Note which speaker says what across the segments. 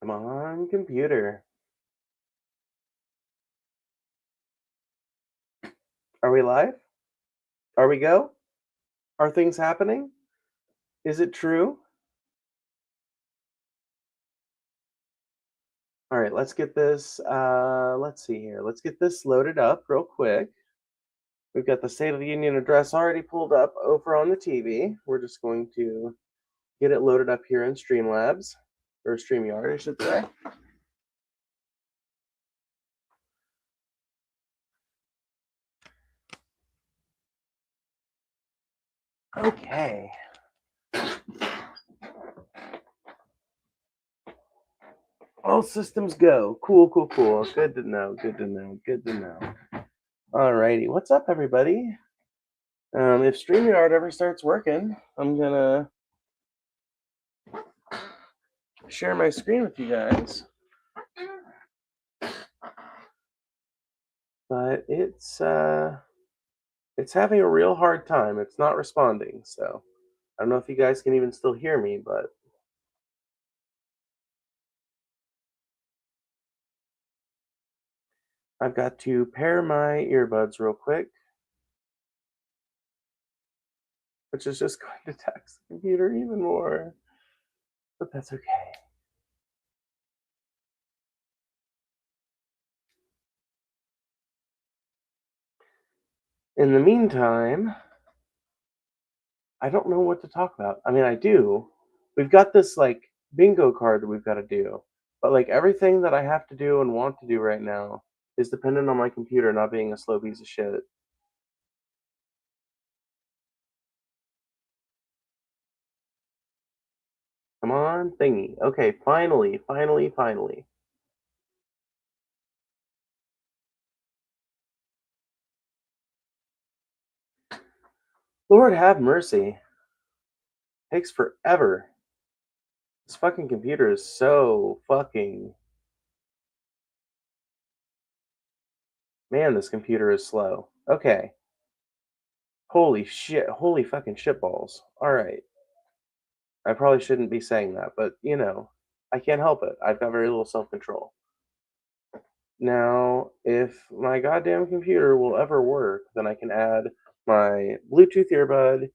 Speaker 1: Come on, computer. Are we live? Are we go? Are things happening? Is it true? All right, let's get this. Let's see here. Let's get this loaded up real quick. We've got the State of the Union address already pulled up over on the TV. We're just going to get it loaded up here in Streamlabs, or StreamYard, I should say. Okay. All systems go. Cool, cool, cool. Good to know. Good to know. Good to know. Alrighty. What's up, everybody? If StreamYard ever starts working, I'm gonna share my screen with you guys. But it's having a real hard time. It's not responding, so I don't know if you guys can even still hear me, but I've got to pair my earbuds real quick, which is just going to tax the computer even more. But that's okay. In the meantime, I don't know what to talk about. I mean, I do. We've got this like bingo card that we've got to do, but like everything that I have to do and want to do right now is dependent on my computer not being a slow piece of shit. Come on, thingy. Okay, finally, finally, finally. Lord have mercy. Takes forever. This fucking computer is so fucking. Man, this computer is slow. Okay. Holy shit. Holy fucking shitballs. Alright. I probably shouldn't be saying that, but I can't help it. I've got very little self control. Now, if my goddamn computer will ever work, then I can add my Bluetooth earbud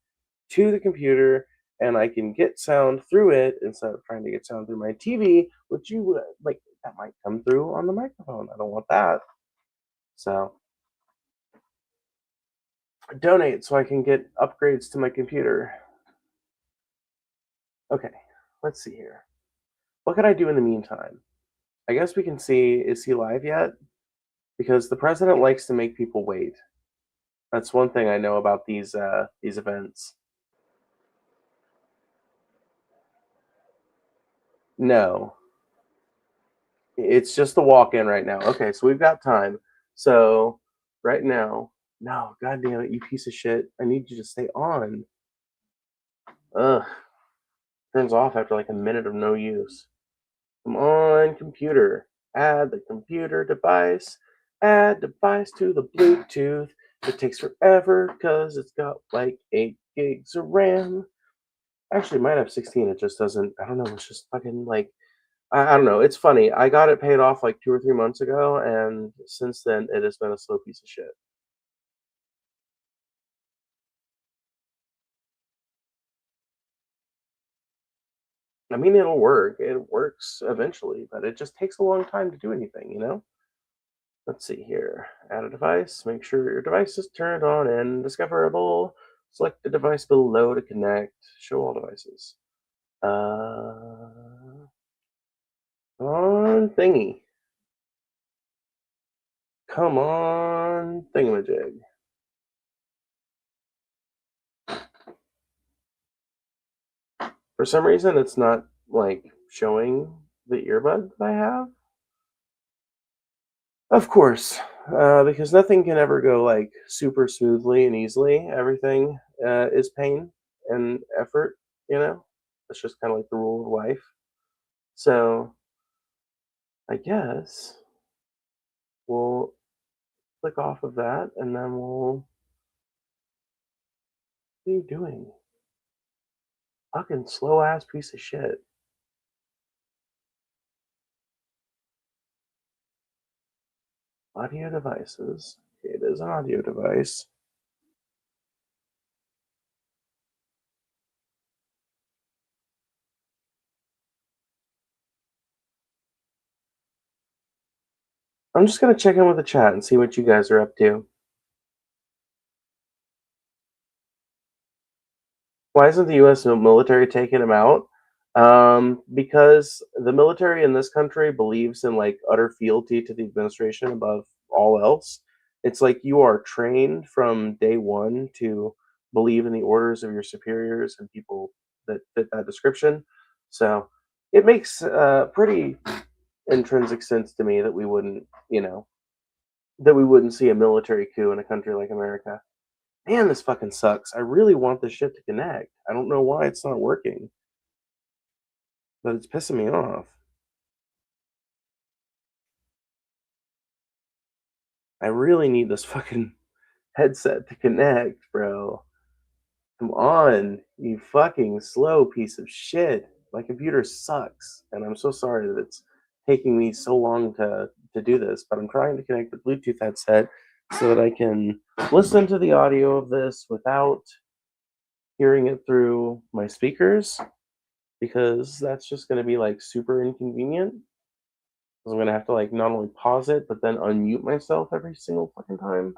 Speaker 1: to the computer and I can get sound through it instead of trying to get sound through my TV, which you would like that might come through on the microphone. I don't want that. So donate so I can get upgrades to my computer. Okay, let's see here. What can I do in the meantime? I guess we can see, is he live yet? Because the president likes to make people wait. That's one thing I know about these events. No, it's just the walk-in right now. Okay, so we've got time. So right now, no, god damn it, you piece of shit! I need you to stay on. Ugh, turns off after like a minute of no use. Come on, computer. Add the computer device. Add device to the Bluetooth. It takes forever because it's got like 8 gigs of RAM. Actually, it might have 16. It just doesn't. I don't know. It's just fucking like. I don't know. It's funny. I got it paid off like 2 or 3 months ago, and since then, it has been a slow piece of shit. I mean, it'll work. It works eventually, but it just takes a long time to do anything. Let's see here. Add a device. Make sure your device is turned on and discoverable. Select the device below to connect. Show all devices. On thingy. Come on, thingamajig. For some reason, it's not like showing the earbud that I have. Of course, because nothing can ever go like super smoothly and easily. Everything is pain and effort. That's just kind of like the rule of life. So I guess we'll click off of that, and then we'll. What are you doing? Fucking slow ass piece of shit. Audio devices. It is an audio device. I'm just gonna check in with the chat and see what you guys are up to. Why isn't the U.S. military taking him out? Because the military in this country believes in like utter fealty to the administration above all else. It's like you are trained from day one to believe in the orders of your superiors and people that fit that description. So it makes pretty intrinsic sense to me that we wouldn't, that we wouldn't see a military coup in a country like America. Man, this fucking sucks. I really want this shit to connect. I don't know why it's not working, but it's pissing me off. I really need this fucking headset to connect, bro. Come on, you fucking slow piece of shit. My computer sucks, and I'm so sorry that it's taking me so long to do this, but I'm trying to connect the Bluetooth headset so that I can listen to the audio of this without hearing it through my speakers because that's just going to be like super inconvenient. I'm gonna have to like not only pause it but then unmute myself every single fucking time,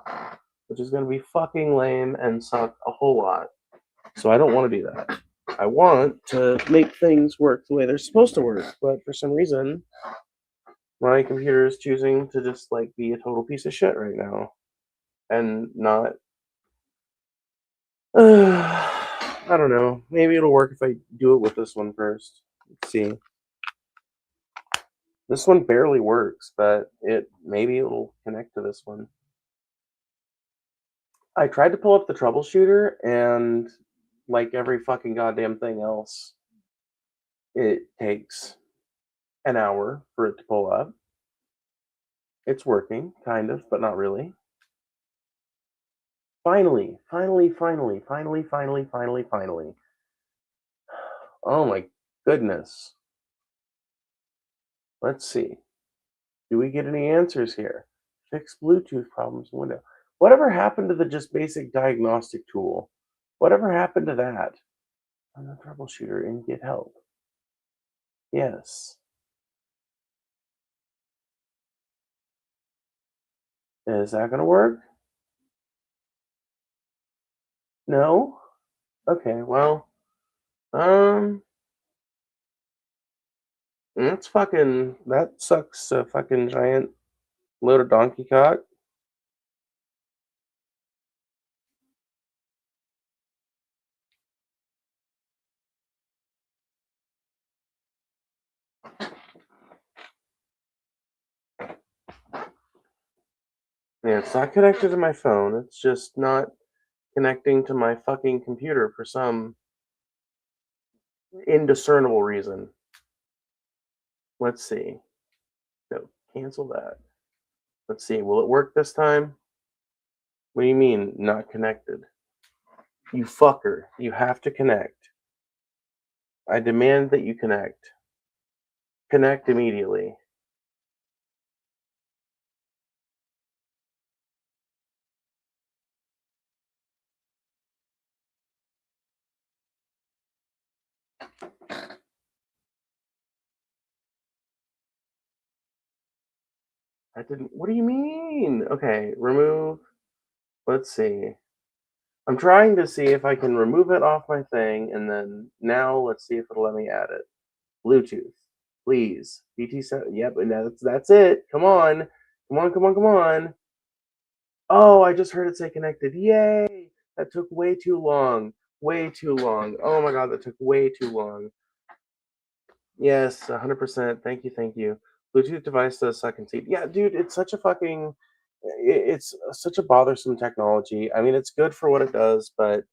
Speaker 1: which is gonna be fucking lame and suck a whole lot. So I don't want to do that. I want to make things work the way they're supposed to work, but for some reason, my computer is choosing to just like be a total piece of shit right now and not. I don't know. Maybe it'll work if I do it with this one first. Let's see. This one barely works, but maybe it'll connect to this one. I tried to pull up the troubleshooter, and like every fucking goddamn thing else, it takes an hour for it to pull up. It's working, kind of, but not really. Finally, finally, finally, finally, finally, finally, finally. Oh my goodness. Let's see. Do we get any answers here? Fix Bluetooth problems in window. Whatever happened to the just basic diagnostic tool? Whatever happened to that? On the troubleshooter and get help. Yes. Is that going to work? No? Okay, well, um, that sucks a fucking giant load of donkey cock. Yeah, it's not connected to my phone. It's just not connecting to my fucking computer for some indiscernible reason. Let's see. No, cancel that. Let's see. Will it work this time? What do you mean, not connected? You fucker. You have to connect. I demand that you connect. Connect immediately. I didn't. What do you mean? Okay, remove. Let's see. I'm trying to see if I can remove it off my thing, and then now let's see if it'll let me add it. Bluetooth, please. BT7. Yep, and that's it. Come on, come on, come on, come on. Oh, I just heard it say connected. Yay! That took way too long. Way too long. Oh my god, that took way too long. Yes, 100%. Thank you, thank you. Bluetooth device does suck and seat. Yeah, dude, it's such a fucking. It's such a bothersome technology. I mean, it's good for what it does, but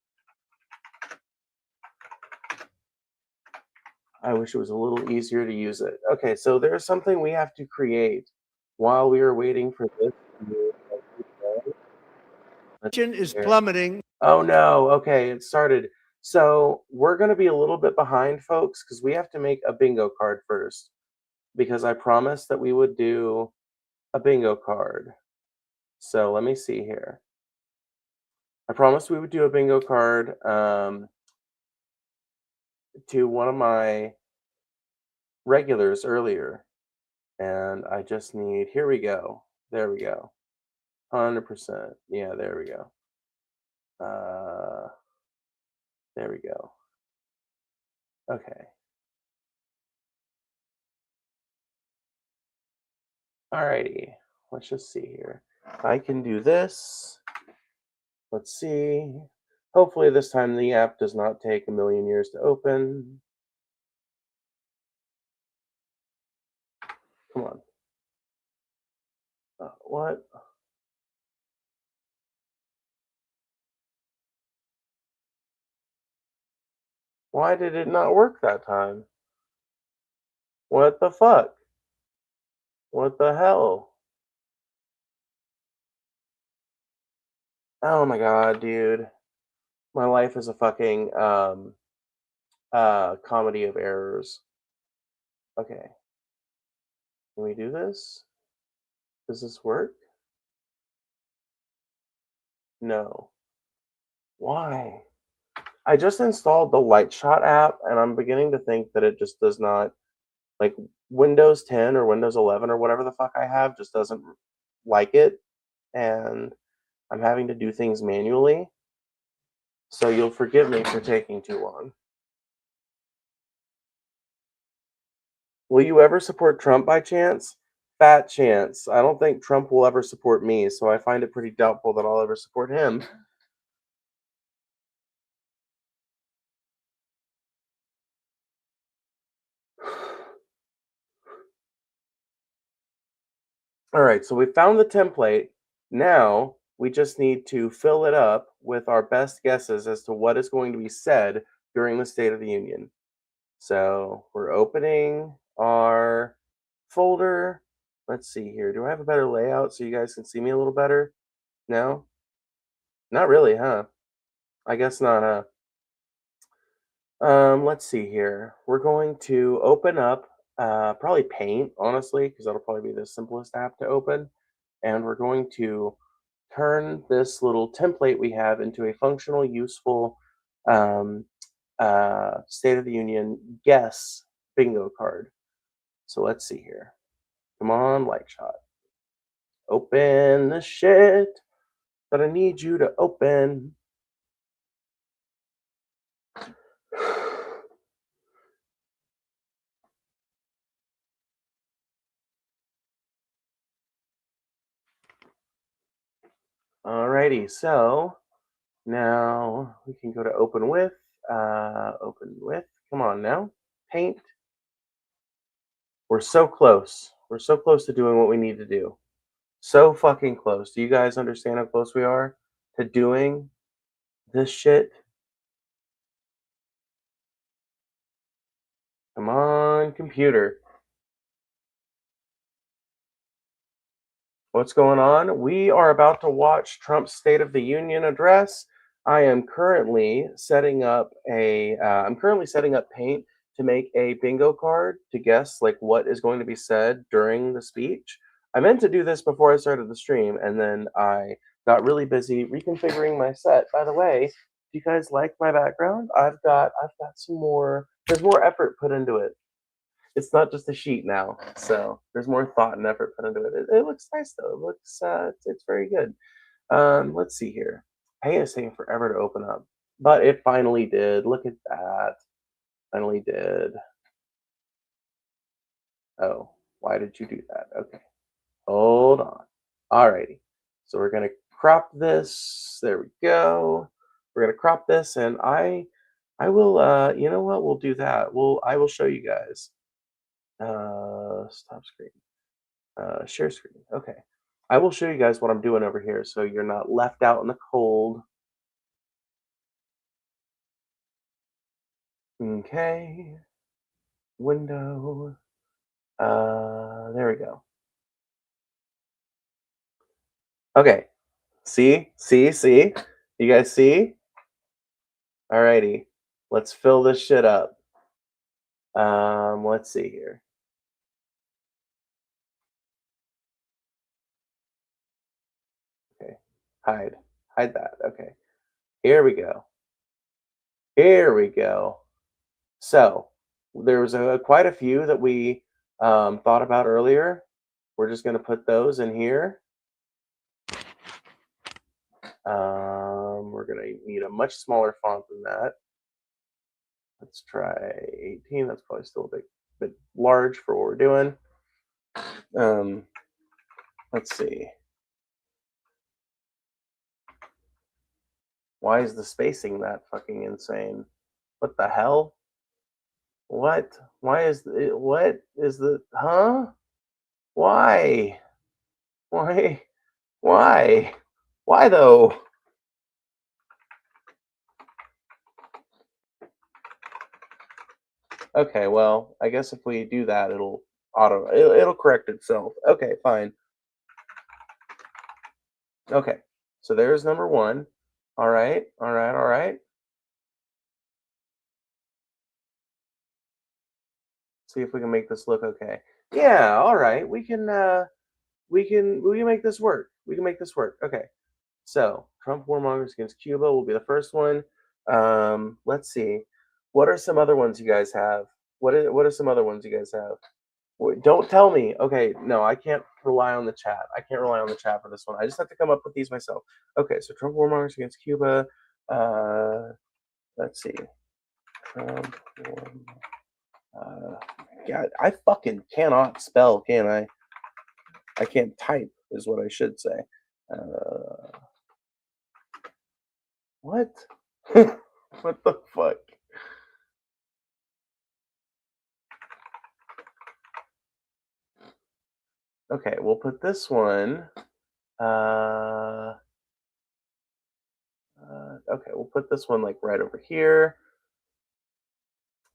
Speaker 1: I wish it was a little easier to use it. Okay, so there's something we have to create while we are waiting for this. Let's see
Speaker 2: Is
Speaker 1: here.
Speaker 2: plummeting.
Speaker 1: Oh no, okay, it started. So we're going to be a little bit behind, folks, because we have to make a bingo card first. Because I promised that we would do a bingo card. So let me see here. I promised we would do a bingo card to one of my regulars earlier, and I just need. Here we go. There we go. 100%. Yeah, there we go. Uh, there we go. Okay. Alrighty. Let's just see here. I can do this. Let's see. Hopefully this time the app does not take a million years to open. Come on. What? Why did it not work that time? What the fuck? What the hell? Oh my god, dude. My life is a fucking comedy of errors. Okay. Can we do this? Does this work? No. Why? I just installed the Lightshot app and I'm beginning to think that it just does not like Windows 10 or Windows 11 or whatever the fuck I have just doesn't like it and I'm having to do things manually. So you'll forgive me for taking too long. Will you ever support Trump by chance? Fat chance. I don't think Trump will ever support me, so I find it pretty doubtful that I'll ever support him. All right, so we found the template. Now we just need to fill it up with our best guesses as to what is going to be said during the State of the Union. So we're opening our folder. Let's see here. Do I have a better layout so you guys can see me a little better? No? Not really, huh? I guess not, huh? Let's see here. We're going to open up probably Paint, honestly, because that'll probably be the simplest app to open. And we're going to turn this little template we have into a functional, useful um, State of the Union guess bingo card. So let's see here. Come on, light shot. Open the shit that I need you to open. Alrighty, so now we can go to open with. Open with. Come on now. Paint. We're so close. We're so close to doing what we need to do. So fucking close. Do you guys understand how close we are to doing this shit? Come on, computer. What's going on? We are about to watch Trump's State of the Union address. I am currently setting up I'm currently setting up Paint to make a bingo card to guess like what is going to be said during the speech. I meant to do this before I started the stream, and then I got really busy reconfiguring my set. By the way, do you guys like my background? I've got some more. There's more effort put into it. It's not just a sheet now, so there's more thought and effort put into it. It looks nice though. It looks it's very good. Let's see here. Paint is taking forever to open up, but it finally did. Look at that. Finally did. Oh, why did you do that? Okay, hold on. Alrighty. So we're gonna crop this. There we go. We're gonna crop this, and I will. You know what? We'll do that. I will show you guys. Stop screen. Share screen. Okay. I will show you guys what I'm doing over here so you're not left out in the cold. Okay. Window. There we go. Okay. See? You guys see? Alrighty. Let's fill this shit up. Let's see here. Hide. Hide that. Okay. Here we go. Here we go. So there was quite a few that we thought about earlier. We're just going to put those in here. We're going to need a much smaller font than that. Let's try 18. That's probably still a bit large for what we're doing. Let's see. Why is the spacing that fucking insane? What the hell? What? Why is it? What is the? Huh? Why? Why? Why? Why though? Okay, well, I guess if we do that, it'll correct itself. Okay, fine. Okay, so there's number one. All right, all right, all right. See if we can make this look okay. Yeah, all right. We can make this work. We can make this work. Okay. So Trump warmongers against Cuba will be the first one. Let's see. What are some other ones you guys have? What are some other ones you guys have? Wait, don't tell me. Okay, no, I can't rely on the chat. I can't rely on the chat for this one. I just have to come up with these myself. Okay, so Trump warmongers against Cuba. Let's see. Trump God, I fucking cannot spell, can I? I can't type, is what I should say. What? What the fuck? Okay, we'll put this one. Okay, we'll put this one like right over here.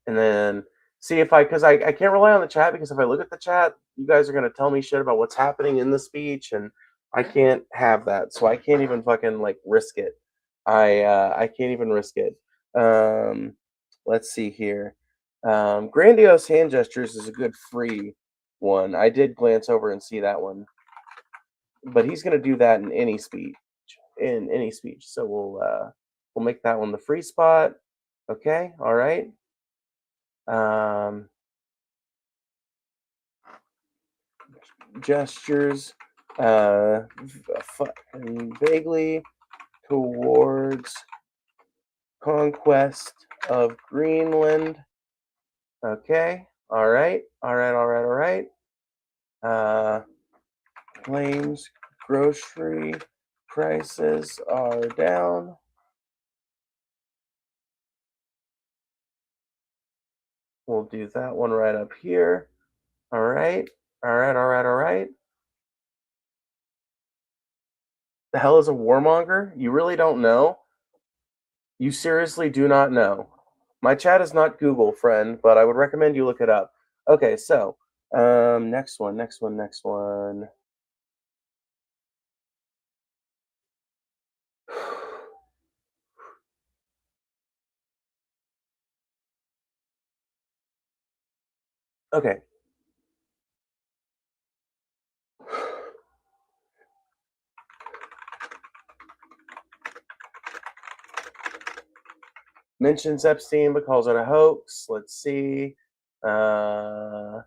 Speaker 1: And then see if because I can't rely on the chat because if I look at the chat, you guys are going to tell me shit about what's happening in the speech. And I can't have that. So I can't even fucking like risk it. I can't even risk it. Let's see here. Grandiose hand gestures is a good free one. I did glance over and see that one, but he's going to do that in any speech. In any speech, so we'll make that one the free spot. Okay, all right. Gestures, vaguely towards conquest of Greenland. Okay, all right, all right, all right, all right. Claims grocery prices are down. We'll do that one right up here. All right, all right, all right, all right. The hell is a warmonger? You really don't know? You seriously do not know. My chat is not Google, friend, but I would recommend you look it up. Okay, so next one, next one, next one. Okay. Mentions Epstein but calls it a hoax. Let's see. Alrighty.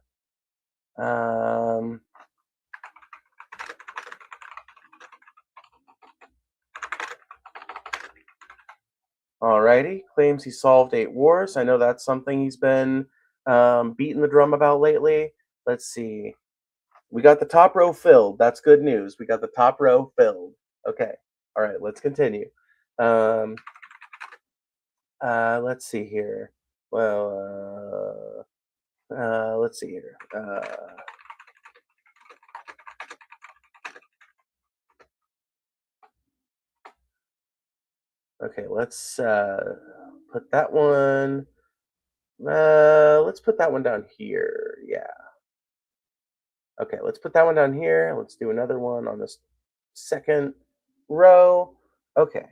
Speaker 1: Claims he solved 8 wars. I know that's something he's been beating the drum about lately. Let's see. We got the top row filled. That's good news. We got the top row filled. Okay. All right. Let's continue. Let's see here. Well, let's see here. Okay. Let's put that one. Let's put that one down here. Yeah. Okay, let's put that one down here. Let's do another one on this second row. Okay.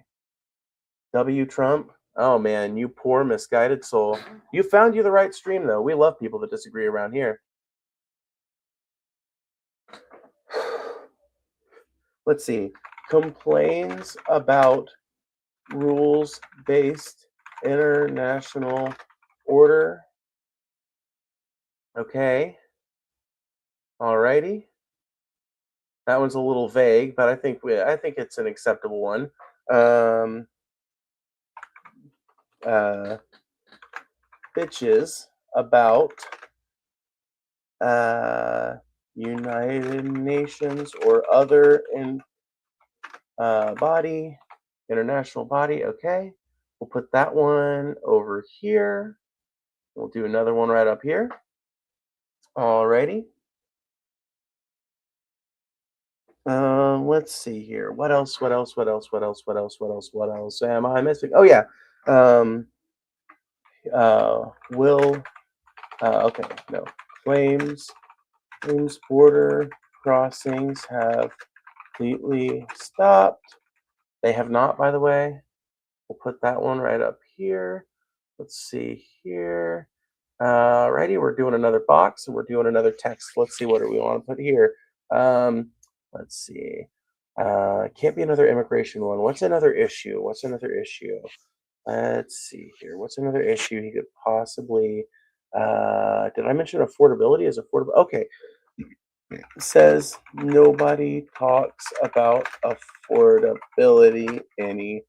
Speaker 1: W Trump. Oh man, you poor misguided soul. You found you the right stream though. We love people that disagree around here. Let's see. complains about rules-based international order. Okay. Alrighty. That one's a little vague, but I think it's an acceptable one. Um, uh, bitches about uh, United Nations or other body, international body. Okay, we'll put that one over here. We'll do another one right up here. Alrighty. Let's see here. What else? What else? What else? What else? What else? What else? What else am I missing? Oh yeah. Um, will okay, no. Claims border crossings have completely stopped. They have not, by the way. We'll put that one right up here. Let's see here. Righty, we're doing another box and we're doing another text. Let's see, what do we want to put here? Let's see. Can't be another immigration one. What's another issue? What's another issue? Let's see here. What's another issue he could possibly? Did I mention affordability? Is affordable? Okay. Says nobody talks about affordability any.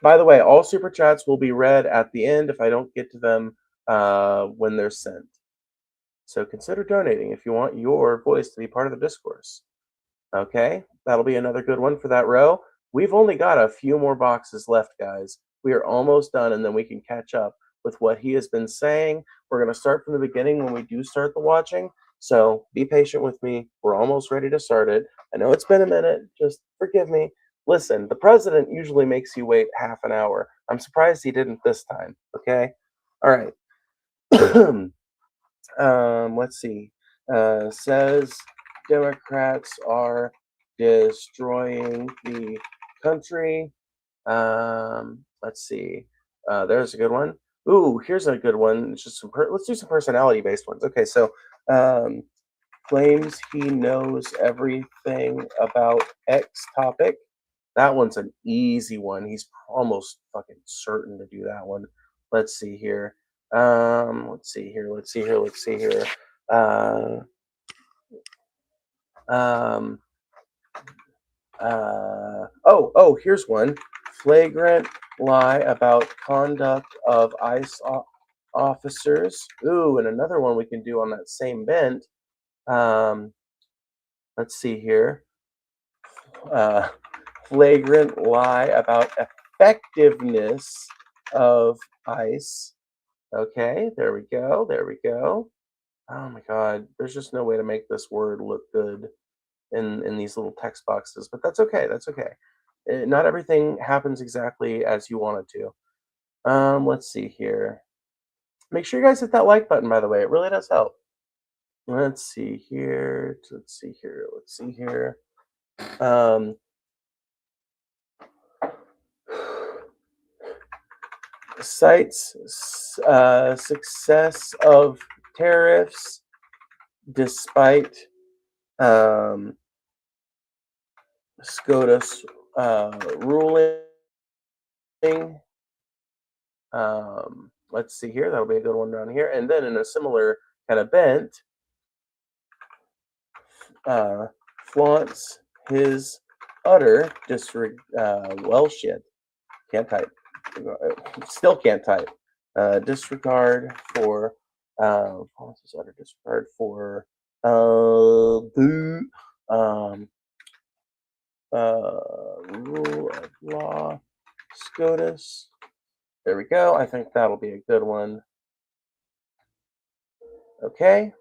Speaker 1: By the way, all super chats will be read at the end if I don't get to them when they're sent. So consider donating if you want your voice to be part of the discourse. Okay, that'll be another good one for that row. We've only got a few more boxes left, guys. We are almost done, and then we can catch up with what he has been saying. We're going to start from the beginning when we do start the watching. So be patient with me. We're almost ready to start it. I know it's been a minute. Just forgive me. Listen, the president usually makes you wait half an hour. I'm surprised he didn't this time. Okay? All right. Let's see. Says Democrats are destroying the country. Let's see. There's a good one. Ooh, here's a good one. It's just let's do some personality-based ones. Okay, so um, claims he knows everything about X topic. That one's an easy one. He's almost fucking certain to do that one. Let's see here. Let's see here. Let's see here. Let's see here. Uh, um, here's one. Flagrant lie about conduct of ICE officers. Ooh, and another one we can do on that same bent. Let's see here. Flagrant lie about effectiveness of ICE. Okay, there we go. There we go. Oh my God, there's just no way to make this word look good in these little text boxes, but that's okay. That's okay. Not everything happens exactly as you want it to. Let's see here. Make sure you guys hit that like button, by the way. It really does help. Let's see here. Let's see here. Let's see here. Cites success of tariffs despite SCOTUS ruling. Let's see here. That'll be a good one down here. And then in a similar kind of bent, flaunts his utter disregard. Well, shit. Can't type. Still can't type. Disregard for. Flaunts his utter disregard for. Rule of law. SCOTUS. There we go. I think that'll be a good one. Okay.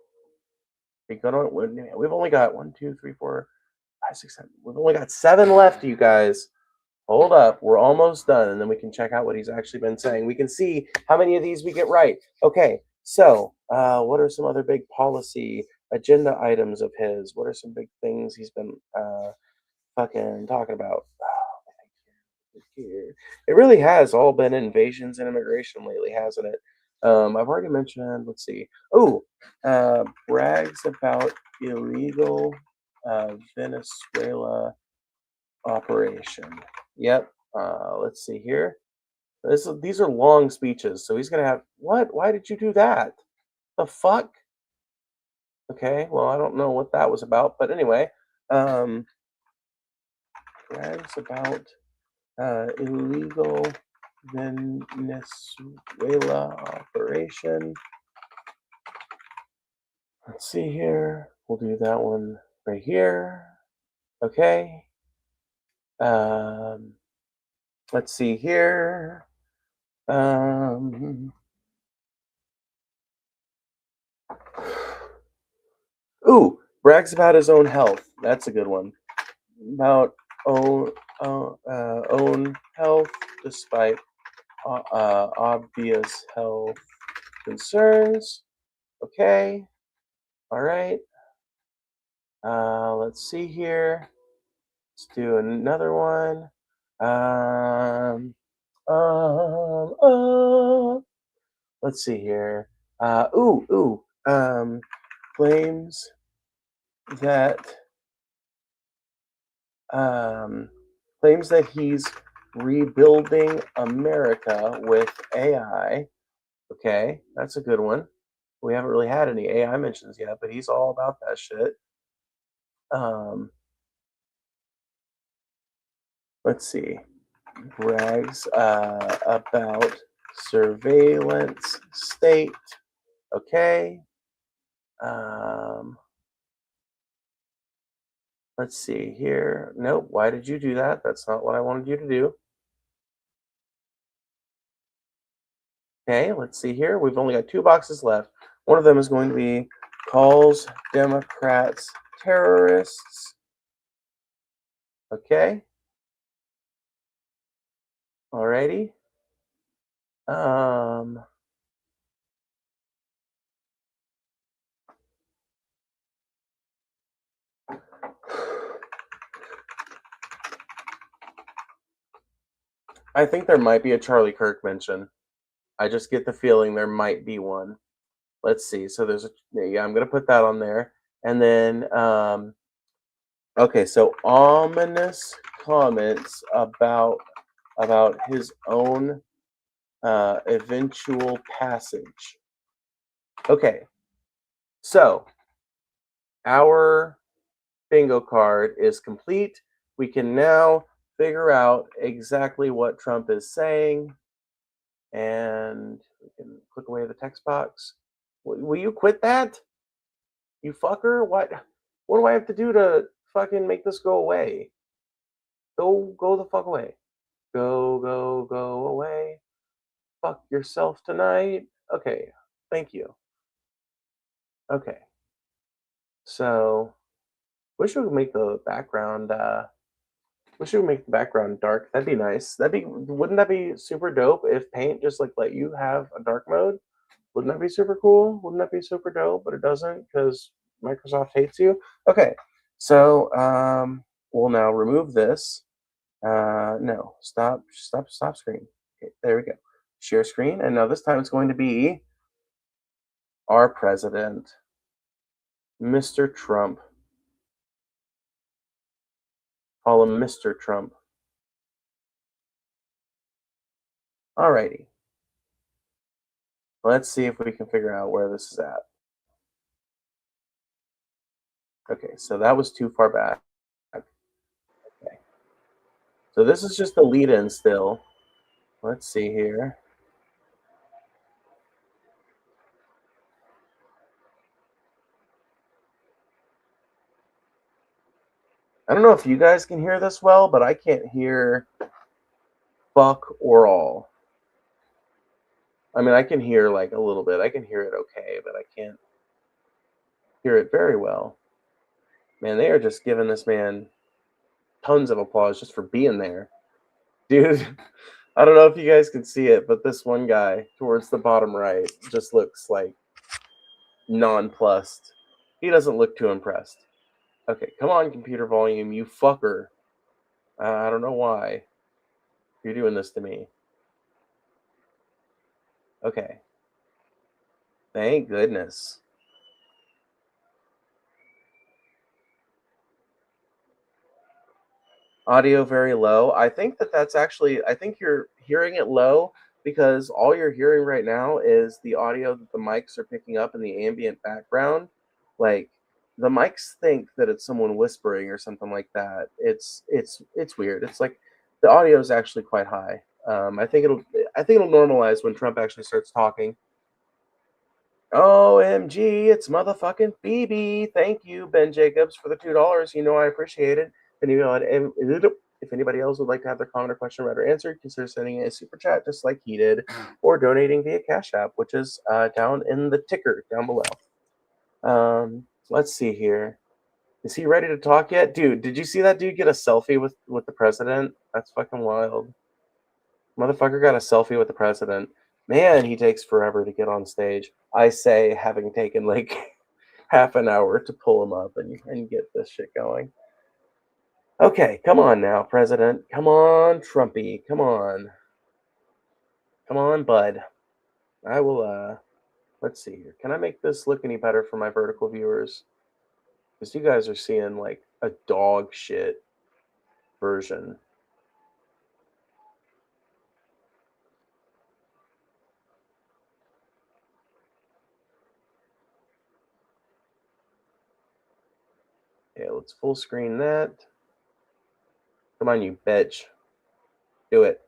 Speaker 1: We've only got 1, 2, 3, 4, 5, 6, 7. We've only got 7 left, you guys. Hold up. We're almost done, and then we can check out what he's actually been saying. We can see how many of these we get right. Okay. So, what are some other big policy agenda items of his? What are some big things he's been fucking talking about? It really has all been invasions and immigration lately, hasn't it? I've already mentioned, let's see. Oh, brags about illegal Venezuela operation. Yep. Let's see here. These are long speeches, so he's gonna have what? Why did you do that? The fuck? Okay, well, I don't know what that was about, but anyway, um, brags about illegal Venezuela operation. Let's see here. We'll do that one right here. Okay. Um, let's see here. Um, brags about his own health. That's a good one. About own own health despite obvious health concerns. Okay. All right. Let's see here. Let's do another one. Um, um, uh, let's see here. Claims that um, claims that he's rebuilding America with AI. Okay, that's a good one. We haven't really had any AI mentions yet, but he's all about that shit. Um, let's see. Brags about surveillance state. Okay. Um, let's see here. Nope. Why did you do that? That's not what I wanted you to do. Okay. Let's see here. We've only got 2 boxes left. One of them is going to be calls Democrats terrorists. Okay. Alrighty. Um, I think there might be a Charlie Kirk mention. I just get the feeling there might be one. Let's see. So there's a yeah, I'm gonna put that on there. And then okay, so ominous comments about his own eventual passage. Okay, so our bingo card is complete. We can now figure out exactly what Trump is saying, and we can click away the text box. Will you quit that? You fucker! What do I have to do to fucking make this go away? Go the fuck away. Go away. Fuck yourself tonight. Okay. Thank you. Okay. So wish we could make the background wish we could make the background dark. That'd be nice. Wouldn't that be super dope if Paint just like let you have a dark mode? Wouldn't that be super cool? Wouldn't that be super dope? But it doesn't because Microsoft hates you. Okay. So we'll now remove this. No, stop screen. Okay, there we go. Share screen, and now this time it's going to be our president, Mr. Trump. Call him Mr. Trump. Alrighty. Let's see if we can figure out where this is at. Okay, so that was too far back. Okay. So this is just the lead-in still. Let's see here. I don't know if you guys can hear this well, but I can't hear fuck or all. I mean, I can hear like a little bit. I can hear it okay, but I can't hear it very well. Man, they are just giving this man tons of applause just for being there. Dude, I don't know if you guys can see it, but this one guy towards the bottom right just looks like nonplussed. He doesn't look too impressed. Okay, come on, computer volume, you fucker. I don't know why you're doing this to me. Okay. Thank goodness. Audio very low. I think that's actually, I think you're hearing it low because all you're hearing right now is the audio that the mics are picking up in the ambient background. Like the mics think that it's someone whispering or something like that. It's weird. It's like the audio is actually quite high. I think it'll normalize when Trump actually starts talking. OMG, it's motherfucking Phoebe. Thank you, Ben Jacobs, for the $2. You know I appreciate it. And you know, if anybody else would like to have their comment or question read or answered, consider sending a super chat just like he did, or donating via Cash App, which is down in the ticker down below. Let's see here. Is he ready to talk yet? Dude, did you see that dude get a selfie with the president? That's fucking wild. Motherfucker got a selfie with the president. Man, he takes forever to get on stage. I say, having taken like half an hour to pull him up and get this shit going. Okay, come on now, President. Come on, Trumpy. Come on. Come on, bud. I will, let's see here. Can I make this look any better for my vertical viewers? Because you guys are seeing like a dog shit version. Okay, let's full screen that. Come on, you bitch. Do it.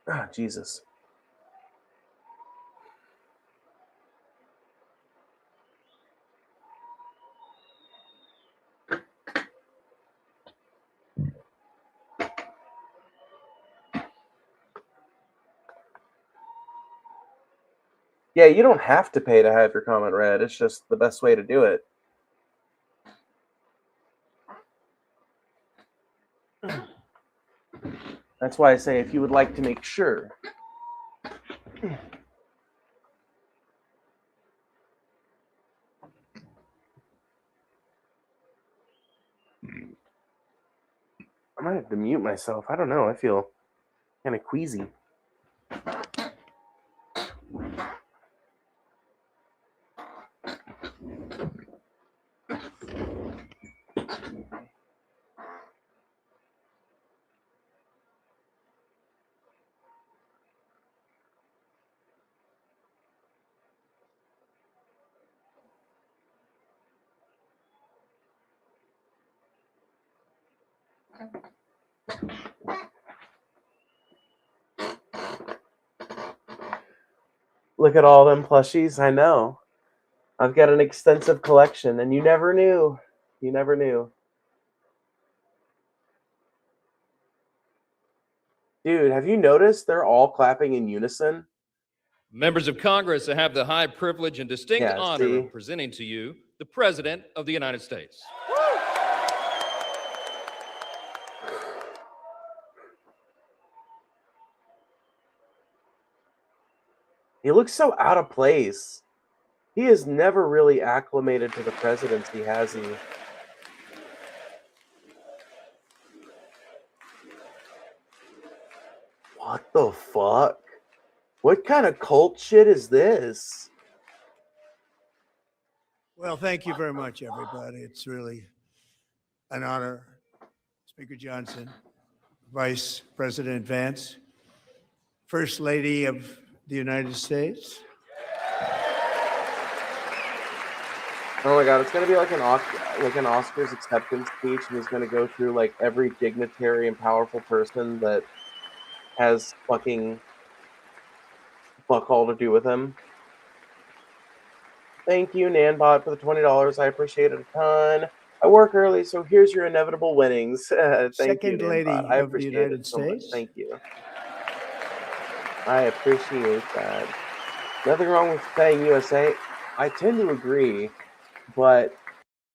Speaker 1: Ah, Jesus. Yeah, you don't have to pay to have your comment read. It's just the best way to do it. That's why I say if you would like to make sure. I might have to mute myself. I don't know. I feel kind of queasy. Look at all them plushies. I know. I've got an extensive collection, and you never knew. You never knew. Dude, have you noticed they're all clapping in unison?
Speaker 2: Members of Congress, I have the high privilege and distinct honor of presenting to you the President of the United States.
Speaker 1: He looks so out of place. He is never really acclimated to the presidency, has he? What the fuck? What kind of cult shit is this?
Speaker 3: Well, thank you very much, everybody. It's really an honor. Speaker Johnson, Vice President Vance, First Lady of the United States.
Speaker 1: Oh my god, it's gonna be like an Oscars acceptance speech, and he's gonna go through like every dignitary and powerful person that has fucking fuck all to do with him. Thank you, Nanbot, for the $20. I appreciate it a ton. I work early, so here's your inevitable winnings. Thank
Speaker 3: Second
Speaker 1: you,
Speaker 3: Lady
Speaker 1: Nanbot. I
Speaker 3: of the
Speaker 1: appreciate
Speaker 3: United
Speaker 1: it so much.
Speaker 3: States.
Speaker 1: Thank you. I appreciate that. Nothing wrong with saying USA. I tend to agree, but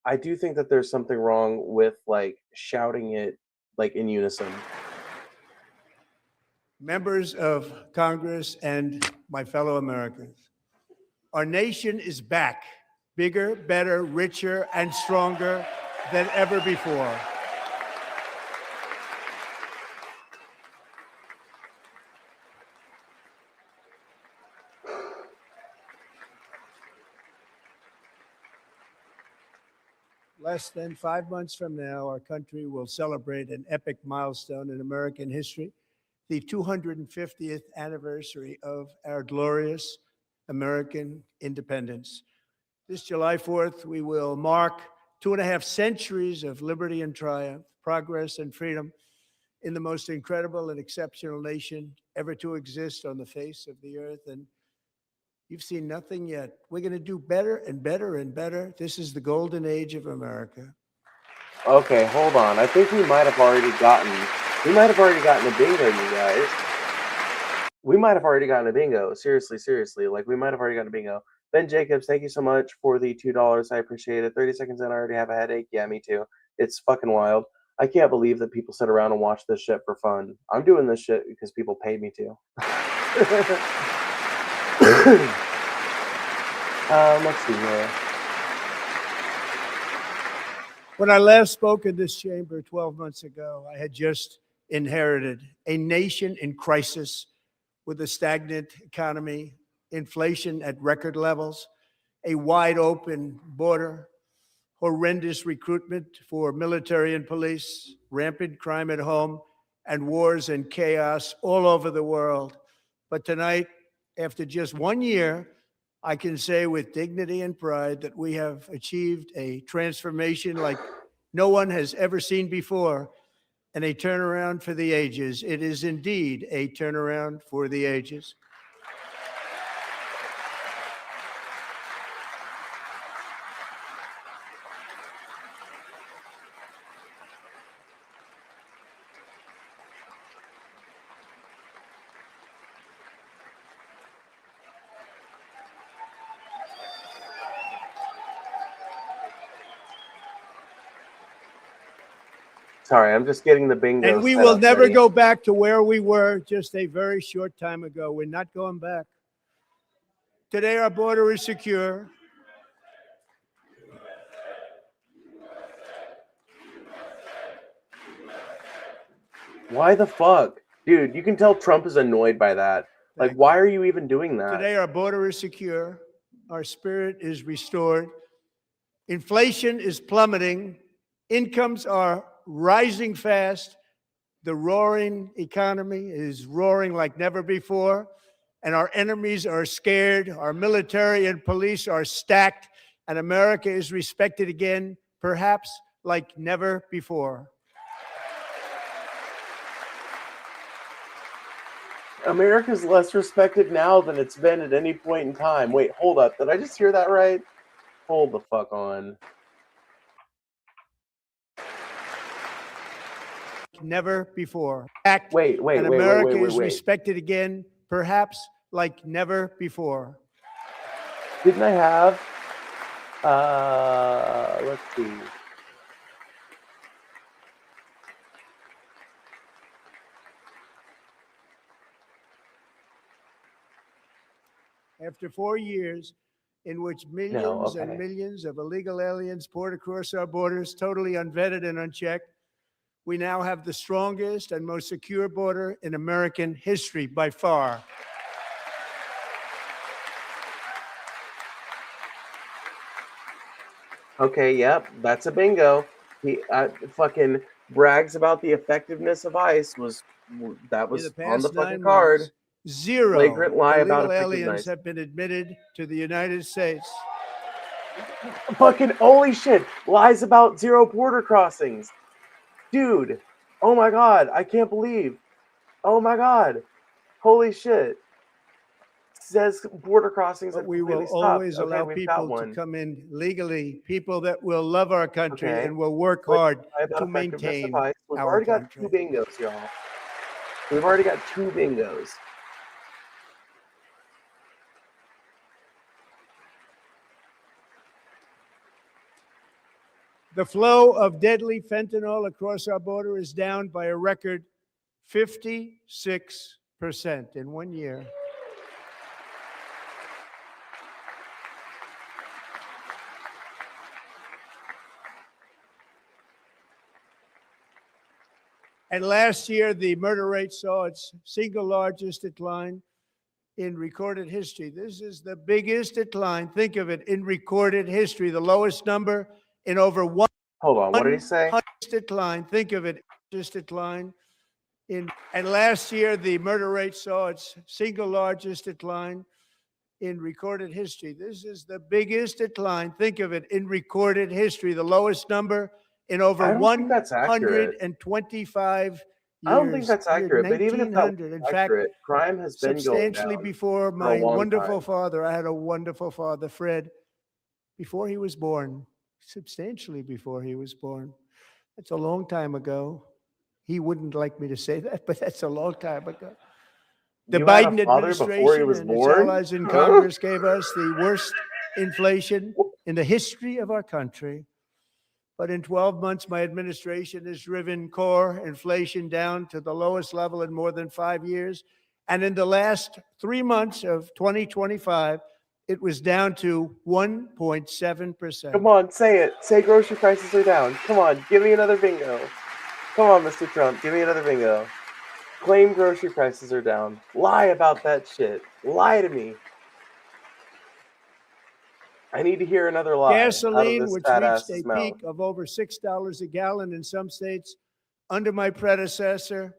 Speaker 1: I do think that there's something wrong with like shouting it like in unison.
Speaker 3: Members of Congress and my fellow Americans, Our nation is back, bigger, better, richer, and stronger than ever before. Less than 5 months from now, our country will celebrate an epic milestone in American history, the 250th anniversary of our glorious American independence. This July 4th, we will mark 2.5 centuries of liberty and triumph, progress and freedom in the most incredible and exceptional nation ever to exist on the face of the earth. And you've seen nothing yet. We're going to do better and better and better. This is the golden age of America.
Speaker 1: Okay, hold on. I think we might have already gotten a bingo, you guys. We might have already gotten a bingo. Seriously. Like, we might have already gotten a bingo. Ben Jacobs, thank you so much for the $2. I appreciate it. 30 seconds in, I already have a headache. Yeah, me too. It's fucking wild. I can't believe that people sit around and watch this shit for fun. I'm doing this shit because people pay me to. Let's see here.
Speaker 3: When I last spoke in this chamber 12 months ago, I had just inherited a nation in crisis with a stagnant economy, inflation at record levels, a wide open border, horrendous recruitment for military and police, rampant crime at home, and wars and chaos all over the world. But tonight, after just 1 year, I can say with dignity and pride that we have achieved a transformation like no one has ever seen before, and a turnaround for the ages. It is indeed a turnaround for the ages.
Speaker 1: Sorry, I'm just getting the bingo.
Speaker 3: And we will never go back to where we were just a very short time ago. We're not going back. Today, our border is secure.
Speaker 1: Why the fuck? Dude, you can tell Trump is annoyed by that. Like, why are you even doing that?
Speaker 3: Today, our border is secure. Our spirit is restored. Inflation is plummeting. Incomes are rising fast. The roaring economy is roaring like never before. And our enemies are scared. Our military and police are stacked. And America is respected again, perhaps like never before.
Speaker 1: America's less respected now than it's been at any point in time. Wait, hold up. Did I just hear that right? Hold the fuck on.
Speaker 3: Never before.
Speaker 1: Wait.
Speaker 3: And America is respected again, perhaps like never before.
Speaker 1: Didn't I have? Let's see.
Speaker 3: After 4 years in which millions and millions of illegal aliens poured across our borders, totally unvetted and unchecked, we now have the strongest and most secure border in American history by far.
Speaker 1: Okay, yep, that's a bingo. He fucking brags about the effectiveness of ICE. That was on the fucking card.
Speaker 3: Months, 0
Speaker 1: flagrant lie
Speaker 3: illegal
Speaker 1: about
Speaker 3: aliens have been admitted to the United States.
Speaker 1: Fucking holy shit! Lies about 0 border crossings. Dude, oh my god, I can't believe. Oh my god, holy shit. Says border crossings.
Speaker 3: But we will always allow people to come in legally, people that will love our country and will work hard to maintain our country.
Speaker 1: We've already got 2 bingos, y'all. We've already got 2 bingos.
Speaker 3: The flow of deadly fentanyl across our border is down by a record 56% in 1 year. And last year, the murder rate saw its single largest decline in recorded history. This is the biggest decline, think of it, in recorded history, the lowest number in over one.
Speaker 1: Hold on, what did he say?
Speaker 3: Decline, think of it, just decline. And last year, the murder rate saw its single largest decline in recorded history. This is the biggest decline, think of it, in recorded history, the lowest number in over 125 years.
Speaker 1: I don't think that's accurate, but even if that was
Speaker 3: in
Speaker 1: accurate,
Speaker 3: fact,
Speaker 1: crime has been going
Speaker 3: substantially
Speaker 1: down
Speaker 3: before
Speaker 1: for a
Speaker 3: my
Speaker 1: long
Speaker 3: wonderful
Speaker 1: time.
Speaker 3: father. I had a wonderful father, Fred, before he was born, substantially before he was born. That's a long time ago. He wouldn't like me to say that, but that's a long time ago. The Biden administration and its allies in Congress gave us the worst inflation in the history of our country. But in 12 months, my administration has driven core inflation down to the lowest level in more than 5 years. And in the last 3 months of 2025, it was down to 1.7%.
Speaker 1: Come on, say it. Say grocery prices are down. Come on, give me another bingo. Come on, Mr. Trump, give me another bingo. Claim grocery prices are down. Lie about that shit. Lie to me. I need to hear another lie.
Speaker 3: Gasoline, which reached a peak of over $6 a gallon in some states under my predecessor,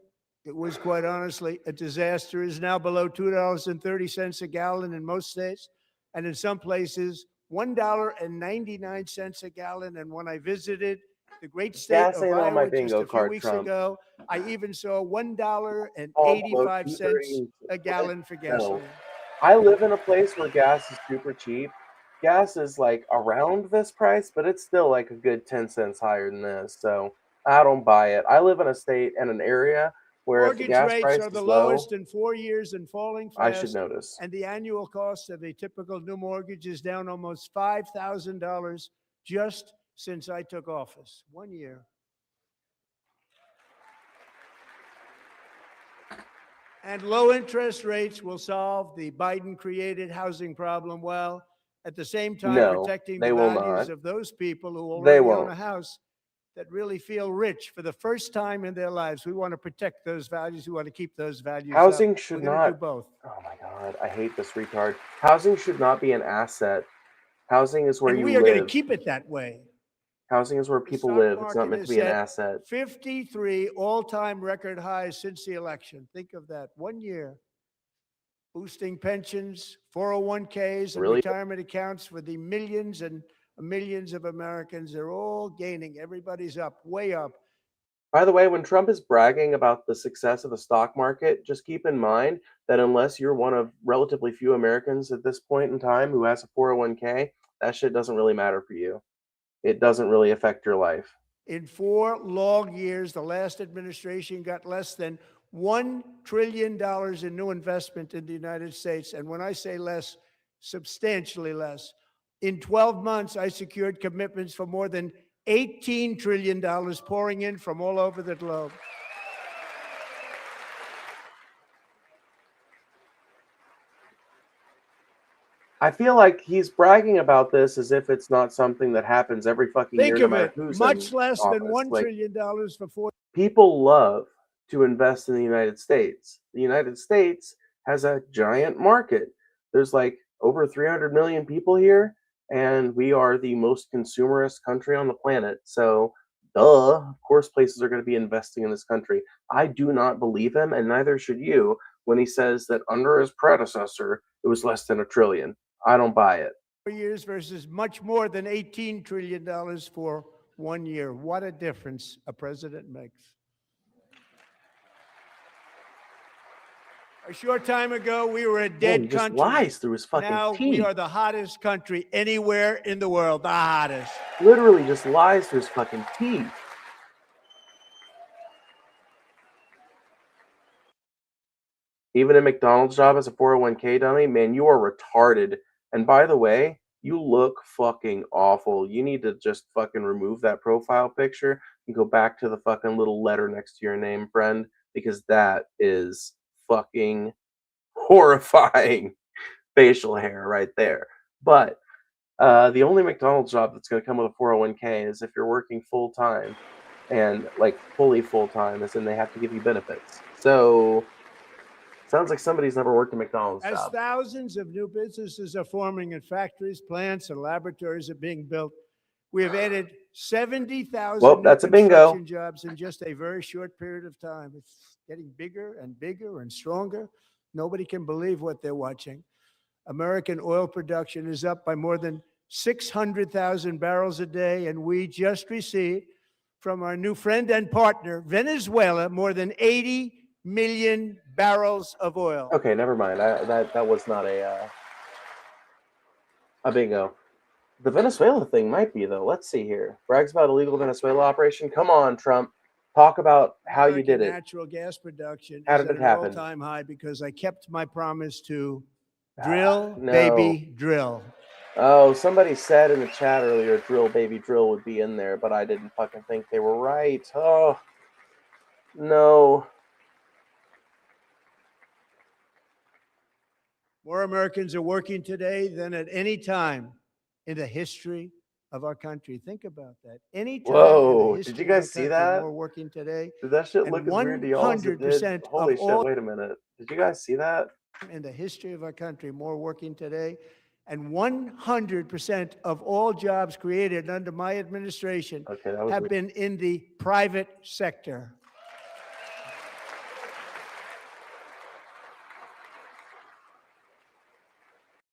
Speaker 3: it was quite honestly a disaster, is now below $2.30 a gallon in most states, and in some places, $1.99 a gallon. And when I visited the great state of Iowa just a few weeks ago, I even saw $1.85 a gallon for gasoline.
Speaker 1: I live in a place where gas is super cheap. Gas is like around this price, but it's still like a good 10 cents higher than this. So I don't buy it. I live in a state and an area where if the gas price
Speaker 3: rates are the
Speaker 1: is low,
Speaker 3: lowest in 4 years and falling fast.
Speaker 1: I should notice.
Speaker 3: And the annual cost of a typical new mortgage is down almost $5,000 just since I took office. 1 year. And low interest rates will solve the Biden-created housing problem well, at the same time protecting the values of those people who already own a house that really feel rich for the first time in their lives. We want to protect those values. We want to keep those values
Speaker 1: Housing
Speaker 3: up.
Speaker 1: should
Speaker 3: We're
Speaker 1: not
Speaker 3: do both.
Speaker 1: Oh my God, I hate this retard. Housing should not be an asset. Housing is where you live.
Speaker 3: We are going to keep it that way.
Speaker 1: Housing is where people live. It's not meant to be an asset.
Speaker 3: 53 all-time record highs since the election. Think of that. 1 year. Boosting pensions, 401ks, and retirement accounts for the millions and millions of Americans. They're all gaining. Everybody's up, way up.
Speaker 1: By the way, when Trump is bragging about the success of the stock market, just keep in mind that unless you're one of relatively few Americans at this point in time who has a 401k, that shit doesn't really matter for you. It doesn't really affect your life.
Speaker 3: In 4 long years, the last administration got less than $1 trillion in new investment in the United States. And when I say less, substantially less. In 12 months, I secured commitments for more than $18 trillion pouring in from all over the globe.
Speaker 1: I feel like he's bragging about this as if it's not something that happens every fucking year, no matter who's in office.
Speaker 3: Much less than $1 trillion for 4.
Speaker 1: People love to invest in the United States. The United States has a giant market. There's like over 300 million people here, and we are the most consumerist country on the planet. So, duh, of course places are going to be investing in this country. I do not believe him, and neither should you, when he says that under his predecessor, it was less than $1 trillion. I don't buy it.
Speaker 3: 4 years versus much more than $18 trillion for 1 year. What a difference a president makes. A short time ago, we were a dead country.
Speaker 1: He just lies through his fucking teeth.
Speaker 3: Now we are the hottest country anywhere in the world. The hottest.
Speaker 1: Literally just lies through his fucking teeth. Even a McDonald's job as a 401k dummy, man, you are retarded. And by the way, you look fucking awful. You need to just fucking remove that profile picture and go back to the fucking little letter next to your name, friend, because that is fucking horrifying facial hair right there. But the only McDonald's job that's going to come with a 401k is if you're working full time and like fully full-time, as in they have to give you benefits. So sounds like somebody's never worked a McDonald's
Speaker 3: As
Speaker 1: job.
Speaker 3: thousands of new businesses are forming in factories, plants, and laboratories are being built, we have added 70,000
Speaker 1: Well,
Speaker 3: new
Speaker 1: that's a bingo.
Speaker 3: construction jobs in just a very short period of time. It's getting bigger and bigger and stronger. Nobody can believe what they're watching. American oil production is up by more than 600,000 barrels a day, and we just received from our new friend and partner, Venezuela, more than 80 million barrels of oil.
Speaker 1: Okay, never mind. That was not a bingo. The Venezuela thing might be, though. Let's see here. Brags about illegal Venezuela operation. Come on, Trump. Talk about how you did it.
Speaker 3: Natural gas production
Speaker 1: How
Speaker 3: is
Speaker 1: did
Speaker 3: at
Speaker 1: it
Speaker 3: an
Speaker 1: happen?
Speaker 3: all-time high because I kept my promise to drill,
Speaker 1: No.
Speaker 3: baby, drill.
Speaker 1: Oh, somebody said in the chat earlier, drill, baby, drill would be in there, but I didn't fucking think they were right. Oh, no.
Speaker 3: More Americans are working today than at any time in the history of our country. Think about that. Any time in
Speaker 1: Whoa,
Speaker 3: the
Speaker 1: did
Speaker 3: history
Speaker 1: you guys
Speaker 3: of
Speaker 1: see
Speaker 3: our country,
Speaker 1: that?
Speaker 3: more working today.
Speaker 1: Did that shit
Speaker 3: And
Speaker 1: look as weird to y'all as it did?
Speaker 3: 100%
Speaker 1: Holy
Speaker 3: of
Speaker 1: shit,
Speaker 3: all
Speaker 1: wait a minute. Did you guys see that?
Speaker 3: in the history of our country, more working today. And 100% of all jobs created under my administration have
Speaker 1: weird.
Speaker 3: been in the private sector.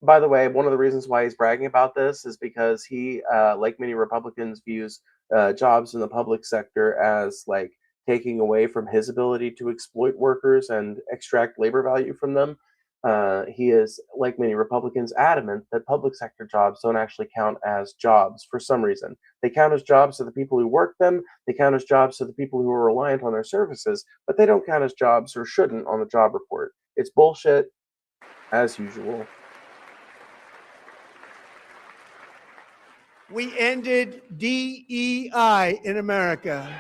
Speaker 1: By the way, one of the reasons why he's bragging about this is because he, like many Republicans, views jobs in the public sector as like taking away from his ability to exploit workers and extract labor value from them. He is, like many Republicans, adamant that public sector jobs don't actually count as jobs for some reason. They count as jobs to the people who work them, they count as jobs to the people who are reliant on their services, but they don't count as jobs or shouldn't on the job report. It's bullshit, as usual.
Speaker 3: We ended DEI in America.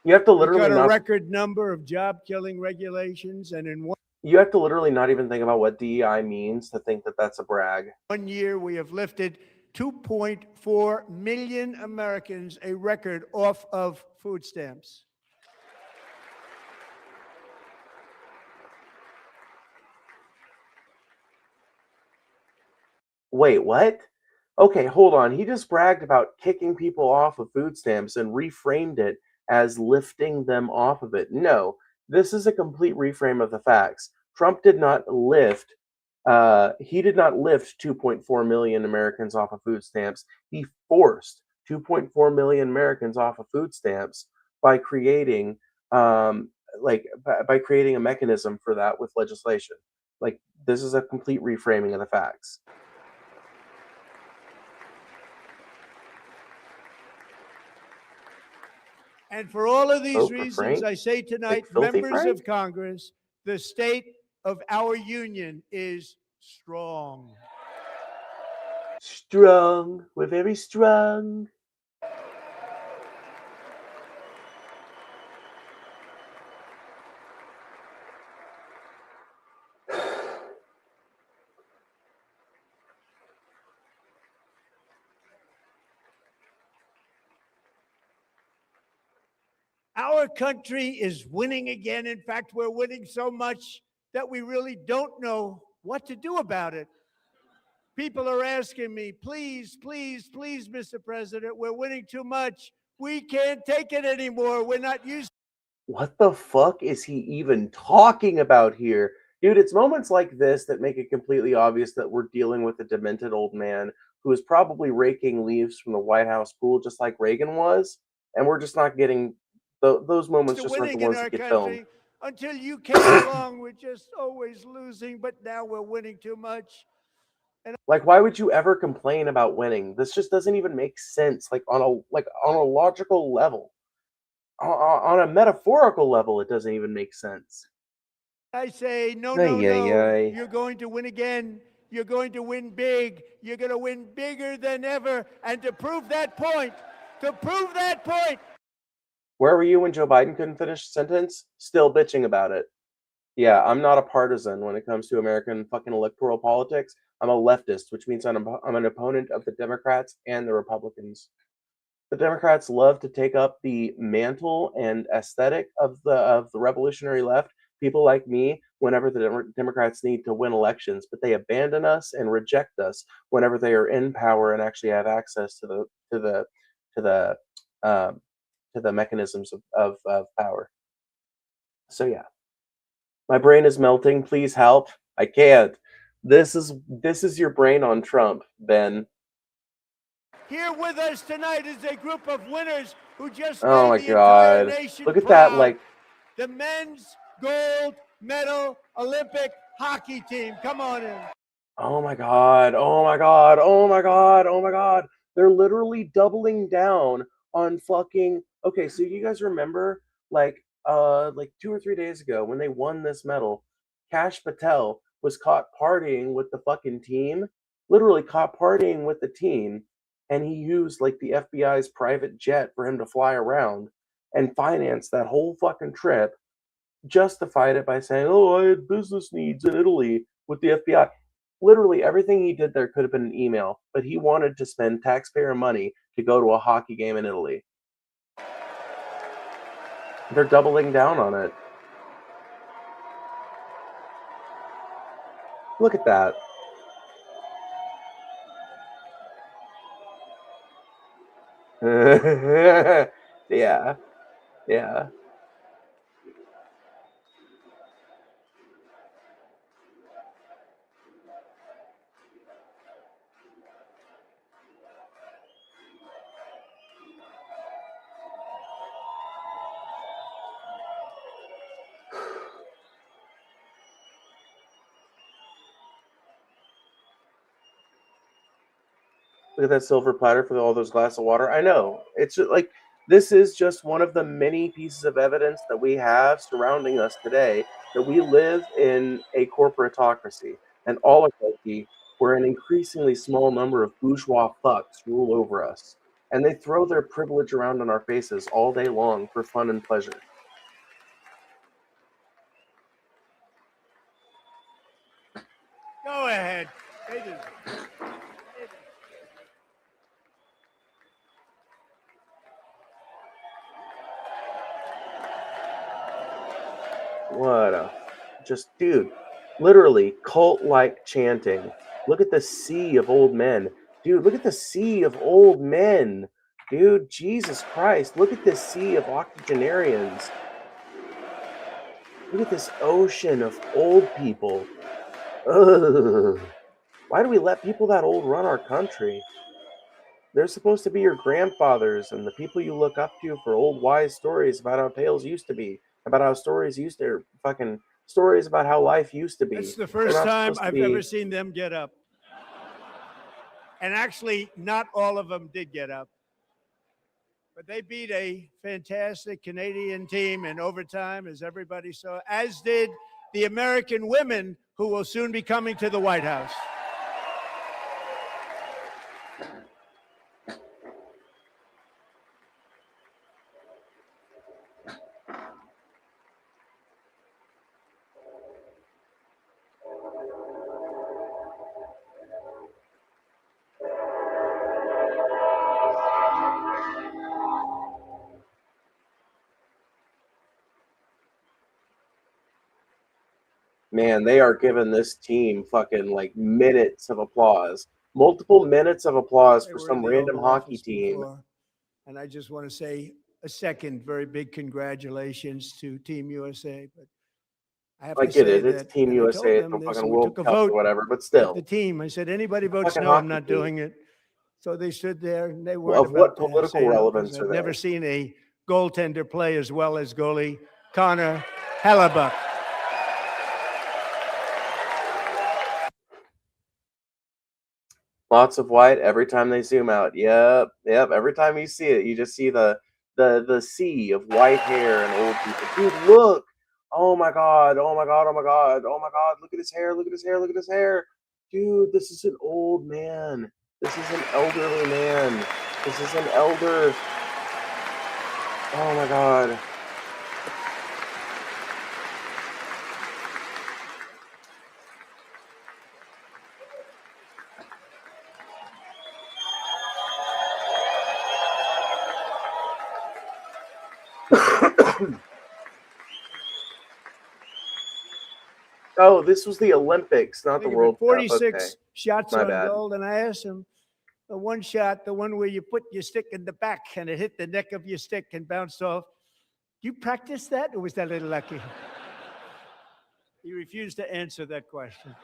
Speaker 1: You have to literally
Speaker 3: got a record number of job-killing regulations, and in
Speaker 1: you have to literally not even think about what DEI means to think that that's a brag.
Speaker 3: 1 year, we have lifted 2.4 million Americans, a record, off of food stamps.
Speaker 1: Wait, what? Okay, hold on. He just bragged about kicking people off of food stamps and reframed it as lifting them off of it. No, this is a complete reframe of the facts. Trump did not lift. He did not lift 2.4 million Americans off of food stamps. He forced 2.4 million Americans off of food stamps by creating, by creating a mechanism for that with legislation. Like, this is a complete reframing of the facts.
Speaker 3: And for all of these reasons, I say tonight, members of Congress, the state of our union is strong.
Speaker 1: Strong. We're very strong.
Speaker 3: Our country is winning again. In fact, we're winning so much that we really don't know what to do about it. People are asking me, please, please, please, Mr. President, we're winning too much. We can't take it anymore. We're not used.
Speaker 1: What the fuck is he even talking about here? Dude, it's moments like this that make it completely obvious that we're dealing with a demented old man who is probably raking leaves from the White House pool just like Reagan was, and we're just not getting those moments just aren't the ones that get filmed.
Speaker 3: Until you came along, we're just always losing, but now we're winning too much.
Speaker 1: Like, why would you ever complain about winning? This just doesn't even make sense. Like on a logical level, on a metaphorical level, it doesn't even make sense.
Speaker 3: I say, no, no, no. You're going to win again. You're going to win big. You're going to win bigger than ever. And to prove that point,
Speaker 1: Where were you when Joe Biden couldn't finish a sentence? Still bitching about it. Yeah, I'm not a partisan when it comes to American fucking electoral politics. I'm a leftist, which means I'm an opponent of the Democrats and the Republicans. The Democrats love to take up the mantle and aesthetic of the revolutionary left. People like me, whenever the Democrats need to win elections, but they abandon us and reject us whenever they are in power and actually have access to the um, to the mechanisms of power. So yeah, my brain is melting. Please help. I can't. This is your brain on Trump, Ben.
Speaker 3: Here with us tonight is a group of winners who just
Speaker 1: Oh
Speaker 3: made
Speaker 1: my
Speaker 3: the entire
Speaker 1: god.
Speaker 3: nation
Speaker 1: Look at that,
Speaker 3: proud.
Speaker 1: like,
Speaker 3: The men's gold medal Olympic hockey team. Come on in.
Speaker 1: oh my god. Oh my god. Oh my god. Oh my god. They're literally doubling down on fucking. Okay, so you guys remember like 2 or 3 days ago when they won this medal, Kash Patel was caught partying with the fucking team, literally caught partying with the team, and he used like the FBI's private jet for him to fly around and finance that whole fucking trip, justified it by saying, "Oh, I had business needs in Italy with the FBI." Literally everything he did there could have been an email, but he wanted to spend taxpayer money to go to a hockey game in Italy. They're doubling down on it. Look at that. Yeah, yeah. Look at that silver platter for all those glass of water. I know. It's just like this is just one of the many pieces of evidence that we have surrounding us today that we live in a corporatocracy, an oligarchy where an increasingly small number of bourgeois fucks rule over us. And they throw their privilege around in our faces all day long for fun and pleasure.
Speaker 3: Go ahead.
Speaker 1: What a just dude, literally cult-like chanting. Look at the sea of old men. Dude, look at the sea of old men. Dude, Jesus Christ, look at this sea of octogenarians. Look at this ocean of old people. Ugh. Why do we let people that old run our country? They're supposed to be your grandfathers and the people you look up to for old wise stories about how tales used to be, about how stories used to fucking stories about how life used to be.
Speaker 3: That's the
Speaker 1: They're
Speaker 3: first
Speaker 1: not
Speaker 3: time
Speaker 1: supposed to
Speaker 3: I've ever
Speaker 1: be.
Speaker 3: seen them get up. And actually, not all of them did get up. But they beat a fantastic Canadian team in overtime, as everybody saw, as did the American women who will soon be coming to the White House.
Speaker 1: Man, they are giving this team fucking like minutes of applause. Multiple minutes of applause
Speaker 3: They
Speaker 1: for
Speaker 3: were in
Speaker 1: some
Speaker 3: the
Speaker 1: random
Speaker 3: Oval
Speaker 1: hockey
Speaker 3: Office
Speaker 1: team.
Speaker 3: before, and I just want to say a second very big congratulations to Team USA. But I have
Speaker 1: I
Speaker 3: to
Speaker 1: get
Speaker 3: say
Speaker 1: it. It's
Speaker 3: that,
Speaker 1: Team
Speaker 3: and I told
Speaker 1: USA at the
Speaker 3: them this,
Speaker 1: fucking
Speaker 3: and we
Speaker 1: World
Speaker 3: took a
Speaker 1: Cup
Speaker 3: vote
Speaker 1: or whatever, but
Speaker 3: with
Speaker 1: still.
Speaker 3: the team. I said, anybody votes
Speaker 1: Fucking
Speaker 3: no, I'm
Speaker 1: hockey
Speaker 3: not
Speaker 1: team.
Speaker 3: doing it. So they stood there and they weren't
Speaker 1: Of what
Speaker 3: about to
Speaker 1: political
Speaker 3: say no,
Speaker 1: relevance
Speaker 3: because
Speaker 1: are
Speaker 3: I've
Speaker 1: they?
Speaker 3: never seen a goaltender play as well as goalie Connor Hellebuck.
Speaker 1: Lots of white every time they zoom out. Yep, yep. Every time you see it, you just see the sea of white hair and old people. Dude, look! Oh my god! Oh my god! Oh my god! Oh my god! Look at his hair! Look at his hair! Look at his hair! Dude, this is an old man. This is an elderly man. This is an elder. Oh my god! Oh, this was the Olympics, not the World Cup.
Speaker 3: 46
Speaker 1: Okay.
Speaker 3: shots
Speaker 1: My
Speaker 3: on
Speaker 1: bad.
Speaker 3: goal, and I asked him, the one shot, the one where you put your stick in the back and it hit the neck of your stick and bounced off. Do you practice that, or was that a little lucky? He refused to answer that question.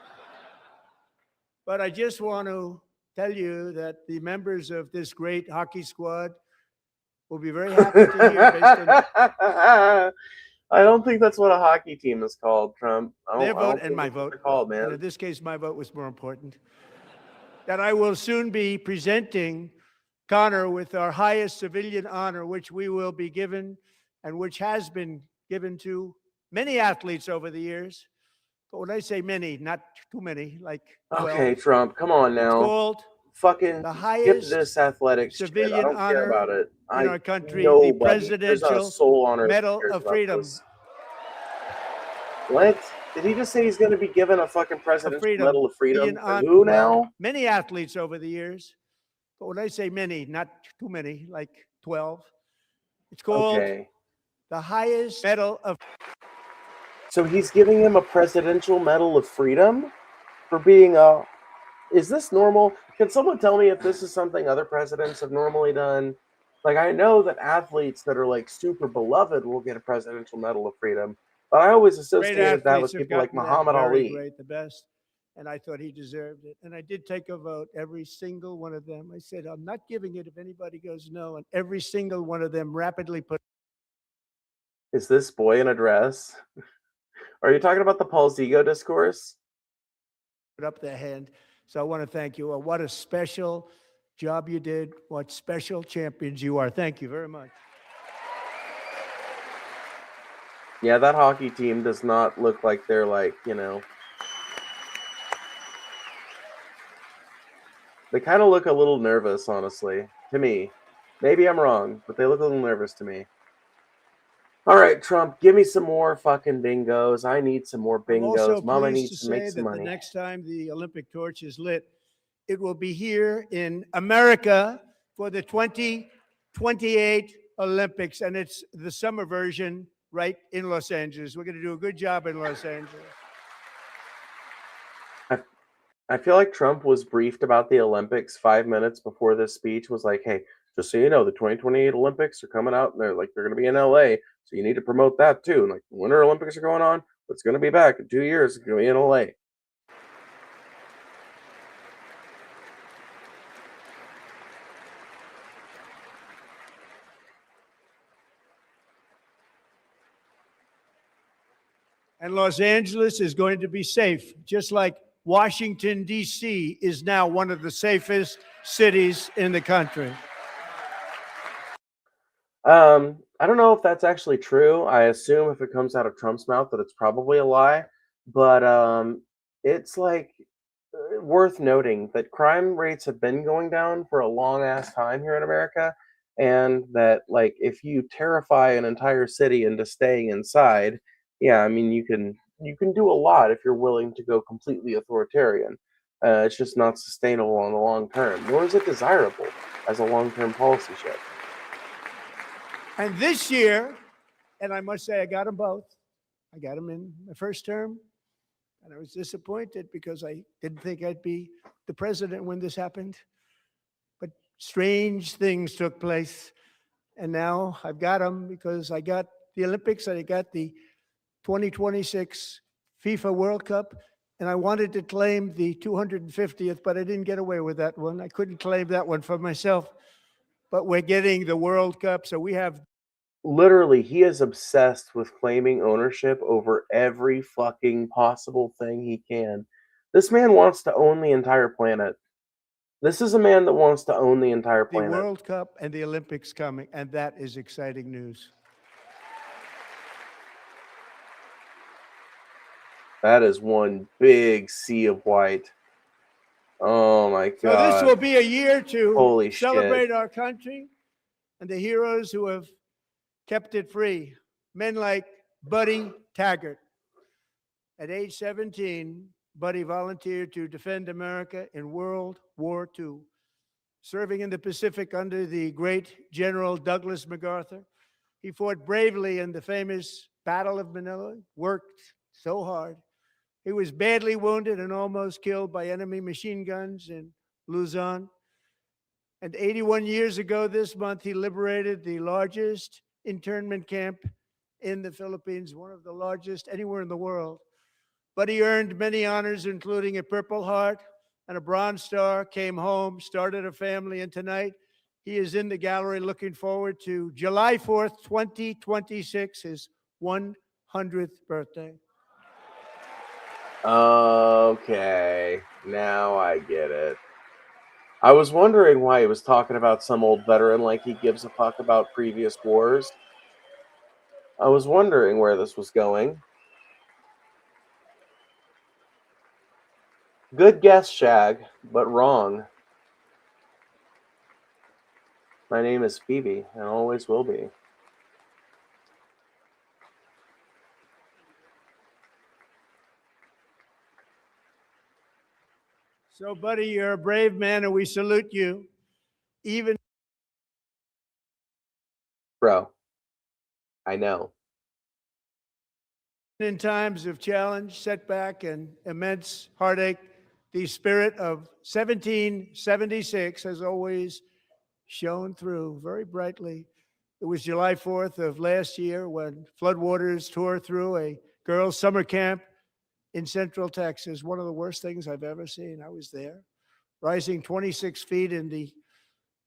Speaker 3: But I just want to tell you that the members of this great hockey squad will be very happy to hear, based on
Speaker 1: I don't think that's what a hockey team is called, Trump.
Speaker 3: their vote and my vote.
Speaker 1: Called, man.
Speaker 3: And in this case, my vote was more important. That I will soon be presenting Connor with our highest civilian honor, which we will be given and which has been given to many athletes over the years. But when I say many, not too many, like 12.
Speaker 1: Okay, Trump, come on now.
Speaker 3: It's called
Speaker 1: fucking
Speaker 3: the
Speaker 1: skip
Speaker 3: highest
Speaker 1: this athletics
Speaker 3: civilian
Speaker 1: shit. I don't
Speaker 3: honor
Speaker 1: care about it.
Speaker 3: in our country,
Speaker 1: nobody,
Speaker 3: the Presidential Medal of Freedom.
Speaker 1: This. What? Did he just say he's going to be given a fucking Presidential Medal of Freedom? Who now?
Speaker 3: Many athletes over the years. But when I say many, not too many, like 12. It's called the highest medal of.
Speaker 1: So he's giving him a Presidential Medal of Freedom for being a. Is this normal? Can someone tell me if this is something other presidents have normally done? Like, I know that athletes that are like super beloved will get a Presidential Medal of Freedom, but I always associated that with people like Muhammad Ali.
Speaker 3: Great, the best. And I thought he deserved it. And I did take a vote, every single one of them. I said, I'm not giving it if anybody goes no. And every single one of them rapidly put.
Speaker 1: Is this boy in a dress? Are you talking about the Paul Zigo discourse?
Speaker 3: Put up their hand. So I want to thank you. What a special job you did. What special champions you are. Thank you very much.
Speaker 1: Yeah, that hockey team does not look like they're like, you know. They kind of look a little nervous, honestly, to me. Maybe I'm wrong, but they look a little nervous to me. All right, Trump, give me some more fucking bingos. I need some more bingos. Mama needs to make some money.
Speaker 3: The next time the Olympic torch is lit, it will be here in America for the 2028 Olympics, and it's the summer version right in Los Angeles. We're going to do a good job in Los Angeles.
Speaker 1: I feel like Trump was briefed about the Olympics 5 minutes before this speech. Was like, hey, just so you know, the 2028 Olympics are coming out, and they're going to be in LA, so you need to promote that too. And like, the Winter Olympics are going on, but it's going to be back in 2 years. It's going to be in LA.
Speaker 3: And Los Angeles is going to be safe, just like Washington, D.C. is now one of the safest cities in the country.
Speaker 1: I don't know if that's actually true. I assume if it comes out of Trump's mouth that it's probably a lie. But it's like worth noting that crime rates have been going down for a long ass time here in America. And that, like, if you terrify an entire city into staying inside, yeah, I mean, you can do a lot if you're willing to go completely authoritarian. It's just not sustainable in the long term, nor is it desirable as a long-term policy shift.
Speaker 3: And this year, and I must say I got them both. I got them in the first term, and I was disappointed because I didn't think I'd be the president when this happened. But strange things took place, and now I've got them because I got the Olympics and I got the 2026 FIFA World Cup, and I wanted to claim the 250th, but I didn't get away with that one. I couldn't claim that one for myself, but we're getting the World Cup, so we have.
Speaker 1: Literally, he is obsessed with claiming ownership over every fucking possible thing he can. This man wants to own the entire planet. This is a man that wants to own the entire planet.
Speaker 3: The World Cup and the Olympics coming, and that is exciting news.
Speaker 1: That is one big sea of white. Oh my God.
Speaker 3: So this will be a year to celebrate
Speaker 1: shit.
Speaker 3: Our country and the heroes who have kept it free. Men like Buddy Taggart. At age 17, Buddy volunteered to defend America in World War II, serving in the Pacific under the great General Douglas MacArthur. He fought bravely in the famous Battle of Manila, worked so hard. He was badly wounded and almost killed by enemy machine guns in Luzon. And 81 years ago this month, he liberated the largest internment camp in the Philippines, one of the largest anywhere in the world. But he earned many honors, including a Purple Heart and a Bronze Star, came home, started a family, and tonight he is in the gallery looking forward to July 4th, 2026, his 100th birthday.
Speaker 1: Okay, now I get it. I was wondering why he was talking about some old veteran like he gives a fuck about previous wars. I was wondering where this was going. Good guess, Shag, but wrong. My name is Pheebz, and always will be.
Speaker 3: So, buddy, you're a brave man, and we salute you. Even
Speaker 1: Bro, I know.
Speaker 3: in times of challenge, setback, and immense heartache, the spirit of 1776 has always shone through very brightly. It was July 4th of last year when floodwaters tore through a girls' summer camp in Central Texas, one of the worst things I've ever seen. I was there, rising 26 feet in the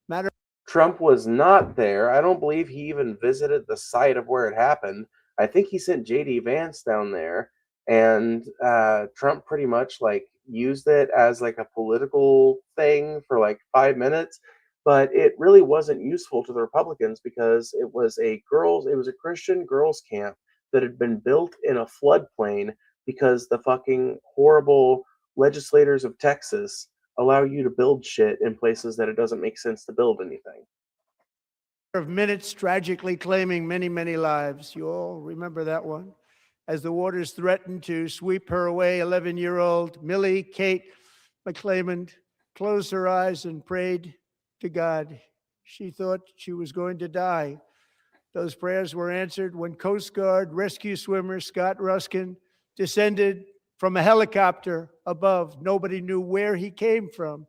Speaker 3: matter.
Speaker 1: Trump was not there. I don't believe he even visited the site of where it happened. I think he sent JD Vance down there, and Trump pretty much like used it as like a political thing for like 5 minutes, but it really wasn't useful to the Republicans because it was a Christian girls camp that had been built in a floodplain because the fucking horrible legislators of Texas allow you to build shit in places that it doesn't make sense to build anything.
Speaker 3: Of minutes, tragically claiming many, many lives. You all remember that one? As the waters threatened to sweep her away, 11-year-old Millie Kate McClelland closed her eyes and prayed to God. She thought she was going to die. Those prayers were answered when Coast Guard rescue swimmer Scott Ruskin descended from a helicopter above. Nobody knew where he came from.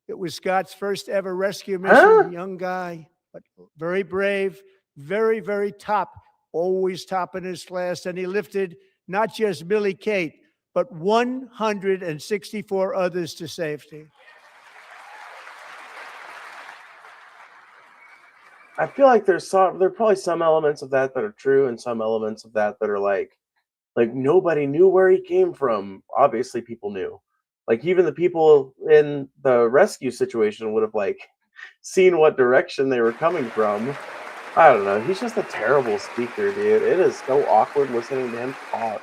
Speaker 3: It was Scott's first ever rescue mission. Young guy, but very brave, very, very top, always top in his class. And he lifted not just Millie Kate, but 164 others to safety.
Speaker 1: I feel like there are probably some elements of that are true and some elements of that are like nobody knew where he came from. Obviously people knew. Like even the people in the rescue situation would have like seen what direction they were coming from. I don't know. He's just a terrible speaker, dude. It is so awkward listening to him talk.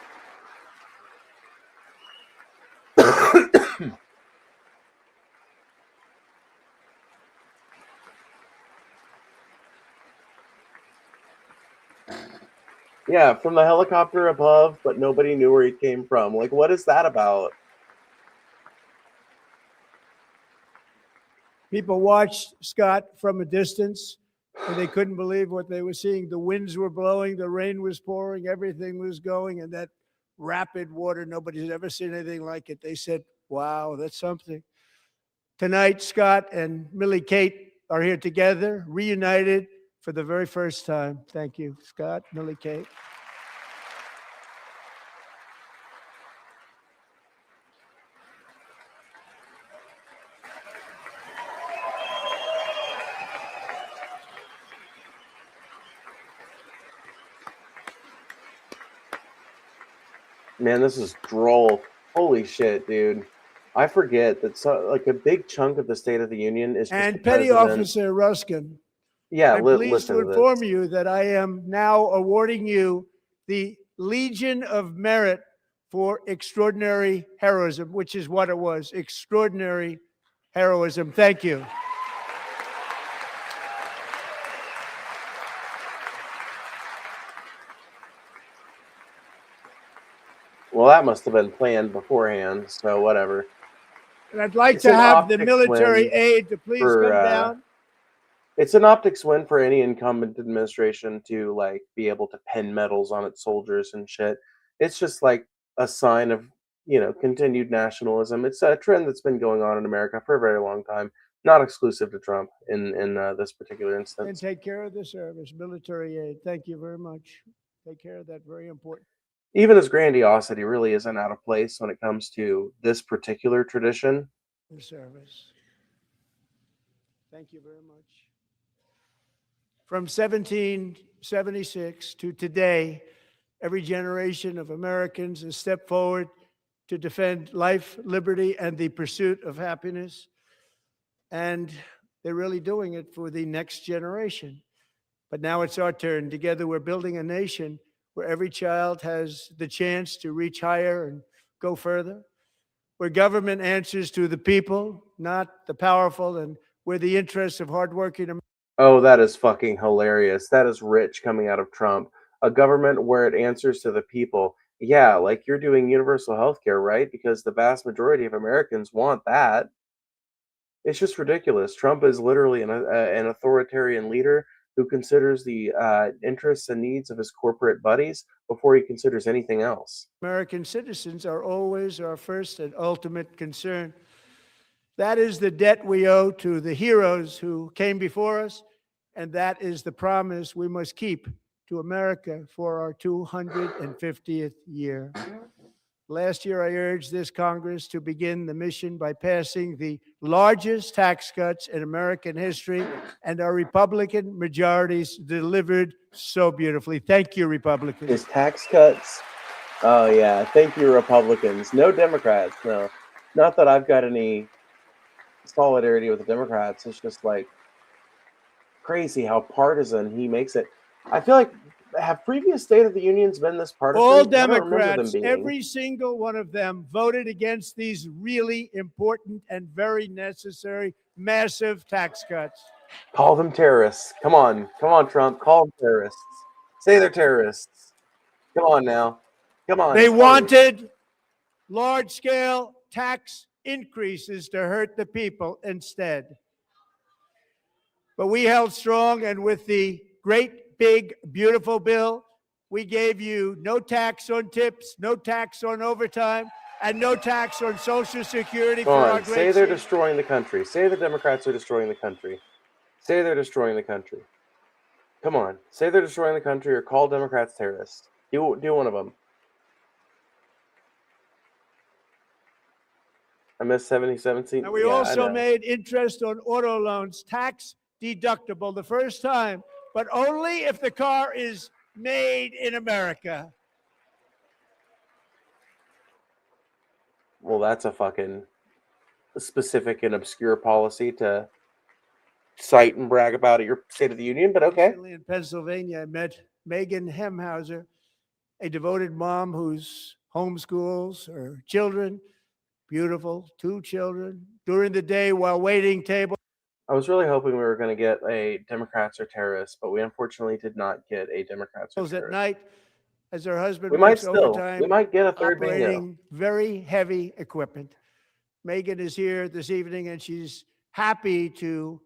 Speaker 1: Yeah, from the helicopter above, but nobody knew where he came from. Like, what is that about?
Speaker 3: People watched Scott from a distance, and they couldn't believe what they were seeing. The winds were blowing, the rain was pouring, everything was going, and that rapid water, nobody's ever seen anything like it. They said, wow, that's something. Tonight, Scott and Millie Kate are here together, reunited for the very first time. Thank you, Scott, Millie Kate.
Speaker 1: Man, this is droll. Holy shit, dude. I forget that like a big chunk of the State of the Union is just
Speaker 3: and
Speaker 1: the
Speaker 3: Petty
Speaker 1: president.
Speaker 3: Officer Ruskin.
Speaker 1: Yeah,
Speaker 3: I'm pleased
Speaker 1: listen
Speaker 3: to inform you that I am now awarding you the Legion of Merit for extraordinary heroism, which is what it was, extraordinary heroism. Thank you.
Speaker 1: Well, that must have been planned beforehand, so whatever.
Speaker 3: And I'd like to have the military aid to please come down.
Speaker 1: It's an optics win for any incumbent administration to like be able to pin medals on its soldiers and shit. It's just like a sign of, continued nationalism. It's a trend that's been going on in America for a very long time, not exclusive to Trump in this particular
Speaker 3: And
Speaker 1: instance.
Speaker 3: take care of the service, military aid. Thank you very much. Take care of that. Very important.
Speaker 1: Even his grandiosity really isn't out of place when it comes to this particular tradition.
Speaker 3: The service. Thank you very much. From 1776 to today, every generation of Americans has stepped forward to defend life, liberty, and the pursuit of happiness. And they're really doing it for the next generation. But now it's our turn. Together, we're building a nation where every child has the chance to reach higher and go further, where government answers to the people, not the powerful, and where the interests of hardworking Americans.
Speaker 1: Oh, that is fucking hilarious. That is rich coming out of Trump. A government where it answers to the people. Yeah, like you're doing universal health care, right? Because the vast majority of Americans want that. It's just ridiculous. Trump is literally an authoritarian leader who considers the interests and needs of his corporate buddies before he considers anything else.
Speaker 3: American citizens are always our first and ultimate concern. That is the debt we owe to the heroes who came before us, and that is the promise we must keep to America for our 250th year. Last year, I urged this Congress to begin the mission by passing the largest tax cuts in American history, and our Republican majorities delivered so beautifully. Thank you, Republicans.
Speaker 1: His tax cuts. Oh, yeah. Thank you, Republicans. No Democrats. No. Not that I've got any solidarity with the Democrats. It's just like crazy how partisan he makes it. I feel like have previous State of the Unions been this partisan?
Speaker 3: All
Speaker 1: I don't remember them
Speaker 3: Democrats,
Speaker 1: being.
Speaker 3: every single one of them voted against these really important and very necessary massive tax cuts.
Speaker 1: Call them terrorists. Come on, Trump. Call them terrorists. Say they're terrorists. Come on now. Come on.
Speaker 3: They wanted large-scale tax increases to hurt the people instead. But we held strong, and with the great, big, beautiful bill, we gave you no tax on tips, no tax on overtime, and no tax on Social Security for our great
Speaker 1: Say they're destroying the country. Say the Democrats are destroying the country. Say they're destroying the country. Come on. Say they're destroying the country or call Democrats terrorists. Do one of them. I missed 7017.
Speaker 3: And we also made interest on auto loans tax deductible the first time, but only if the car is made in America.
Speaker 1: Well, that's a fucking specific and obscure policy to cite and brag about at your State of the Union, but okay.
Speaker 3: Recently in Pennsylvania, I met Megan Hemhauser, a devoted mom who's homeschools her children. Beautiful, 2 children. During the day while waiting tables.
Speaker 1: I was really hoping we were going to get a Democrats or terrorists, but we unfortunately did not get a Democrats or terrorists.
Speaker 3: At night, as her husband
Speaker 1: we
Speaker 3: works
Speaker 1: might still.
Speaker 3: overtime,
Speaker 1: We might get a third
Speaker 3: operating
Speaker 1: bingo.
Speaker 3: very heavy equipment. Megan is here this evening, and she's happy to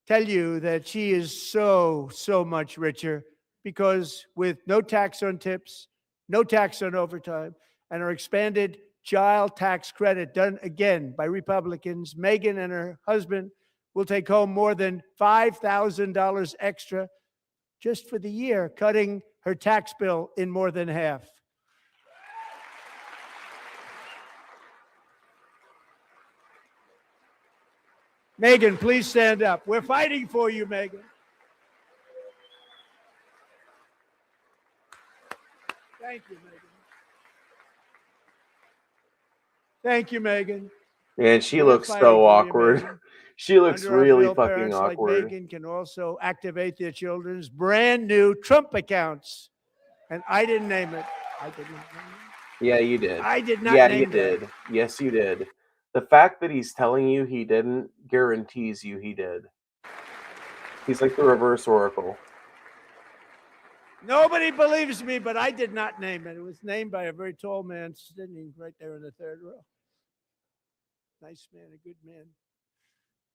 Speaker 3: tell you that she is so much richer because with no tax on tips, no tax on overtime, and her expanded child tax credit done again by Republicans, Megan and her husband will take home more than $5,000 extra just for the year, cutting her tax bill in more than half. Megan, please stand up. We're fighting for you, Megan. Thank you, Megan. Thank you, Megan.
Speaker 1: And she looks so awkward. She looks really fucking awkward.
Speaker 3: Like Megan can also activate their children's brand new Trump accounts. And I didn't name it. I didn't name it.
Speaker 1: Yeah, you did.
Speaker 3: I did not
Speaker 1: name it.
Speaker 3: Yeah,
Speaker 1: you did. Yes, you did. The fact that he's telling you he didn't guarantees you he did. He's like the reverse Oracle.
Speaker 3: Nobody believes me, but I did not name it. It was named by a very tall man sitting right there in the third row. Nice man, a good man.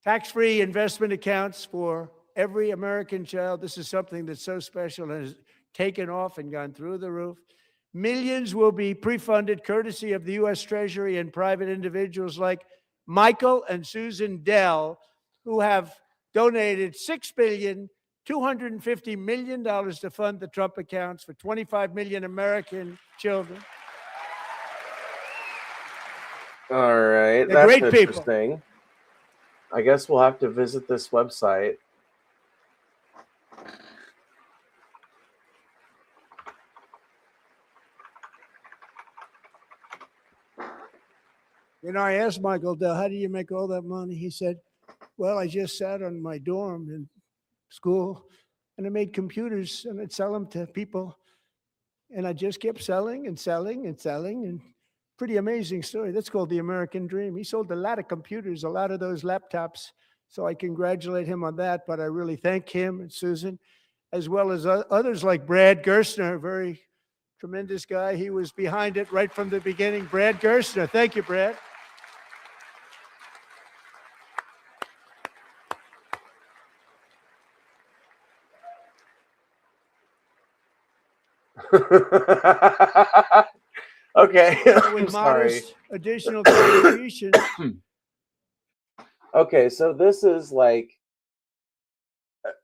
Speaker 3: Tax-free investment accounts for every American child. This is something that's so special and has taken off and gone through the roof. Millions will be pre-funded courtesy of the U.S. Treasury and private individuals like Michael and Susan Dell, who have donated $6.25 billion to fund the Trump accounts for 25 million American children.
Speaker 1: All right,
Speaker 3: They're
Speaker 1: that's
Speaker 3: great
Speaker 1: interesting.
Speaker 3: people.
Speaker 1: I guess we'll have to visit this website.
Speaker 3: You know, I asked Michael Dell, how do you make all that money? He said, well, I just sat on my dorm in school and I made computers and I'd sell them to people. And I just kept selling and selling and selling. And pretty amazing story. That's called the American dream. He sold a lot of computers, a lot of those laptops. So I congratulate him on that. But I really thank him and Susan, as well as others like Brad Gerstner, a very tremendous guy. He was behind it right from the beginning. Brad Gerstner. Thank you, Brad.
Speaker 1: Okay, I'm
Speaker 3: With
Speaker 1: sorry.
Speaker 3: modest additional contribution.
Speaker 1: Okay, so this is like,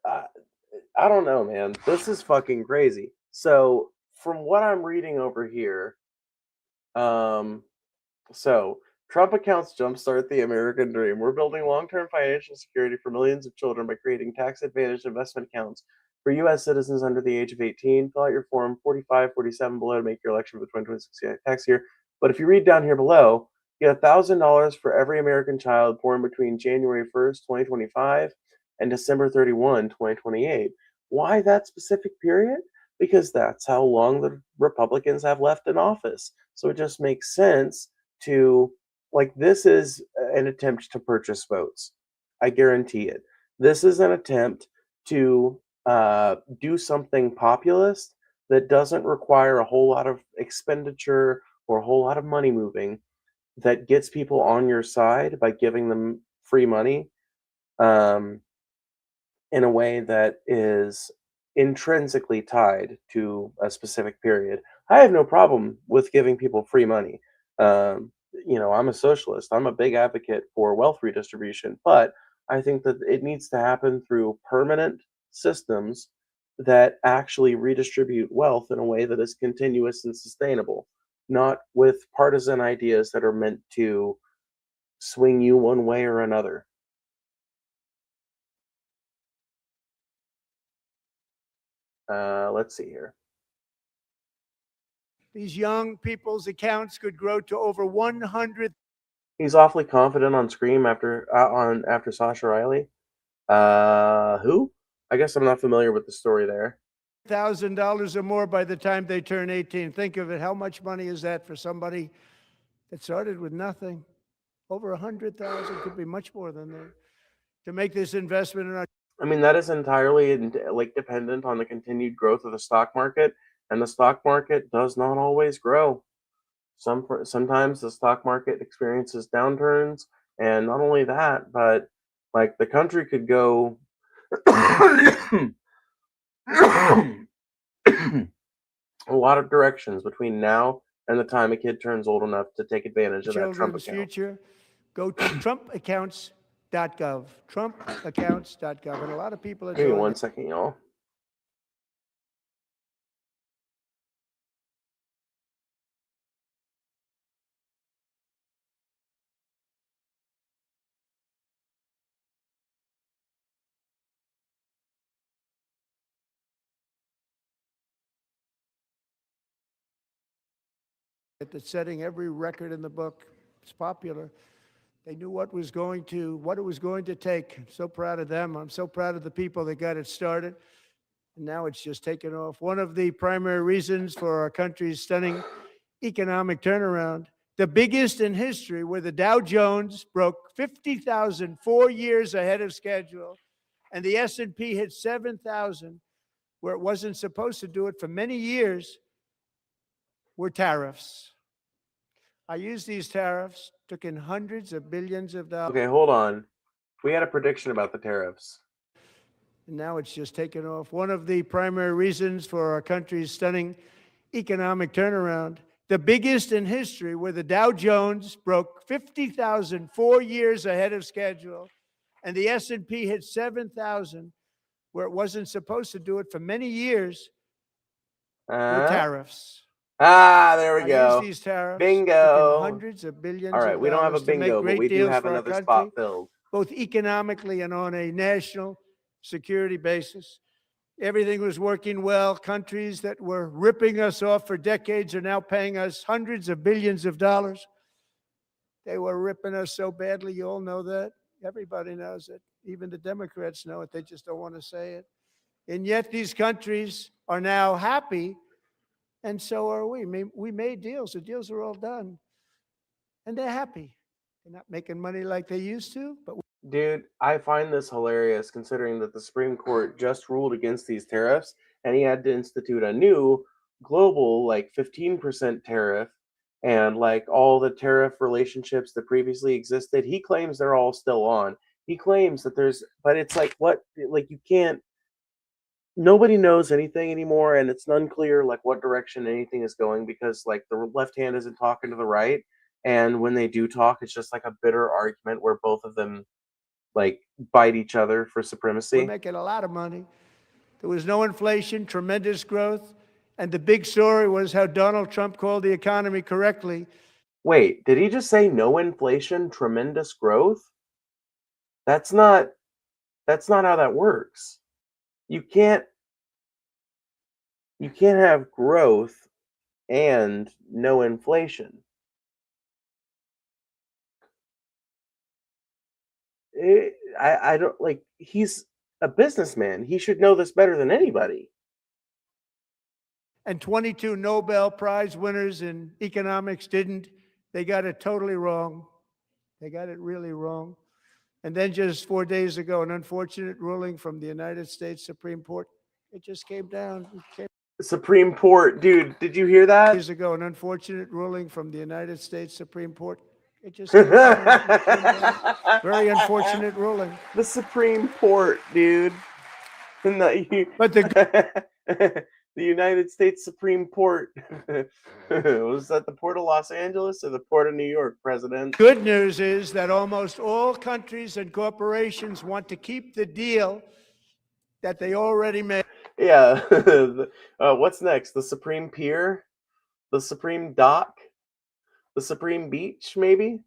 Speaker 1: I don't know, man. This is fucking crazy. So from what I'm reading over here, so Trump accounts jumpstart the American dream. We're building long-term financial security for millions of children by creating tax-advantaged investment accounts for U.S. citizens under the age of 18. Fill out your form 45, 47 below to make your election for the 2026 tax year. But if you read down here below, you get $1,000 for every American child born between January 1st, 2025 and December 31, 2028. Why that specific period? Because that's how long the Republicans have left in office. So it just makes sense to, like, this is an attempt to purchase votes. I guarantee it. This is an attempt to do something populist that doesn't require a whole lot of expenditure or a whole lot of money moving, that gets people on your side by giving them free money in a way that is intrinsically tied to a specific period. I have no problem with giving people free money. I'm a socialist. I'm a big advocate for wealth redistribution, but I think that it needs to happen through permanent systems that actually redistribute wealth in a way that is continuous and sustainable, not with partisan ideas that are meant to swing you one way or another. Let's see here.
Speaker 3: These young people's accounts could grow to over 100.
Speaker 1: He's awfully confident on Scream after Sasha Riley. Who? I guess I'm not familiar with the story there.
Speaker 3: $1,000 or more by the time they turn 18. Think of it. How much money is that for somebody that started with nothing? Over 100,000, could be much more than that. To make this investment in our.
Speaker 1: I mean, that is entirely dependent on the continued growth of the stock market, and the stock market does not always grow. Sometimes the stock market experiences downturns, and not only that, but like the country could go a lot of directions between now and the time a kid turns old enough to take advantage of that Trump account.
Speaker 3: Future, go to trumpaccounts.gov, trumpaccounts.gov, and a lot of people are.
Speaker 1: Give me 1 second, y'all.
Speaker 3: That's setting every record in the book. It's popular. They knew what it was going to take. I'm so proud of them. I'm so proud of the people that got it started. And now it's just taken off. One of the primary reasons for our country's stunning economic turnaround, the biggest in history, where the Dow Jones broke 50,000 4 years ahead of schedule, and the S&P hit 7,000, where it wasn't supposed to do it for many years, were tariffs. I used these tariffs, took in hundreds of billions of dollars.
Speaker 1: Okay, hold on. We had a prediction about the tariffs.
Speaker 3: And now it's just taken off. One of the primary reasons for our country's stunning economic turnaround, the biggest in history, where the Dow Jones broke 50,000 4 years ahead of schedule, and the S&P hit 7,000, where it wasn't supposed to do it for many years, were tariffs.
Speaker 1: There we
Speaker 3: I
Speaker 1: go.
Speaker 3: use these tariffs
Speaker 1: Bingo.
Speaker 3: hundreds of billions
Speaker 1: All right,
Speaker 3: of
Speaker 1: we don't have a
Speaker 3: dollars to make
Speaker 1: bingo, but
Speaker 3: great
Speaker 1: we do
Speaker 3: deals
Speaker 1: have
Speaker 3: for our
Speaker 1: another
Speaker 3: country,
Speaker 1: spot filled.
Speaker 3: both economically and on a national security basis. Everything was working well. Countries that were ripping us off for decades are now paying us hundreds of billions of dollars. They were ripping us so badly, you all know that. Everybody knows it. Even the Democrats know it. They just don't want to say it. And yet these countries are now happy, and so are we. We made deals. The deals are all done. And they're happy. They're not making money like they used to, but
Speaker 1: dude, I find this hilarious considering that the Supreme Court just ruled against these tariffs and he had to institute a new global, like 15% tariff, and like all the tariff relationships that previously existed. He claims they're all still on. He claims that but it's like, what? Like, you can't, nobody knows anything anymore, and it's unclear like what direction anything is going because like the left hand isn't talking to the right, and when they do talk, it's just like a bitter argument where both of them like bite each other for supremacy.
Speaker 3: we're making a lot of money. There was no inflation, tremendous growth, and the big story was how Donald Trump called the economy correctly.
Speaker 1: Wait, did he just say no inflation, tremendous growth? That's not how that works. You can't have growth and no inflation. I don't like, he's a businessman. He should know this better than anybody.
Speaker 3: And 22 Nobel Prize winners in economics didn't. They got it totally wrong. They got it really wrong. And then just 4 days ago, an unfortunate ruling from the United States Supreme Court. It just came down.
Speaker 1: Supreme Court, dude, did you hear that?
Speaker 3: Years ago, an unfortunate ruling from the United States Supreme Court. It just came down. It came down. Very unfortunate ruling.
Speaker 1: The Supreme Court, dude.
Speaker 3: But
Speaker 1: the United States Supreme Court. Was that the Port of Los Angeles or the Port of New York, President?
Speaker 3: Good news is that almost all countries and corporations want to keep the deal that they already made.
Speaker 1: Yeah. What's next? The Supreme Pier? The Supreme Dock? The Supreme Beach, maybe?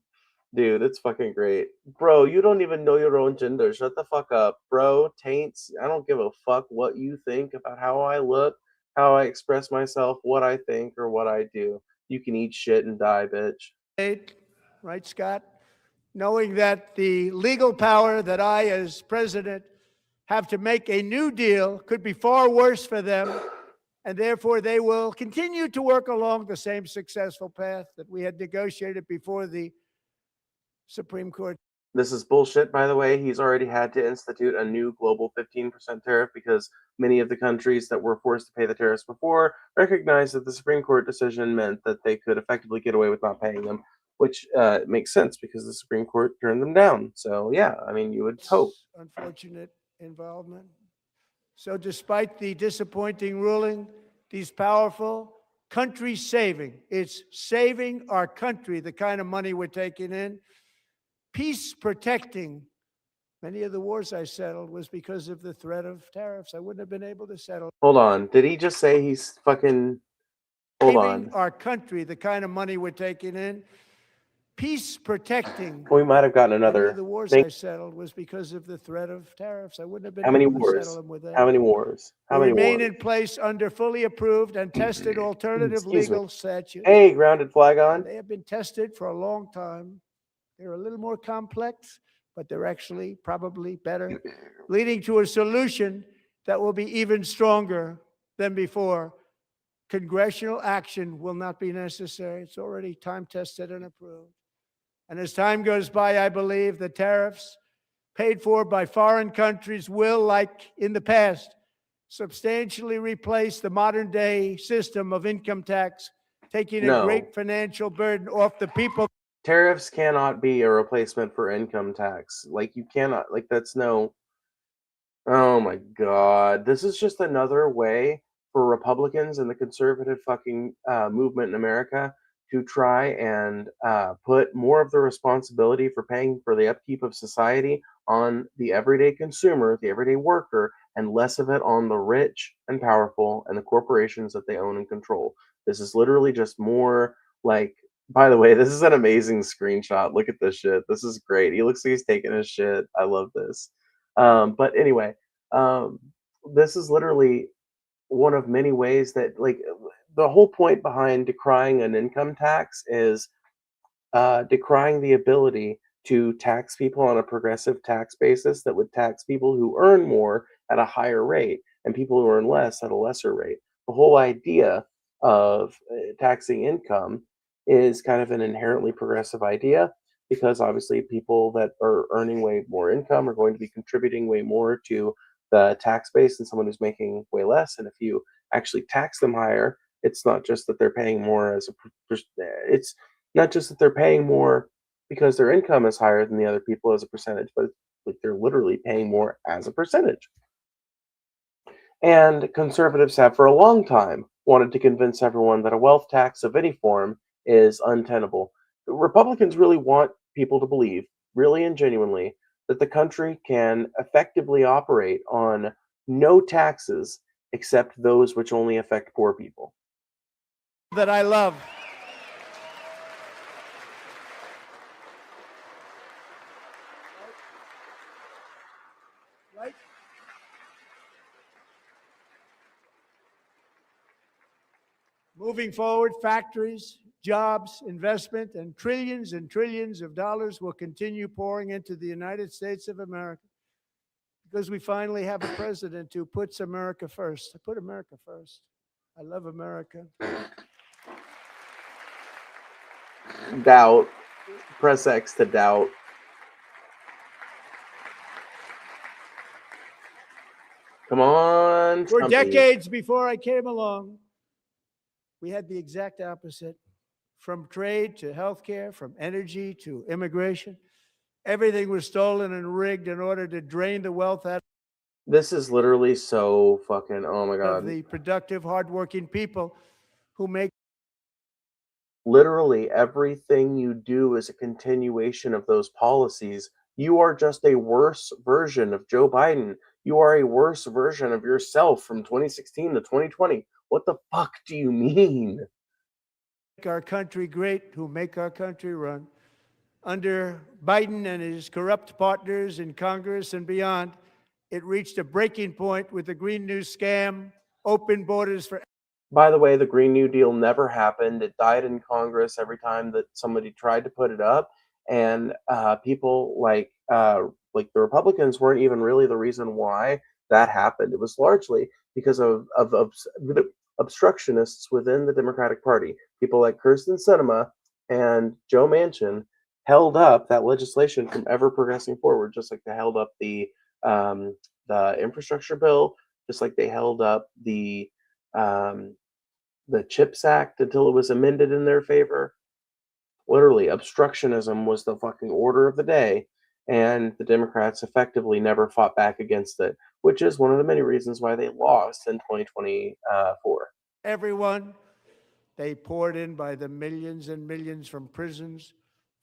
Speaker 1: Dude, it's fucking great. Bro, you don't even know your own gender. Shut the fuck up. Bro, taints, I don't give a fuck what you think about how I look, how I express myself, what I think, or what I do. You can eat shit and die, bitch.
Speaker 3: Right, Scott? Knowing that the legal power that I, as president, have to make a new deal could be far worse for them, and therefore they will continue to work along the same successful path that we had negotiated before the Supreme Court.
Speaker 1: This is bullshit, by the way. He's already had to institute a new global 15% tariff because many of the countries that were forced to pay the tariffs before recognized that the Supreme Court decision meant that they could effectively get away with not paying them, which makes sense because the Supreme Court turned them down. So, yeah, I mean, you would hope.
Speaker 3: Unfortunate involvement. So despite the disappointing ruling, these powerful countries saving, it's saving our country, the kind of money we're taking in, peace protecting. Many of the wars I settled was because of the threat of tariffs. I wouldn't have been able to settle.
Speaker 1: Hold on. Did he just say he's fucking... Hold on.
Speaker 3: Our country, the kind of money we're taking in, peace protecting.
Speaker 1: We might have gotten another...
Speaker 3: Many of the wars I settled was because of the threat of tariffs. I wouldn't have been
Speaker 1: How many
Speaker 3: able to
Speaker 1: wars?
Speaker 3: settle them with that.
Speaker 1: How many wars? How many
Speaker 3: remain
Speaker 1: wars?
Speaker 3: in place under fully approved and tested alternative legal statutes.
Speaker 1: Hey, grounded flag on.
Speaker 3: They have been tested for a long time. They're a little more complex, but they're actually probably better, leading to a solution that will be even stronger than before. Congressional action will not be necessary. It's already time tested and approved. And as time goes by, I believe the tariffs paid for by foreign countries will, like in the past, substantially replace the modern day system of income tax, taking a great financial burden off the people.
Speaker 1: Tariffs cannot be a replacement for income tax. Like, you cannot, like, that's no... Oh my God. This is just another way for Republicans and the conservative fucking movement in America to try and put more of the responsibility for paying for the upkeep of society on the everyday consumer, the everyday worker, and less of it on the rich and powerful and the corporations that they own and control. This is literally just more like, by the way, this is an amazing screenshot. Look at this shit. This is great. He looks like he's taking his shit. I love this. But anyway, this is literally one of many ways that, like, the whole point behind decrying an income tax is decrying the ability to tax people on a progressive tax basis that would tax people who earn more at a higher rate and people who earn less at a lesser rate. The whole idea of taxing income is kind of an inherently progressive idea because obviously people that are earning way more income are going to be contributing way more to the tax base than someone who's making way less. And if you actually tax them higher, it's not just that they're paying more as it's not just that they're paying more because their income is higher than the other people as a percentage, but like they're literally paying more as a percentage. And conservatives have for a long time wanted to convince everyone that a wealth tax of any form is untenable. Republicans really want people to believe, really and genuinely, that the country can effectively operate on no taxes except those which only affect poor people.
Speaker 3: That I love. Right? Moving forward, factories, jobs, investment, and trillions of dollars will continue pouring into the United States of America because we finally have a president who puts America first. I put America first. I love America.
Speaker 1: Doubt. Press X to doubt. Come on.
Speaker 3: For
Speaker 1: Trumpy.
Speaker 3: decades before I came along, we had the exact opposite. From trade to healthcare, from energy to immigration, everything was stolen and rigged in order to drain the wealth out
Speaker 1: This is literally so fucking, oh my
Speaker 3: of
Speaker 1: God.
Speaker 3: the productive, hardworking people who make.
Speaker 1: Literally everything you do is a continuation of those policies. You are just a worse version of Joe Biden. You are a worse version of yourself from 2016 to 2020. What the fuck do you mean?
Speaker 3: Our country great, who make our country run. Under Biden and his corrupt partners in Congress and beyond, it reached a breaking point with the Green New scam, open borders for.
Speaker 1: By the way, the Green New Deal never happened. It died in Congress every time that somebody tried to put it up, and people like the Republicans weren't even really the reason why that happened. It was largely because of obstructionists within the Democratic Party. People like Kirsten Sinema and Joe Manchin held up that legislation from ever progressing forward, just like they held up the infrastructure bill, just like they held up the CHIPS Act until it was amended in their favor. Literally, obstructionism was the fucking order of the day, and the Democrats effectively never fought back against it, which is one of the many reasons why they lost in 2024.
Speaker 3: Everyone, they poured in by the millions and millions from prisons,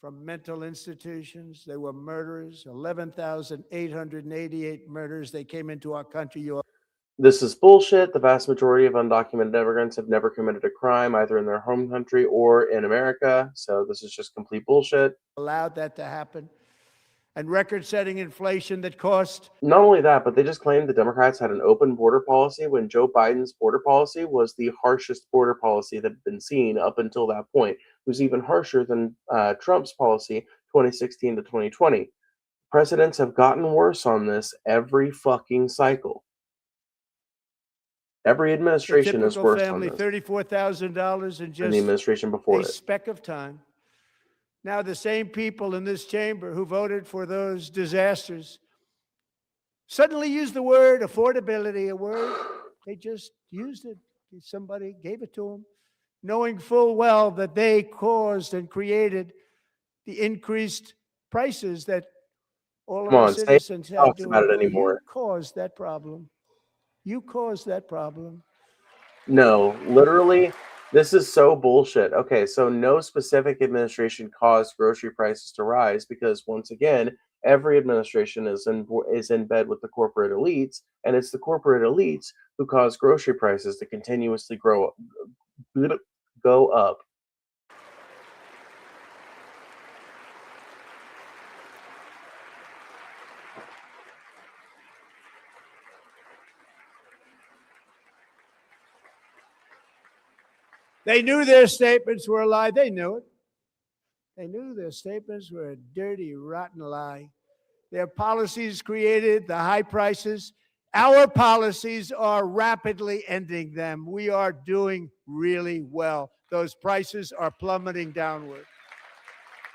Speaker 3: from mental institutions. They were murderers, 11,888 murders. They came into our country.
Speaker 1: This is bullshit. The vast majority of undocumented immigrants have never committed a crime either in their home country or in America. So this is just complete bullshit.
Speaker 3: Allowed that to happen. And record-setting inflation that cost.
Speaker 1: Not only that, but they just claimed the Democrats had an open border policy when Joe Biden's border policy was the harshest border policy that had been seen up until that point. It was even harsher than Trump's policy 2016 to 2020. Presidents have gotten worse on this every fucking cycle. Every administration is worse
Speaker 3: family,
Speaker 1: on this.
Speaker 3: $34,000 in just
Speaker 1: the administration before
Speaker 3: a speck of time. Now the same people in this chamber who voted for those disasters suddenly use the word affordability, a word they just used it. Somebody gave it to them, knowing full well that they caused and created the increased prices that all of our citizens had to endure. You caused that problem. You caused that problem.
Speaker 1: No, literally, this is so bullshit. Okay, so no specific administration caused grocery prices to rise because once again, every administration is in bed with the corporate elites, and it's the corporate elites who cause grocery prices to continuously go up.
Speaker 3: They knew their statements were a lie. They knew it. They knew their statements were a dirty, rotten lie. Their policies created the high prices. Our policies are rapidly ending them. We are doing really well. Those prices are plummeting downward.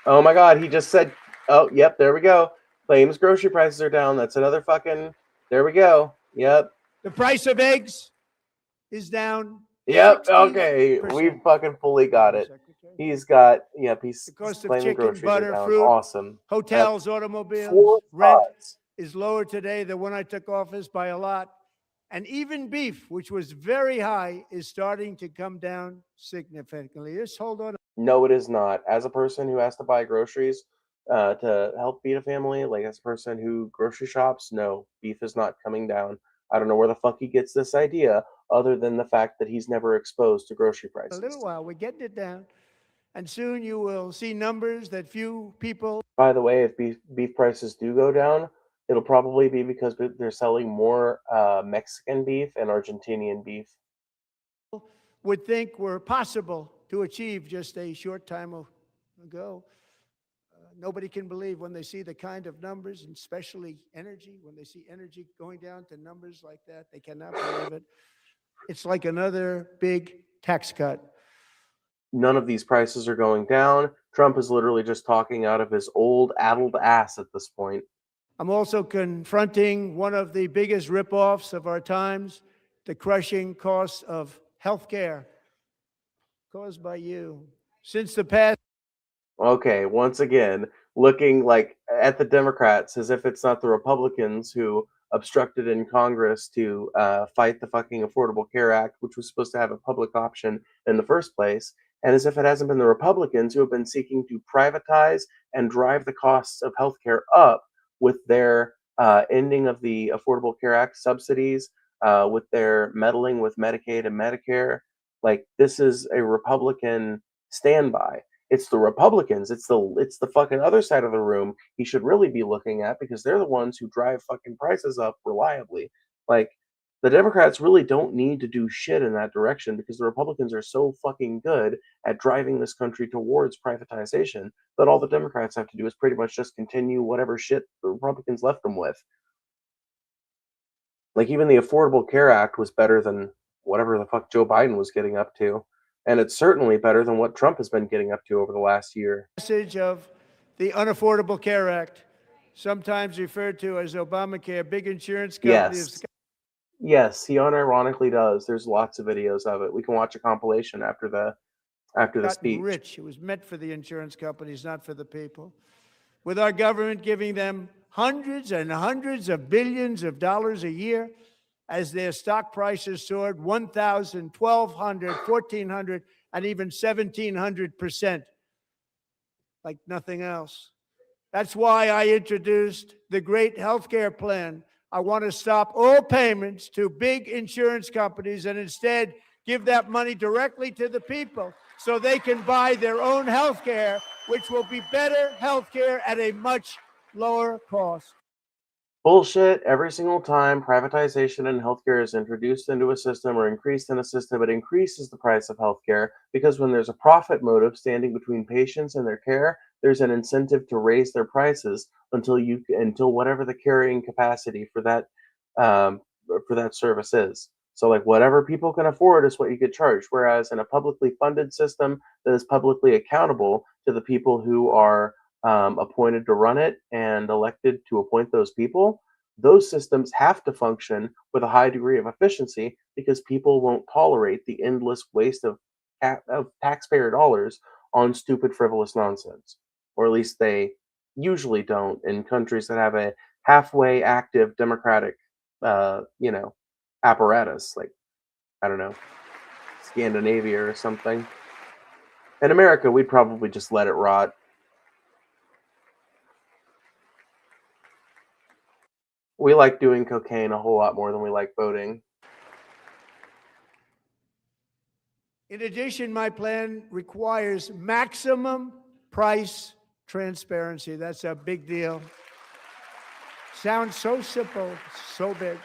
Speaker 1: Oh my God, he just said, oh, yep, there we go. Claims grocery prices are down. That's another fucking, there we go. Yep.
Speaker 3: The price of eggs is down.
Speaker 1: Yep.
Speaker 3: 60%.
Speaker 1: Okay. We fucking fully got it. He's got, yep, he's
Speaker 3: The cost of
Speaker 1: claiming
Speaker 3: chicken,
Speaker 1: groceries
Speaker 3: butter,
Speaker 1: are down.
Speaker 3: fruit,
Speaker 1: Awesome.
Speaker 3: hotels, automobiles,
Speaker 1: 4
Speaker 3: rent
Speaker 1: spots.
Speaker 3: is lower today than when I took office by a lot. And even beef, which was very high, is starting to come down significantly. Just hold on.
Speaker 1: No, it is not. As a person who has to buy groceries to help feed a family, like as a person who grocery shops, no, beef is not coming down. I don't know where the fuck he gets this idea, other than the fact that he's never exposed to grocery prices.
Speaker 3: A little while, we're getting it down. And soon you will see numbers that few people.
Speaker 1: By the way, if beef prices do go down, it'll probably be because they're selling more Mexican beef and Argentinian beef.
Speaker 3: Would think were possible to achieve just a short time ago. Nobody can believe when they see the kind of numbers, and especially energy, when they see energy going down to numbers like that, they cannot believe it. It's like another big tax cut.
Speaker 1: None of these prices are going down. Trump is literally just talking out of his old addled ass at this point.
Speaker 3: I'm also confronting one of the biggest ripoffs of our times, the crushing costs of health care caused by you. Since the past.
Speaker 1: Okay, once again, looking like at the Democrats as if it's not the Republicans who obstructed in Congress to fight the fucking Affordable Care Act, which was supposed to have a public option in the first place, and as if it hasn't been the Republicans who have been seeking to privatize and drive the costs of healthcare up with their ending of the Affordable Care Act subsidies, with their meddling with Medicaid and Medicare. Like, this is a Republican standby. It's the Republicans. It's the fucking other side of the room he should really be looking at, because they're the ones who drive fucking prices up reliably. Like, the Democrats really don't need to do shit in that direction because the Republicans are so fucking good at driving this country towards privatization that all the Democrats have to do is pretty much just continue whatever shit the Republicans left them with. Like, even the Affordable Care Act was better than whatever the fuck Joe Biden was getting up to. And it's certainly better than what Trump has been getting up to over the last year.
Speaker 3: Message of the Unaffordable Care Act, sometimes referred to as Obamacare, big insurance companies.
Speaker 1: Yes, he unironically does. There's lots of videos of it. We can watch a compilation after the speech.
Speaker 3: Rich. It was meant for the insurance companies, not for the people. With our government giving them hundreds and hundreds of billions of dollars a year as their stock prices soared 1,000, 1,200, 1,400, and even 1,700%, like nothing else. That's why I introduced the great healthcare plan. I want to stop all payments to big insurance companies and instead give that money directly to the people so they can buy their own healthcare, which will be better healthcare at a much lower cost.
Speaker 1: Bullshit. Every single time privatization in healthcare is introduced into a system or increased in a system, it increases the price of healthcare, because when there's a profit motive standing between patients and their care, there's an incentive to raise their prices until whatever the carrying capacity for that service is. So, like, whatever people can afford is what you get charged. Whereas in a publicly funded system that is publicly accountable to the people who are appointed to run it and elected to appoint those people, those systems have to function with a high degree of efficiency because people won't tolerate the endless waste of taxpayer dollars on stupid, frivolous nonsense. Or at least they usually don't in countries that have a halfway active democratic, apparatus. Like, I don't know. Scandinavia or something. In America, we'd probably just let it rot. We like doing cocaine a whole lot more than we like voting.
Speaker 3: In addition, my plan requires maximum price transparency. That's a big deal. Sounds so simple, so big.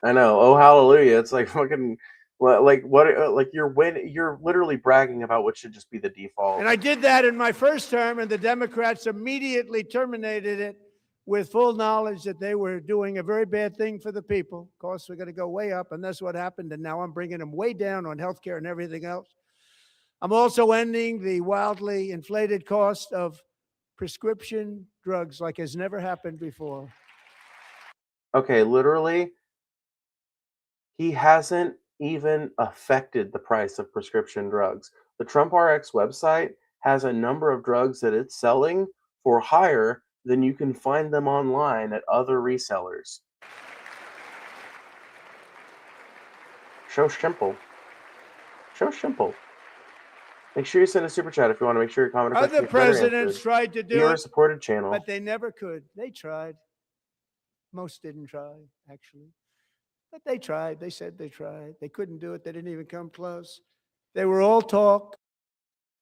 Speaker 1: I know. Oh, hallelujah! It's like fucking, like what? Like you're literally bragging about what should just be the default.
Speaker 3: And I did that in my first term, and the Democrats immediately terminated it with full knowledge that they were doing a very bad thing for the people. Of course, we're going to go way up, and that's what happened. And now I'm bringing them way down on healthcare and everything else. I'm also ending the wildly inflated cost of prescription drugs like has never happened before.
Speaker 1: Okay, literally, he hasn't even affected the price of prescription drugs. The Trump RX website has a number of drugs that it's selling for higher than you can find them online at other resellers. So simple. So simple. Make sure you send a super chat if you want to make sure your comment or question
Speaker 3: Other
Speaker 1: gets better
Speaker 3: presidents
Speaker 1: answered.
Speaker 3: tried to do
Speaker 1: Viewer
Speaker 3: it,
Speaker 1: supported channel.
Speaker 3: but they never could. They tried. Most didn't try, actually. But they tried. They said they tried. They couldn't do it. They didn't even come close. They were all talk.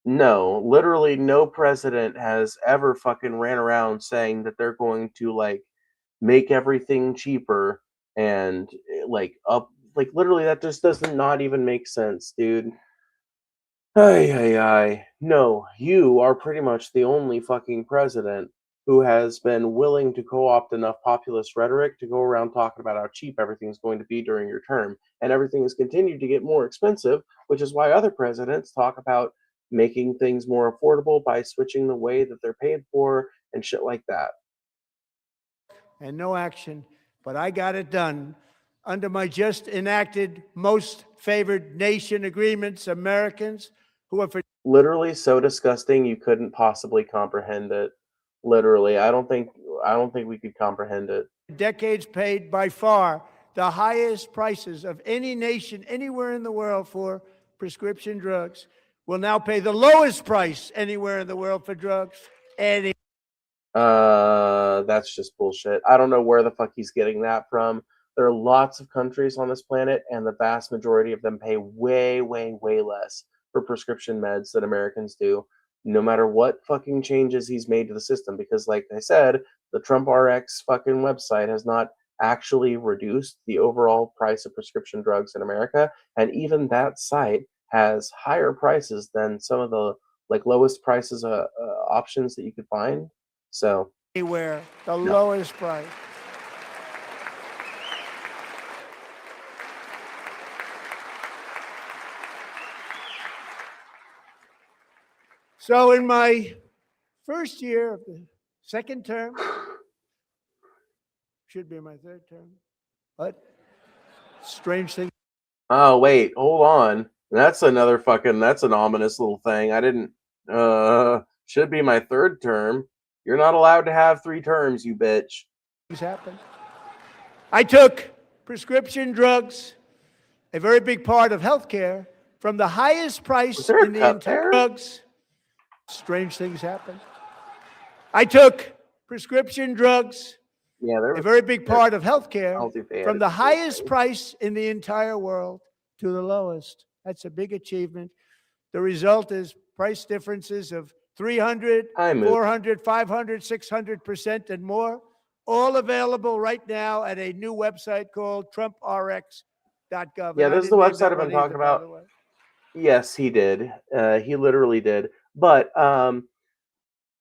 Speaker 1: No, literally no president has ever fucking ran around saying that they're going to like make everything cheaper and like up, like literally that just doesn't not even make sense, dude. Ay. No, you are pretty much the only fucking president who has been willing to co-opt enough populist rhetoric to go around talking about how cheap everything's going to be during your term. And everything has continued to get more expensive, which is why other presidents talk about making things more affordable by switching the way that they're paid for and shit like that.
Speaker 3: And no action, but I got it done. Under my just enacted most favored nation agreements, Americans who are for
Speaker 1: literally so disgusting you couldn't possibly comprehend it. Literally, I don't think we could comprehend it.
Speaker 3: decades paid by far the highest prices of any nation anywhere in the world for prescription drugs will now pay the lowest price anywhere in the world for drugs.
Speaker 1: That's just bullshit. I don't know where the fuck he's getting that from. There are lots of countries on this planet, and the vast majority of them pay way less for prescription meds than Americans do, no matter what fucking changes he's made to the system. Because, like I said, the Trump RX fucking website has not actually reduced the overall price of prescription drugs in America, and even that site has higher prices than some of the like lowest prices options that you could find. So
Speaker 3: anywhere, the lowest price. So in my first year of the second term, should be my third term, but strange thing.
Speaker 1: Oh wait, hold on. That's an ominous little thing. I didn't should be my third term. You're not allowed to have 3 terms, you bitch.
Speaker 3: Happened. I took prescription drugs, a very big part of healthcare, from the highest price in the entire drugs. Strange things happen. I took prescription drugs, a very big part of healthcare, from the highest price in the entire world to the lowest. That's a big achievement. The result is price differences of 300, 400, 500, 600% and more, all available right now at a new website called trumprx.gov.
Speaker 1: Yeah, this is the website I've been talking about. Yes, he did. He literally did. But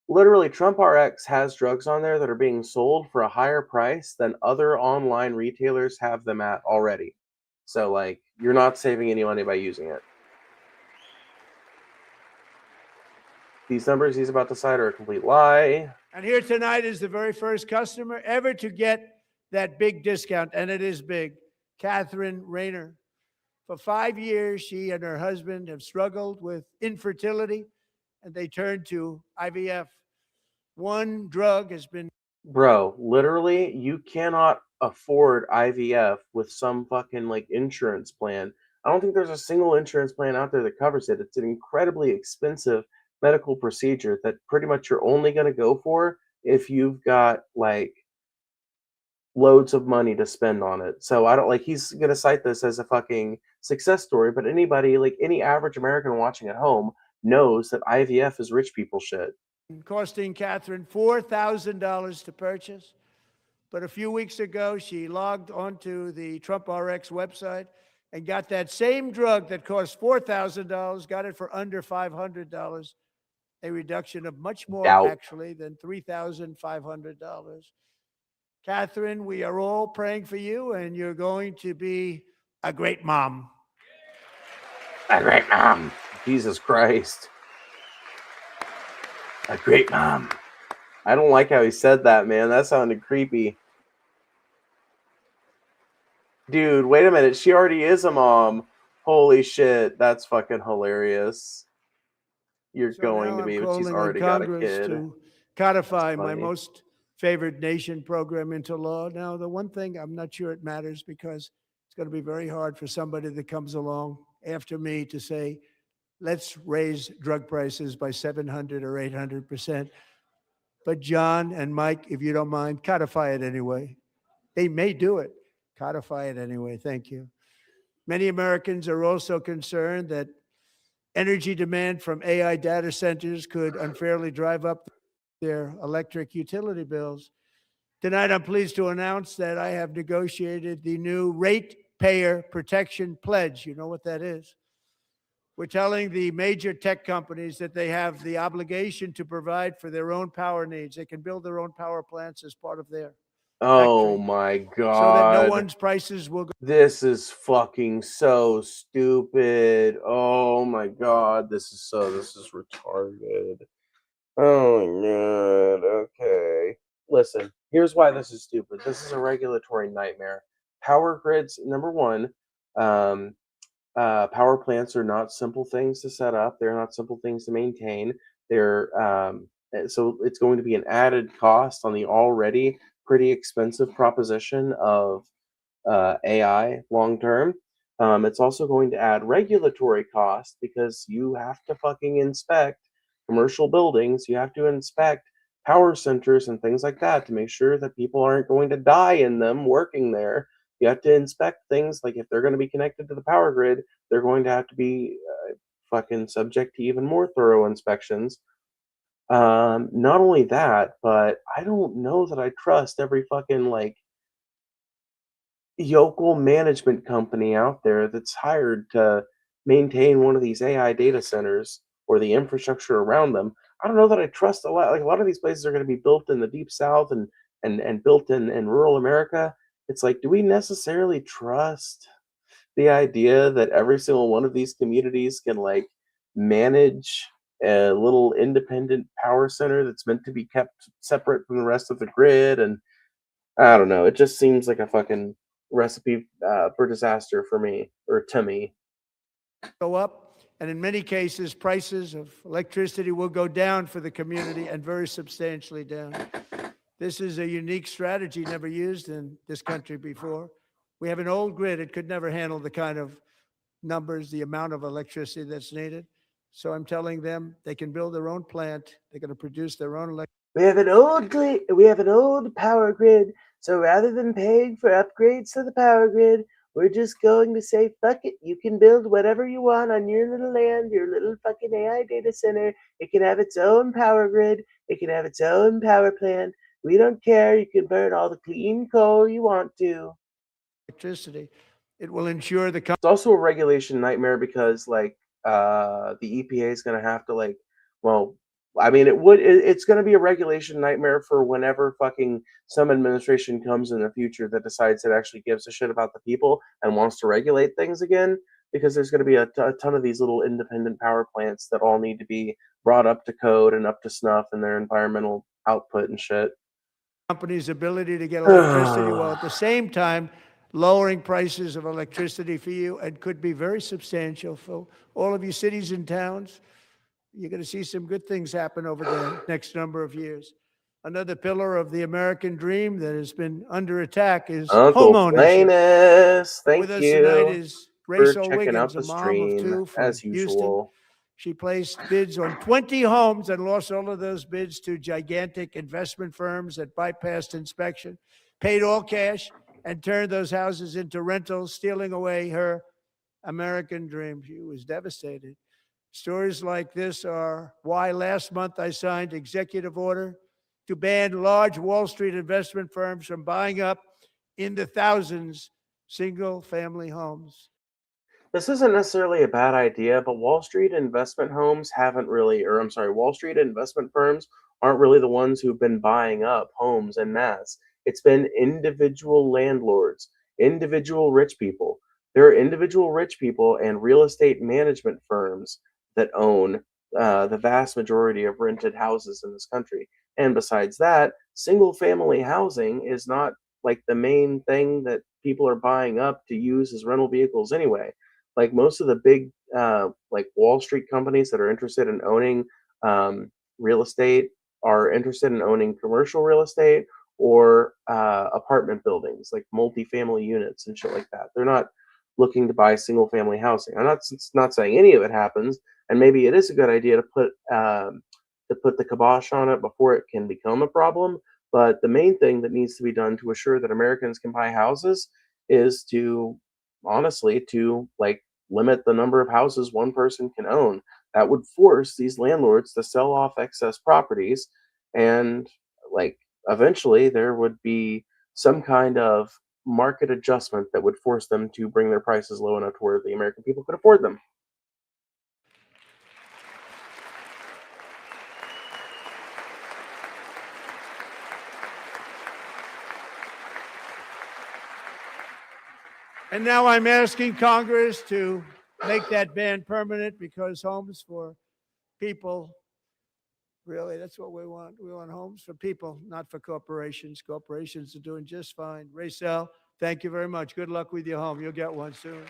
Speaker 1: literally, Trump RX has drugs on there that are being sold for a higher price than other online retailers have them at already. So, like, you're not saving any money by using it. These numbers he's about to cite are a complete lie.
Speaker 3: And here tonight is the very first customer ever to get that big discount, and it is big. Catherine Rayner. For 5 years, she and her husband have struggled with infertility, and they turned to IVF. One drug has been...
Speaker 1: Bro, literally, you cannot afford IVF with some fucking like insurance plan. I don't think there's a single insurance plan out there that covers it. It's an incredibly expensive medical procedure that pretty much you're only going to go for if you've got like loads of money to spend on it. So I don't like he's going to cite this as a fucking success story, but anybody like any average American watching at home knows that IVF is rich people shit.
Speaker 3: Costing Catherine $4,000 to purchase. But a few weeks ago, she logged onto the Trump RX website and got that same drug that cost $4,000, got it for under $500, a reduction of much more, actually, than $3,500. Catherine, we are all praying for you, and you're going to be a great mom.
Speaker 1: A great mom. Jesus Christ. A great mom. I don't like how he said that, man. That sounded creepy. Dude, wait a minute. She already is a mom. Holy shit. That's fucking hilarious. You're going to be, but she's already got a kid.
Speaker 3: To codify my most favored nation program into law. Now, the one thing I'm not sure it matters because it's going to be very hard for somebody that comes along after me to say, let's raise drug prices by 700 or 800%. But John and Mike, if you don't mind, codify it anyway. They may do it. Codify it anyway. Thank you. Many Americans are also concerned that energy demand from AI data centers could unfairly drive up their electric utility bills. Tonight, I'm pleased to announce that I have negotiated the new Ratepayer Protection Pledge. You know what that is? We're telling the major tech companies that they have the obligation to provide for their own power needs. They can build their own power plants as part of their
Speaker 1: Oh
Speaker 3: factory,
Speaker 1: my god.
Speaker 3: so that no one's prices will go.
Speaker 1: This is fucking so stupid. Oh my god. This is retarded. Oh my god. Okay. Listen, here's why this is stupid. This is a regulatory nightmare. Power grids, number one, power plants are not simple things to set up. They're not simple things to maintain. So it's going to be an added cost on the already pretty expensive proposition of AI long term. It's also going to add regulatory cost because you have to fucking inspect commercial buildings. You have to inspect power centers and things like that to make sure that people aren't going to die in them working there. You have to inspect things like if they're going to be connected to the power grid, they're going to have to be fucking subject to even more thorough inspections. Not only that, but I don't know that I trust every fucking like yokel management company out there that's hired to maintain one of these AI data centers or the infrastructure around them. I don't know that I trust a lot. Like a lot of these places are going to be built in the deep south and built in rural America. It's like, do we necessarily trust the idea that every single one of these communities can like manage a little independent power center that's meant to be kept separate from the rest of the grid? And I don't know. It just seems like a fucking recipe for disaster for me or to me.
Speaker 3: Go up, and in many cases, prices of electricity will go down for the community and very substantially down. This is a unique strategy never used in this country before. We have an old grid. It could never handle the kind of numbers, the amount of electricity that's needed. So I'm telling them they can build their own plant. They're going to produce their own electricity.
Speaker 1: We have an old power grid. So rather than paying for upgrades to the power grid, we're just going to say, fuck it. You can build whatever you want on your little land, your little fucking AI data center. It can have its own power grid. It can have its own power plant. We don't care. You can burn all the clean coal you want to.
Speaker 3: Electricity. It will ensure the.
Speaker 1: It's also a regulation nightmare because, like, the EPA is going to have to, like, well, I mean, it's going to be a regulation nightmare for whenever fucking some administration comes in the future that decides it actually gives a shit about the people and wants to regulate things again, because there's going to be a ton of these little independent power plants that all need to be brought up to code and up to snuff in their environmental output and shit.
Speaker 3: Company's ability to get electricity while at the same time lowering prices of electricity for you, and could be very substantial for all of you cities and towns. You're going to see some good things happen over the next number of years. Another pillar of the American dream that has been under attack is
Speaker 1: Uncle
Speaker 3: homeownership.
Speaker 1: Planus, thank
Speaker 3: With us tonight
Speaker 1: you
Speaker 3: is
Speaker 1: for
Speaker 3: Rachel
Speaker 1: checking
Speaker 3: Wiggins,
Speaker 1: out
Speaker 3: a
Speaker 1: the
Speaker 3: mom of
Speaker 1: stream,
Speaker 3: 2 from
Speaker 1: as
Speaker 3: Houston.
Speaker 1: usual.
Speaker 3: She placed bids on 20 homes and lost all of those bids to gigantic investment firms that bypassed inspection, paid all cash, and turned those houses into rentals, stealing away her American dream. She was devastated. Stories like this are why last month I signed executive order to ban large Wall Street investment firms from buying up in the thousands single-family homes.
Speaker 1: This isn't necessarily a bad idea, but Wall Street investment homes haven't really, or I'm sorry, Wall Street investment firms aren't really the ones who've been buying up homes en masse. It's been individual landlords, individual rich people. There are individual rich people and real estate management firms that own the vast majority of rented houses in this country. And besides that, single family housing is not like the main thing that people are buying up to use as rental vehicles anyway. Like most of the big like Wall Street companies that are interested in owning real estate are interested in owning commercial real estate or apartment buildings, like multifamily units and shit like that. They're not looking to buy single family housing. I'm not saying any of it happens, and maybe it is a good idea to put the kibosh on it before it can become a problem. But the main thing that needs to be done to assure that Americans can buy houses is to honestly to like limit the number of houses one person can own. That would force these landlords to sell off excess properties, and like eventually there would be some kind of market adjustment that would force them to bring their prices low enough to where the American people could afford them.
Speaker 3: And now I'm asking Congress to make that ban permanent, because homes for people, really, that's what we want. We want homes for people, not for corporations. Corporations are doing just fine. Rachel, thank you very much. Good luck with your home. You'll get one soon.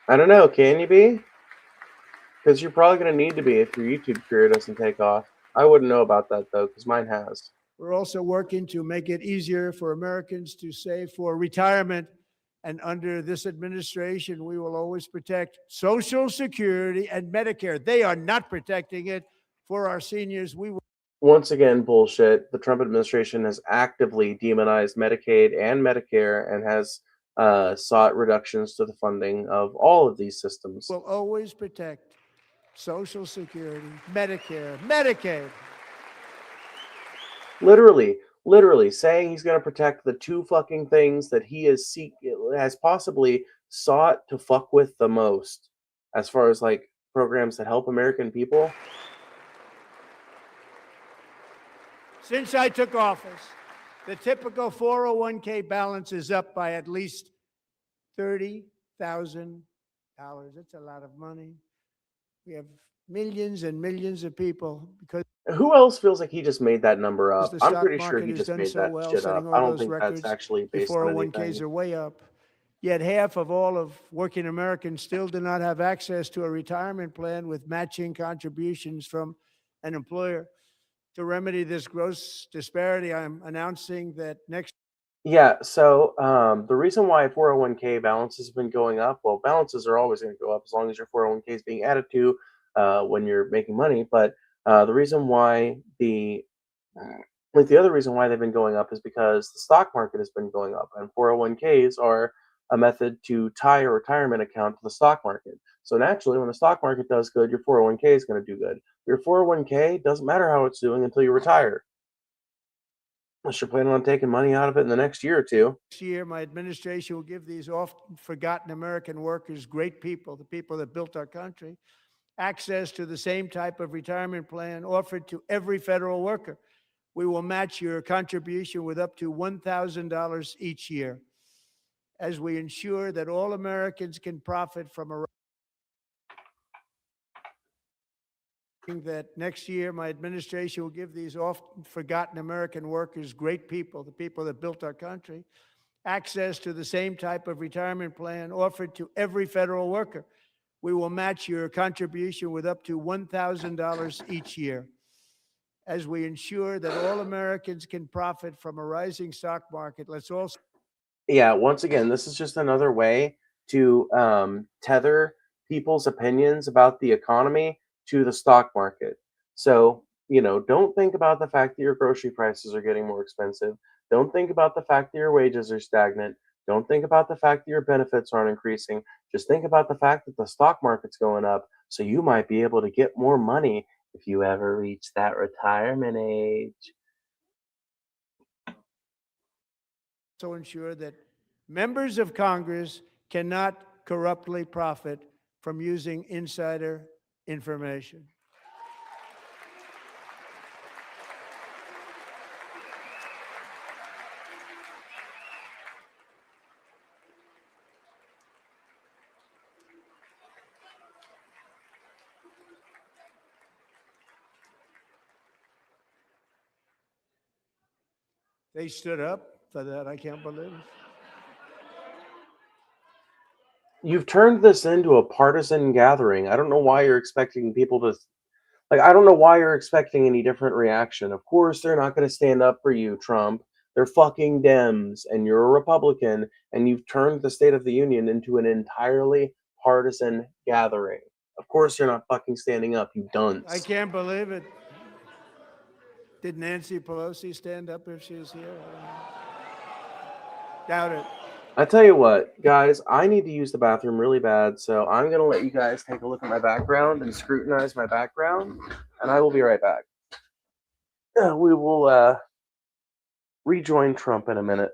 Speaker 1: I don't know, can you be? Because you're probably going to need to be if your YouTube career doesn't take off. I wouldn't know about that though, because mine has.
Speaker 3: We're also working to make it easier for Americans to save for retirement. And under this administration, we will always protect Social Security and Medicare. They are not protecting it for our seniors. We will.
Speaker 1: Once again, bullshit. The Trump administration has actively demonized Medicaid and Medicare and has sought reductions to the funding of all of these systems.
Speaker 3: Will always protect Social Security, Medicare, Medicaid.
Speaker 1: Literally saying he's going to protect the two fucking things that he has possibly sought to fuck with the most, as far as like programs that help American people.
Speaker 3: Since I took office, the typical 401k balance is up by at least $30,000. That's a lot of money. We have millions and millions of people because.
Speaker 1: Who else feels like he just made that number up?
Speaker 3: The
Speaker 1: I'm
Speaker 3: stock
Speaker 1: pretty sure
Speaker 3: market
Speaker 1: he
Speaker 3: has
Speaker 1: just
Speaker 3: done
Speaker 1: made
Speaker 3: so
Speaker 1: that
Speaker 3: well,
Speaker 1: shit
Speaker 3: setting
Speaker 1: up.
Speaker 3: all
Speaker 1: I don't
Speaker 3: those
Speaker 1: think that's
Speaker 3: records.
Speaker 1: actually
Speaker 3: The
Speaker 1: based on
Speaker 3: 401ks
Speaker 1: anything.
Speaker 3: are way up. Yet half of all of working Americans still do not have access to a retirement plan with matching contributions from an employer. To remedy this gross disparity, I'm announcing that next.
Speaker 1: Yeah, so the reason why 401k balances have been going up, well, balances are always going to go up as long as your 401k is being added to when you're making money. But the reason why the other reason why they've been going up is because the stock market has been going up, and 401ks are a method to tie a retirement account to the stock market. So naturally, when the stock market does good, your 401k is going to do good. Your 401k doesn't matter how it's doing until you retire. Unless you're planning on taking money out of it in the next year or two.
Speaker 3: Next year, my administration will give these often forgotten American workers, great people, the people that built our country, access to the same type of retirement plan offered to every federal worker. We will match your contribution with up to $1,000 each year, as we ensure that all Americans can profit from a. That next year, my administration will give these often forgotten American workers, great people, the people that built our country, access to the same type of retirement plan offered to every federal worker. We will match your contribution with up to $1,000 each year, as we ensure that all Americans can profit from a rising stock market. Let's also.
Speaker 1: Yeah, once again, this is just another way to tether people's opinions about the economy to the stock market. So, don't think about the fact that your grocery prices are getting more expensive. Don't think about the fact that your wages are stagnant. Don't think about the fact that your benefits aren't increasing. Just think about the fact that the stock market's going up, so you might be able to get more money if you ever reach that retirement age.
Speaker 3: Also ensure that members of Congress cannot corruptly profit from using insider information. They stood up for that. I can't believe it.
Speaker 1: You've turned this into a partisan gathering. I don't know why you're expecting people to I don't know why you're expecting any different reaction. Of course they're not going to stand up for you, Trump. They're fucking Dems and you're a Republican and you've turned the State of the Union into an entirely partisan gathering. Of course you're not fucking standing up, you dunce.
Speaker 3: I can't believe it. Did Nancy Pelosi stand up if she was here? Doubt it.
Speaker 1: I tell you what, guys, I need to use the bathroom really bad, so I'm going to let you guys take a look at my background and scrutinize my background, and I will be right back. We will rejoin Trump in a minute.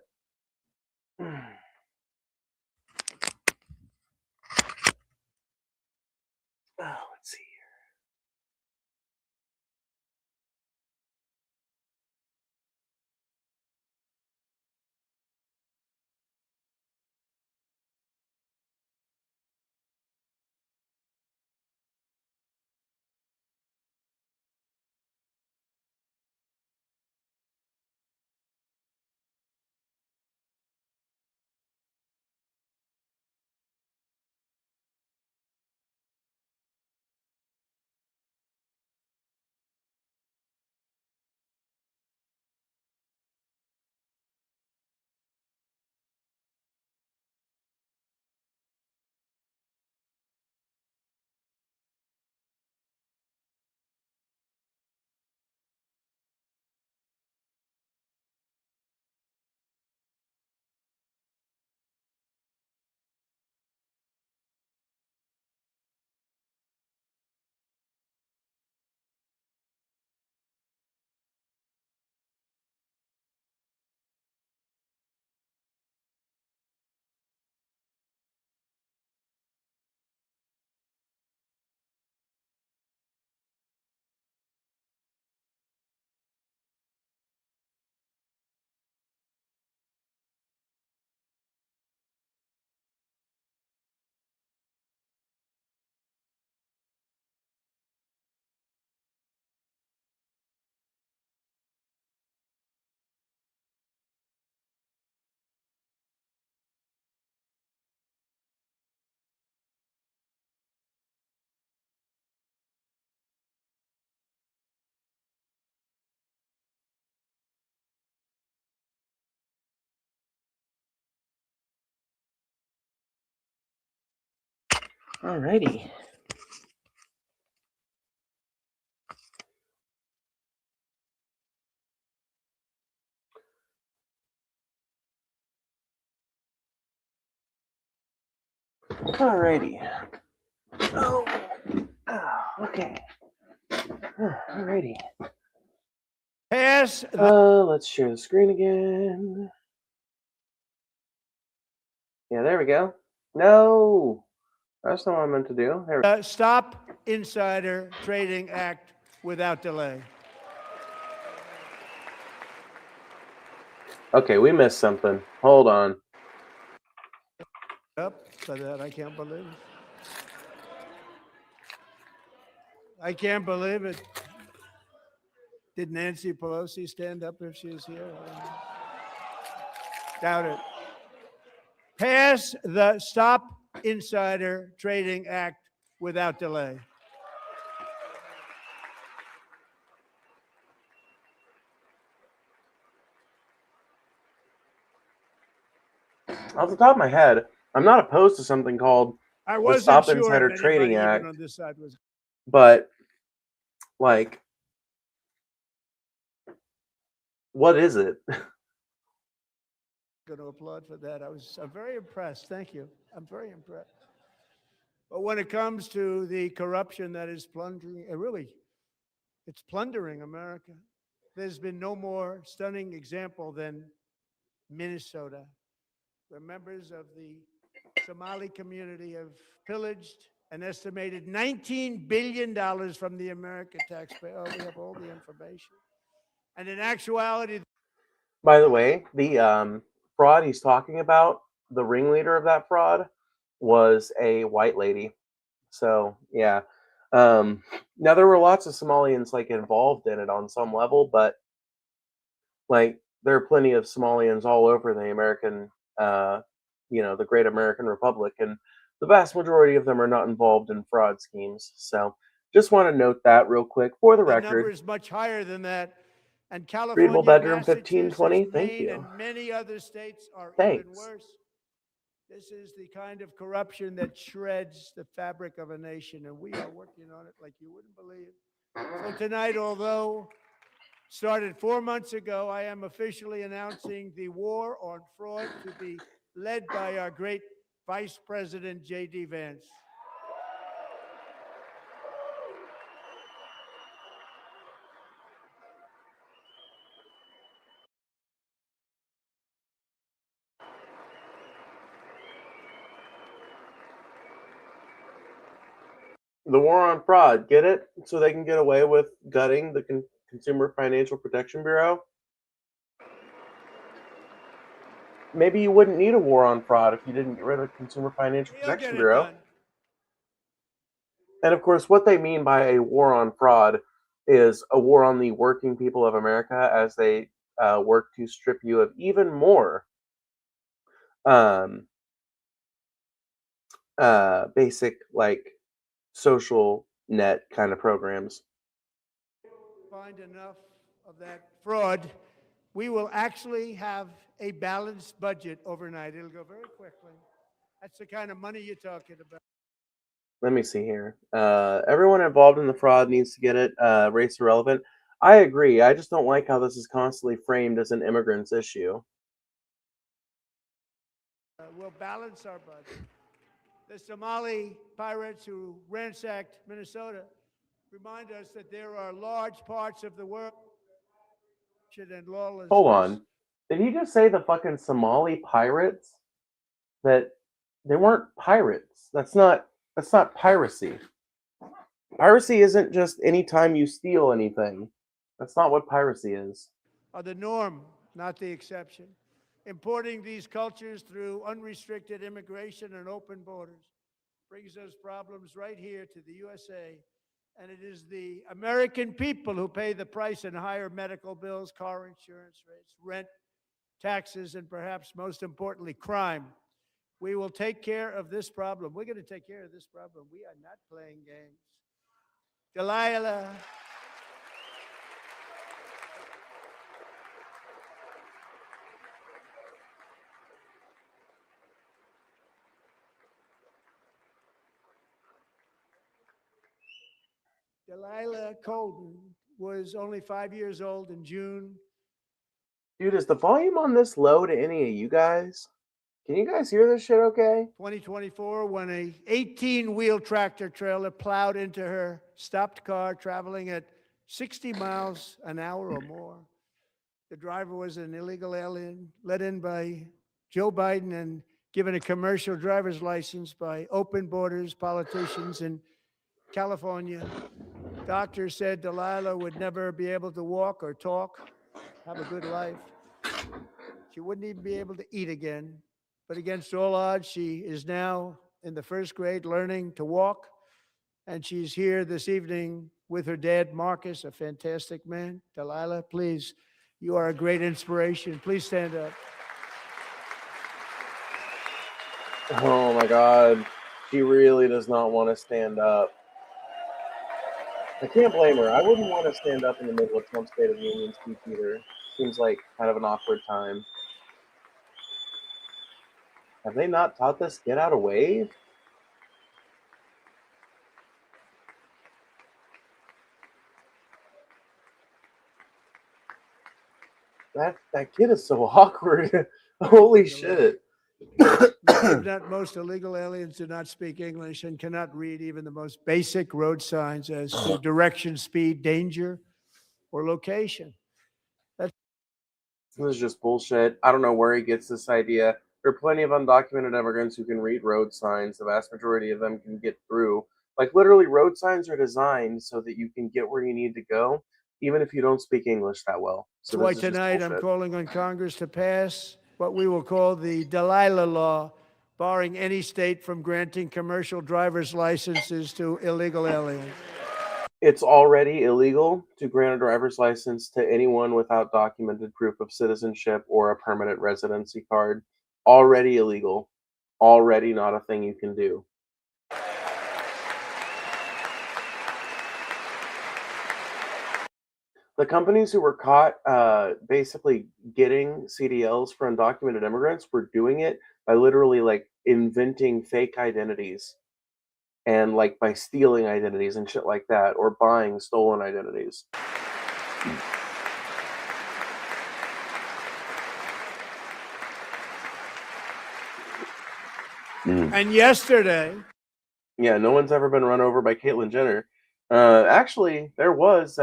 Speaker 1: Let's see. Alrighty. Alrighty. Okay. Alrighty.
Speaker 3: Pass.
Speaker 1: Let's share the screen again. Yeah, there we go. No, that's not what I meant to do.
Speaker 3: Stop Insider Trading Act without delay.
Speaker 1: Okay, we missed something. Hold on.
Speaker 3: Up for that. I can't believe it. I can't believe it. Did Nancy Pelosi stand up if she was here? Doubt it. Pass the Stop Insider Trading Act without delay.
Speaker 1: Off the top of my head, I'm not opposed to something called
Speaker 3: I
Speaker 1: the
Speaker 3: wasn't
Speaker 1: Stop
Speaker 3: sure
Speaker 1: Insider
Speaker 3: if
Speaker 1: Trading
Speaker 3: anybody
Speaker 1: Act,
Speaker 3: even on this side was.
Speaker 1: but like, what is it?
Speaker 3: Going to applaud for that. I'm very impressed. Thank you. I'm very impressed. But when it comes to the corruption that is plundering, it's plundering America. There's been no more stunning example than Minnesota, where members of the Somali community have pillaged an estimated $19 billion from the American taxpayer. Oh, we have all the information. And in actuality,
Speaker 1: by the way, the fraud he's talking about, the ringleader of that fraud was a white lady. So yeah. Now there were lots of Somalians like involved in it on some level, but like there are plenty of Somalians all over the American, the great American Republic, and the vast majority of them are not involved in fraud schemes. So just want to note that real quick for the record.
Speaker 3: number is much higher than that. And
Speaker 1: Readable
Speaker 3: California,
Speaker 1: bedroom
Speaker 3: Massachusetts,
Speaker 1: 1520. Thank
Speaker 3: Maine,
Speaker 1: you.
Speaker 3: and many other states are
Speaker 1: Thanks.
Speaker 3: even worse. This is the kind of corruption that shreds the fabric of a nation, and we are working on it like you wouldn't believe. So tonight, although started 4 months ago, I am officially announcing the war on fraud to be led by our great Vice President, J.D. Vance.
Speaker 1: The war on fraud, get it? So they can get away with gutting the Consumer Financial Protection Bureau? Maybe you wouldn't need a war on fraud if you didn't get rid of the Consumer Financial Protection Bureau. And of course, what they mean by a war on fraud is a war on the working people of America as they work to strip you of even more basic, like, social net kind of programs.
Speaker 3: Find enough of that fraud, we will actually have a balanced budget overnight. It'll go very quickly. That's the kind of money you're talking about.
Speaker 1: Let me see here. Everyone involved in the fraud needs to get it race irrelevant. I agree. I just don't like how this is constantly framed as an immigrants issue.
Speaker 3: We'll balance our budget. The Somali pirates who ransacked Minnesota remind us that there are large parts of the world and lawlessness.
Speaker 1: Hold on. Did he just say the fucking Somali pirates? That they weren't pirates. That's not piracy. Piracy isn't just any time you steal anything. That's not what piracy is.
Speaker 3: Are the norm, not the exception. Importing these cultures through unrestricted immigration and open borders brings us problems right here to the USA. And it is the American people who pay the price in higher medical bills, car insurance rates, rent, taxes, and perhaps most importantly, crime. We will take care of this problem. We're going to take care of this problem. We are not playing games. Delilah. Delilah Colden was only 5 years old in June.
Speaker 1: Dude, is the volume on this low to any of you guys? Can you guys hear this shit okay?
Speaker 3: 2024, when a 18-wheel tractor trailer plowed into her stopped car traveling at 60 miles an hour or more. The driver was an illegal alien let in by Joe Biden and given a commercial driver's license by open borders politicians in California. Doctors said Delilah would never be able to walk or talk, have a good life. She wouldn't even be able to eat again. But against all odds, she is now in the first grade learning to walk. And she's here this evening with her dad, Marcus, a fantastic man. Delilah, please, you are a great inspiration. Please stand up.
Speaker 1: Oh my God. She really does not want to stand up. I can't blame her. I wouldn't want to stand up in the middle of Trump's State of the Union speech either. Seems like kind of an awkward time. Have they not taught this get out of wave? That kid is so awkward. Holy shit.
Speaker 3: Most illegal aliens do not speak English and cannot read even the most basic road signs as to direction, speed, danger, or location.
Speaker 1: This is just bullshit. I don't know where he gets this idea. There are plenty of undocumented immigrants who can read road signs. The vast majority of them can get through. Like, literally, road signs are designed so that you can get where you need to go, even if you don't speak English that well. So
Speaker 3: that's why tonight I'm calling on Congress to pass what we will call the Delilah Law, barring any state from granting commercial driver's licenses to illegal aliens.
Speaker 1: It's already illegal to grant a driver's license to anyone without documented proof of citizenship or a permanent residency card. Already illegal. Already not a thing you can do. The companies who were caught basically getting CDLs for undocumented immigrants were doing it by literally like inventing fake identities and like by stealing identities and shit like that, or buying stolen identities.
Speaker 3: And yesterday,
Speaker 1: yeah, no one's ever been run over by Caitlyn Jenner. Actually, there was.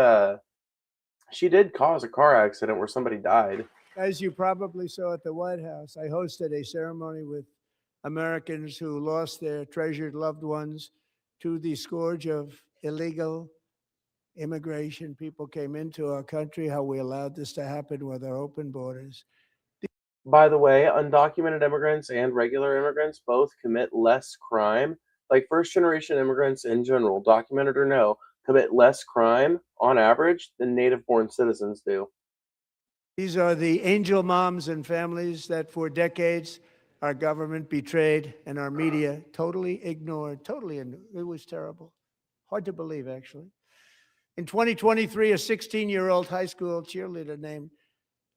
Speaker 1: She did cause a car accident where somebody died.
Speaker 3: As you probably saw at the White House, I hosted a ceremony with Americans who lost their treasured loved ones to the scourge of illegal immigration. People came into our country, how we allowed this to happen with our open borders.
Speaker 1: By the way, undocumented immigrants and regular immigrants both commit less crime. Like first generation immigrants in general, documented or no, commit less crime on average than native born citizens do.
Speaker 3: These are the angel moms and families that for decades our government betrayed and our media totally ignored. It was terrible. Hard to believe, actually. In 2023, a 16-year-old high school cheerleader named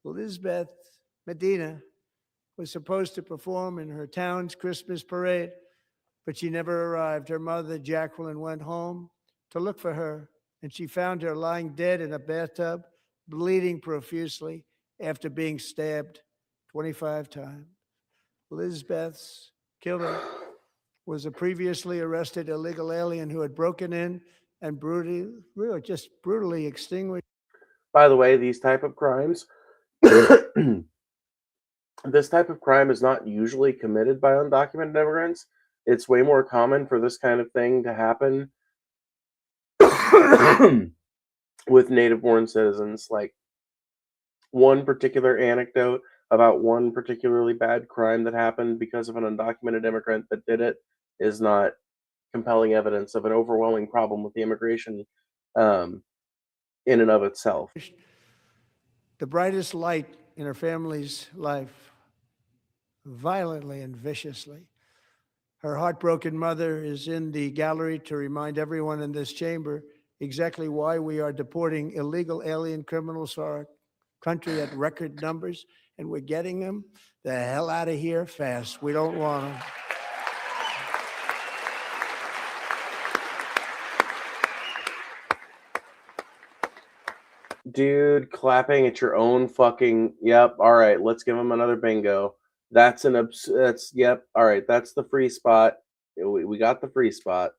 Speaker 3: Elizabeth Medina was supposed to perform in her town's Christmas parade, but she never arrived. Her mother, Jacqueline, went home to look for her, and she found her lying dead in a bathtub, bleeding profusely after being stabbed 25 times. Elizabeth's killer was a previously arrested illegal alien who had broken in and brutally extinguished.
Speaker 1: By the way, these type of crimes, this type of crime is not usually committed by undocumented immigrants. It's way more common for this kind of thing to happen with native-born citizens. Like one particular anecdote about one particularly bad crime that happened because of an undocumented immigrant that did it is not compelling evidence of an overwhelming problem with the immigration in and of itself.
Speaker 3: The brightest light in her family's life, violently and viciously. Her heartbroken mother is in the gallery to remind everyone in this chamber exactly why we are deporting illegal alien criminals to our country at record numbers, and we're getting them the hell out of here fast. We don't want them.
Speaker 1: Dude, clapping at your own fucking. Yep. All right, let's give him another bingo. That's yep. All right, that's the free spot. We got the free spot.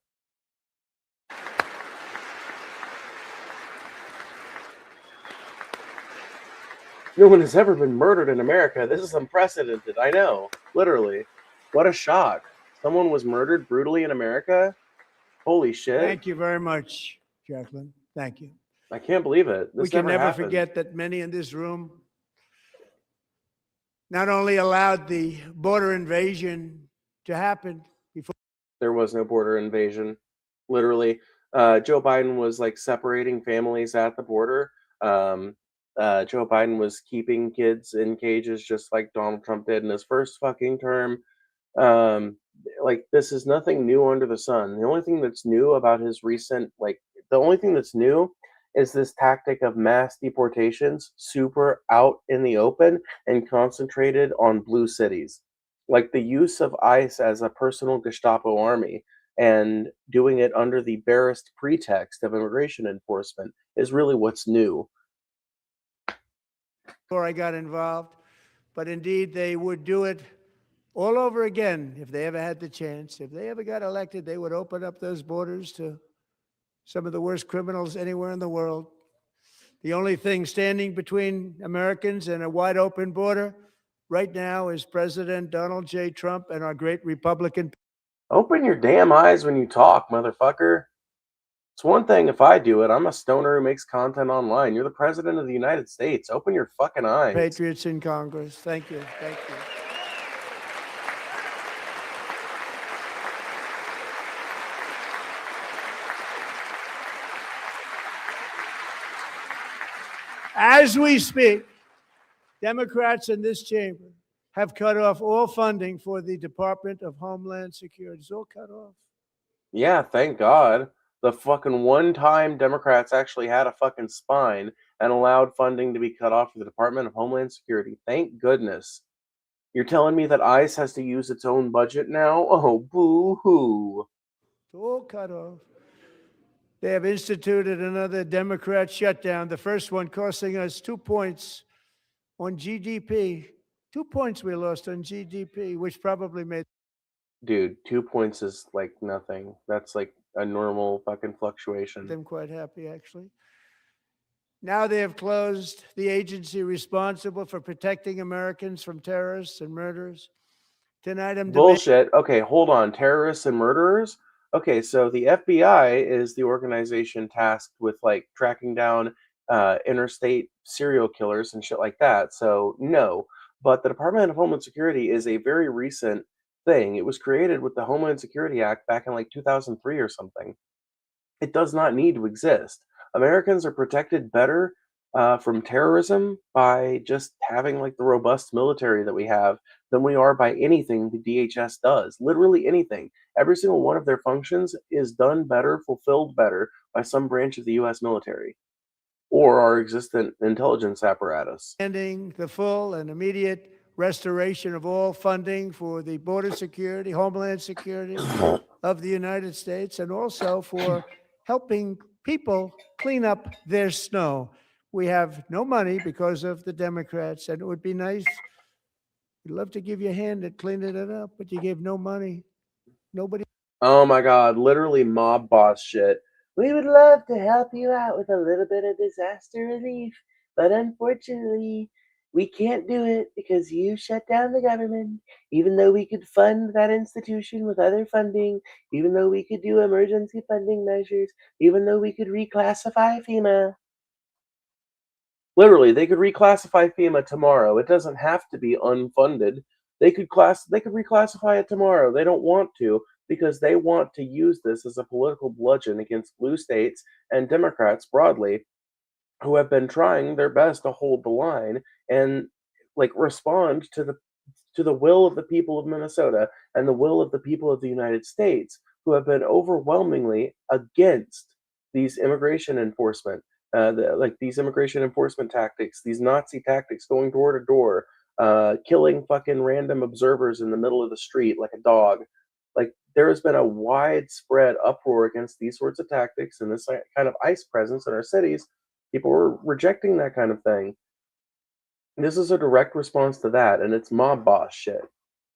Speaker 1: No one has ever been murdered in America. This is unprecedented. I know. Literally. What a shock. Someone was murdered brutally in America? Holy shit.
Speaker 3: Thank you very much, Jacqueline. Thank you.
Speaker 1: I can't believe it.
Speaker 3: We can never forget that many in this room not only allowed the border invasion to happen before.
Speaker 1: There was no border invasion. Literally. Joe Biden was like separating families at the border. Joe Biden was keeping kids in cages just like Donald Trump did in his first fucking term. Like this is nothing new under the sun. The only thing that's new about his recent, the only thing that's new is this tactic of mass deportations, super out in the open and concentrated on blue cities. Like the use of ICE as a personal Gestapo army and doing it under the barest pretext of immigration enforcement is really what's new.
Speaker 3: Before I got involved, but indeed they would do it all over again if they ever had the chance. If they ever got elected, they would open up those borders to some of the worst criminals anywhere in the world. The only thing standing between Americans and a wide open border right now is President Donald J. Trump and our great Republican.
Speaker 1: Open your damn eyes when you talk, motherfucker. It's one thing if I do it. I'm a stoner who makes content online. You're the president of the United States. Open your fucking eyes.
Speaker 3: Patriots in Congress. Thank you. Thank you. As we speak, Democrats in this chamber have cut off all funding for the Department of Homeland Security. It's all cut off.
Speaker 1: Yeah, thank God. The fucking one time Democrats actually had a fucking spine and allowed funding to be cut off for the Department of Homeland Security. Thank goodness. You're telling me that ICE has to use its own budget now? Oh, boo-hoo.
Speaker 3: It's all cut off. They have instituted another Democrat shutdown, the first one costing us 2 points on GDP. 2 points we lost on GDP, which probably made.
Speaker 1: Dude, 2 points is like nothing. That's like a normal fucking fluctuation.
Speaker 3: Them quite happy, actually. Now they have closed the agency responsible for protecting Americans from terrorists and murderers. Tonight I'm
Speaker 1: bullshit. Okay, hold on. Terrorists and murderers? Okay, so the FBI is the organization tasked with like tracking down interstate serial killers and shit like that. So no, but the Department of Homeland Security is a very recent thing. It was created with the Homeland Security Act back in like 2003 or something. It does not need to exist. Americans are protected better from terrorism by just having like the robust military that we have than we are by anything the DHS does. Literally anything. Every single one of their functions is done better, fulfilled better by some branch of the US military or our existent intelligence apparatus.
Speaker 3: demanding the full and immediate restoration of all funding for the border security, homeland security of the United States, and also for helping people clean up their snow. We have no money because of the Democrats, and it would be nice. We'd love to give you a hand at cleaning it up, but you gave no money. Nobody.
Speaker 1: Oh my God, literally mob boss shit. We would love to help you out with a little bit of disaster relief, but unfortunately, we can't do it because you shut down the government. Even though we could fund that institution with other funding, even though we could do emergency funding measures, even though we could reclassify FEMA. Literally, they could reclassify FEMA tomorrow. It doesn't have to be unfunded. They could reclassify it tomorrow. They don't want to because they want to use this as a political bludgeon against blue states and Democrats broadly, who have been trying their best to hold the line and like respond to the will of the people of Minnesota and the will of the people of the United States, who have been overwhelmingly against these immigration enforcement, these immigration enforcement tactics, these Nazi tactics, going door to door, killing fucking random observers in the middle of the street like a dog. Like there has been a widespread uproar against these sorts of tactics and this kind of ICE presence in our cities. People were rejecting that kind of thing. This is a direct response to that, and it's mob boss shit.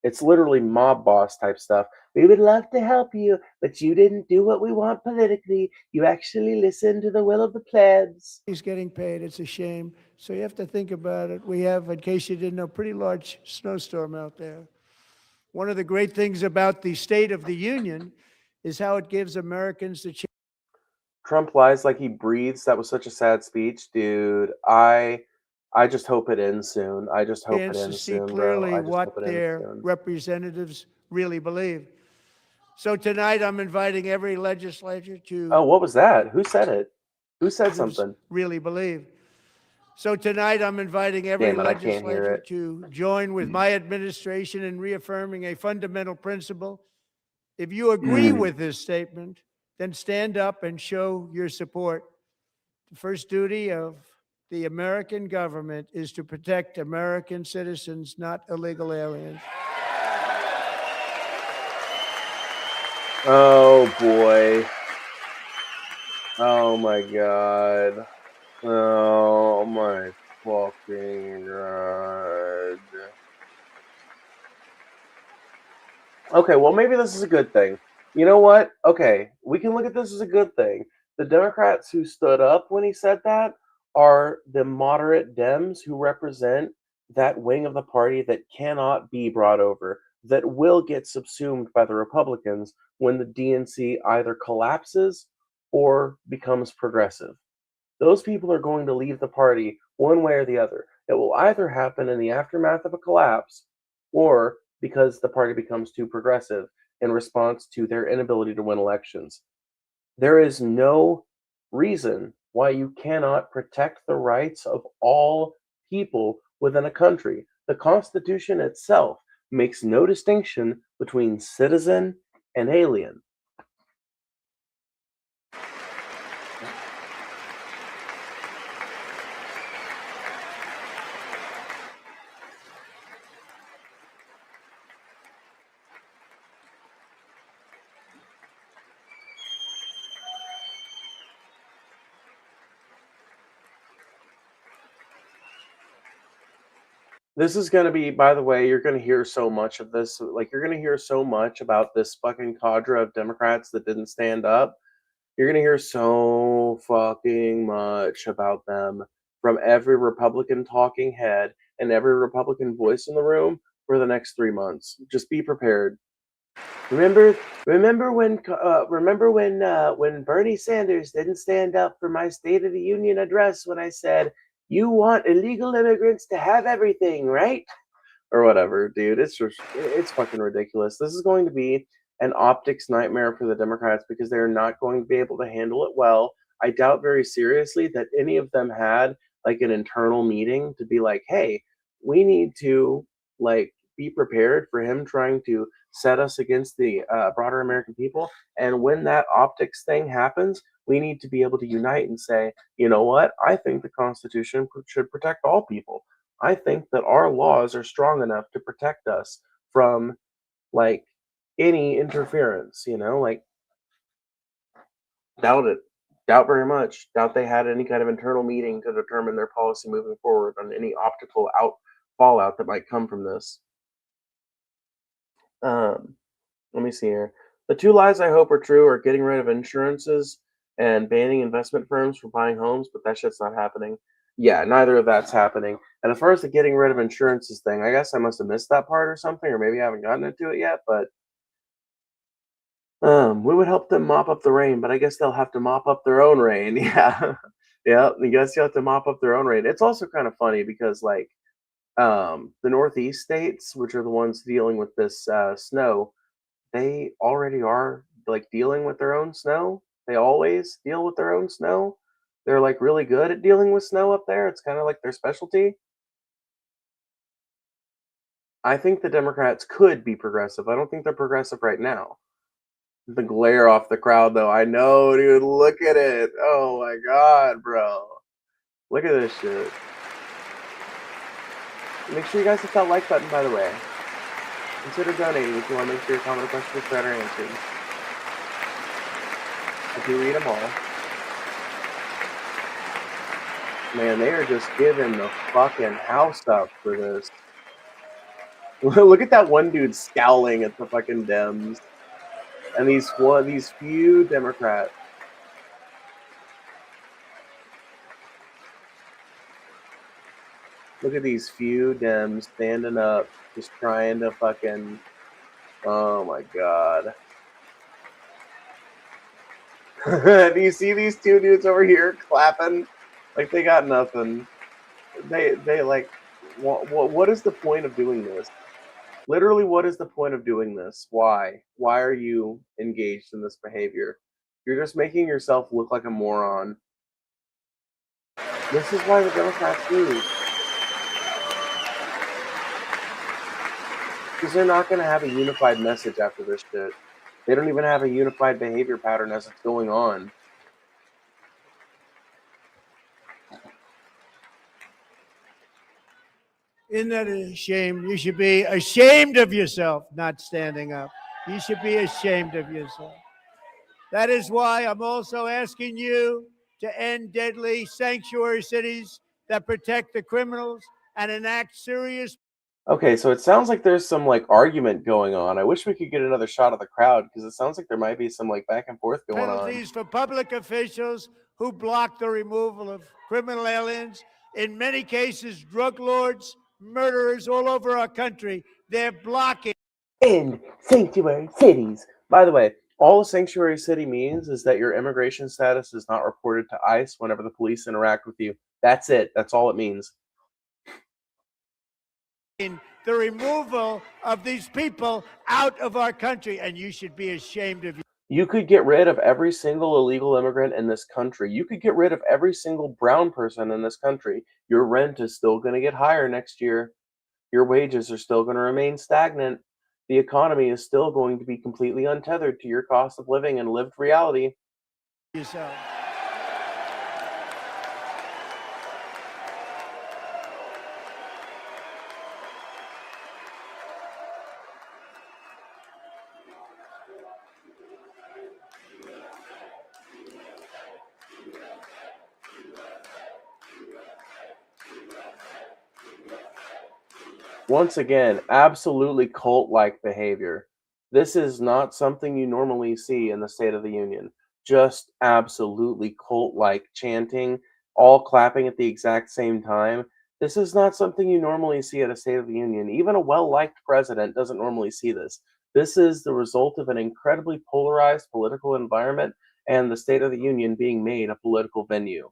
Speaker 1: It's literally mob boss type stuff. We would love to help you, but you didn't do what we want politically. You actually listened to the will of the plebs.
Speaker 3: He's getting paid. It's a shame. So you have to think about it. We have, in case you didn't know, pretty large snowstorm out there. One of the great things about the State of the Union is how it gives Americans the chance.
Speaker 1: Trump lies like he breathes. That was such a sad speech, dude. I just hope it ends soon. I just hope it ends soon, bro.
Speaker 3: Clearly what their representatives really believe. So tonight I'm inviting every legislature to.
Speaker 1: Oh, what was that? Who said it? Who said something?
Speaker 3: Really believe. So tonight I'm inviting every legislature to join with my administration in reaffirming a fundamental principle. If you agree with this statement, then stand up and show your support. The first duty of the American government is to protect American citizens, not illegal aliens.
Speaker 1: Oh boy. Oh my god. Oh my fucking god. Okay, well, maybe this is a good thing. You know what? Okay, we can look at this as a good thing. The Democrats who stood up when he said that are the moderate Dems who represent that wing of the party that cannot be brought over, that will get subsumed by the Republicans when the DNC either collapses or becomes progressive. Those people are going to leave the party one way or the other. It will either happen in the aftermath of a collapse or because the party becomes too progressive in response to their inability to win elections. There is no reason why you cannot protect the rights of all people within a country. The Constitution itself makes no distinction between citizen and alien. This is going to be, by the way, you're going to hear so much of this. Like, you're going to hear so much about this fucking cadre of Democrats that didn't stand up. You're going to hear so fucking much about them from every Republican talking head and every Republican voice in the room for the next 3 months. Just be prepared. Remember when Bernie Sanders didn't stand up for my State of the Union address when I said, "You want illegal immigrants to have everything, right?" Or whatever, dude. It's fucking ridiculous. This is going to be an optics nightmare for the Democrats because they're not going to be able to handle it well. I doubt very seriously that any of them had like an internal meeting to be like, "Hey, we need to like be prepared for him trying to set us against the broader American people." And when that optics thing happens, we need to be able to unite and say, "You know what? I think the Constitution should protect all people. I think that our laws are strong enough to protect us from like any interference, like doubt it. Doubt very much. Doubt they had any kind of internal meeting to determine their policy moving forward on any optical fallout that might come from this. Um, Let me see here. The two lies I hope are true are getting rid of insurances and banning investment firms from buying homes, but that shit's not happening. Yeah, neither of that's happening. And as far as the getting rid of insurances thing, I guess I must have missed that part or something, or maybe I haven't gotten into it yet, but we would help them mop up the rain, but I guess they'll have to mop up their own rain. Yeah. Yeah, I guess you have to mop up their own rain. It's also kind of funny because like the Northeast states, which are the ones dealing with this snow, they already are like dealing with their own snow. They always deal with their own snow. They're like really good at dealing with snow up there. It's kind of like their specialty. I think the Democrats could be progressive. I don't think they're progressive right now. The glare off the crowd, though. I know, dude. Look at it. Oh my god, bro. Look at this shit. Make sure you guys hit that like button, by the way. Consider donating if you want to make sure your comment or question is better answered. I do read them all. Man, they are just giving the fucking house up for this. Look at that one dude scowling at the fucking Dems. And these few Democrats. Look at these few Dems standing up, just trying to fucking. Oh my god. Do you see these two dudes over here clapping? Like they got nothing. They like. What is the point of doing this? Literally, what is the point of doing this? Why? Why are you engaged in this behavior? You're just making yourself look like a moron. This is why the Democrats lose. Because they're not going to have a unified message after this shit. They don't even have a unified behavior pattern as it's going on.
Speaker 3: Isn't that a shame? You should be ashamed of yourself not standing up. You should be ashamed of yourself. That is why I'm also asking you to end deadly sanctuary cities that protect the criminals and enact serious.
Speaker 1: Okay, so it sounds like there's some like argument going on. I wish we could get another shot of the crowd because it sounds like there might be some like back and forth going on.
Speaker 3: Penalties for public officials who block the removal of criminal aliens. In many cases, drug lords, murderers all over our country, they're blocking.
Speaker 1: End sanctuary cities. By the way, all a sanctuary city means is that your immigration status is not reported to ICE whenever the police interact with you. That's it. That's all it means.
Speaker 3: The removal of these people out of our country, and you should be ashamed of you.
Speaker 1: You could get rid of every single illegal immigrant in this country. You could get rid of every single brown person in this country. Your rent is still going to get higher next year. Your wages are still going to remain stagnant. The economy is still going to be completely untethered to your cost of living and lived reality.
Speaker 3: Yourself.
Speaker 1: Once again, absolutely cult-like behavior. This is not something you normally see in the State of the Union. Just absolutely cult-like chanting, all clapping at the exact same time. This is not something you normally see at a State of the Union. Even a well-liked president doesn't normally see this. This is the result of an incredibly polarized political environment and the State of the Union being made a political venue.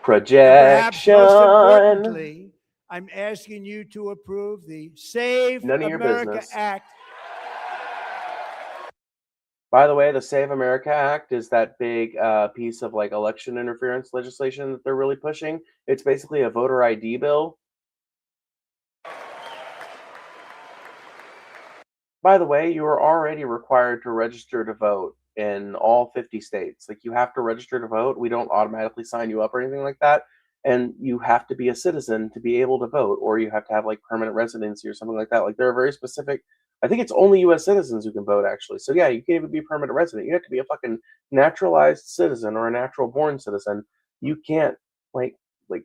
Speaker 1: Projection.
Speaker 3: Perhaps most importantly, I'm asking you to approve the Save
Speaker 1: None of your
Speaker 3: America
Speaker 1: business.
Speaker 3: Act.
Speaker 1: By the way, the Save America Act is that big piece of like election interference legislation that they're really pushing. It's basically a voter ID bill. By the way, you are already required to register to vote in all 50 states. Like, you have to register to vote. We don't automatically sign you up or anything like that. And you have to be a citizen to be able to vote, or you have to have like permanent residency or something like that. Like, there are very specific. I think it's only U.S. citizens who can vote, actually. So yeah, you can't even be a permanent resident. You have to be a fucking naturalized citizen or a natural-born citizen. You can't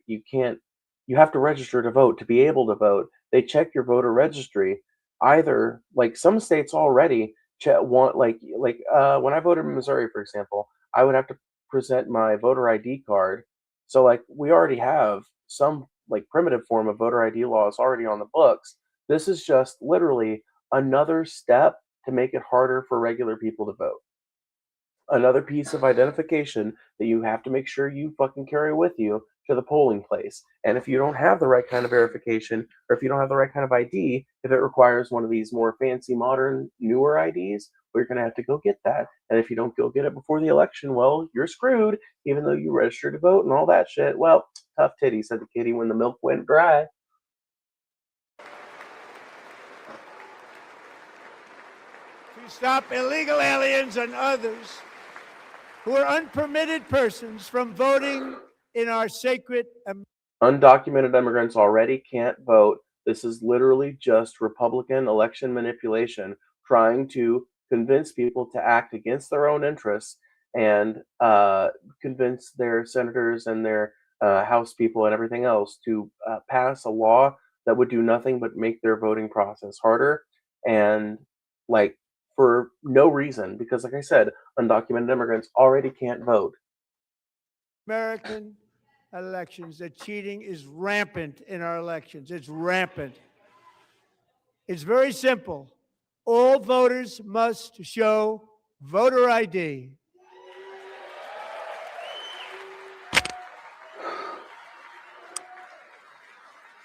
Speaker 1: you can't. You have to register to vote to be able to vote. They check your voter registry. Either like some states already want when I voted in Missouri, for example, I would have to present my voter ID card. So like we already have some like primitive form of voter ID laws already on the books. This is just literally another step to make it harder for regular people to vote. Another piece of identification that you have to make sure you fucking carry with you to the polling place. And if you don't have the right kind of verification, or if you don't have the right kind of ID, if it requires one of these more fancy, modern, newer IDs, well, you're going to have to go get that. And if you don't go get it before the election, well, you're screwed, even though you registered to vote and all that shit. Well, tough titty, said the kitty when the milk went dry.
Speaker 3: To stop illegal aliens and others who are unpermitted persons from voting in our sacred.
Speaker 1: Undocumented immigrants already can't vote. This is literally just Republican election manipulation, trying to convince people to act against their own interests and convince their senators and their House people and everything else to pass a law that would do nothing but make their voting process harder, and like for no reason, because like I said, undocumented immigrants already can't vote.
Speaker 3: American elections, that cheating is rampant in our elections. It's rampant. It's very simple. All voters must show voter ID.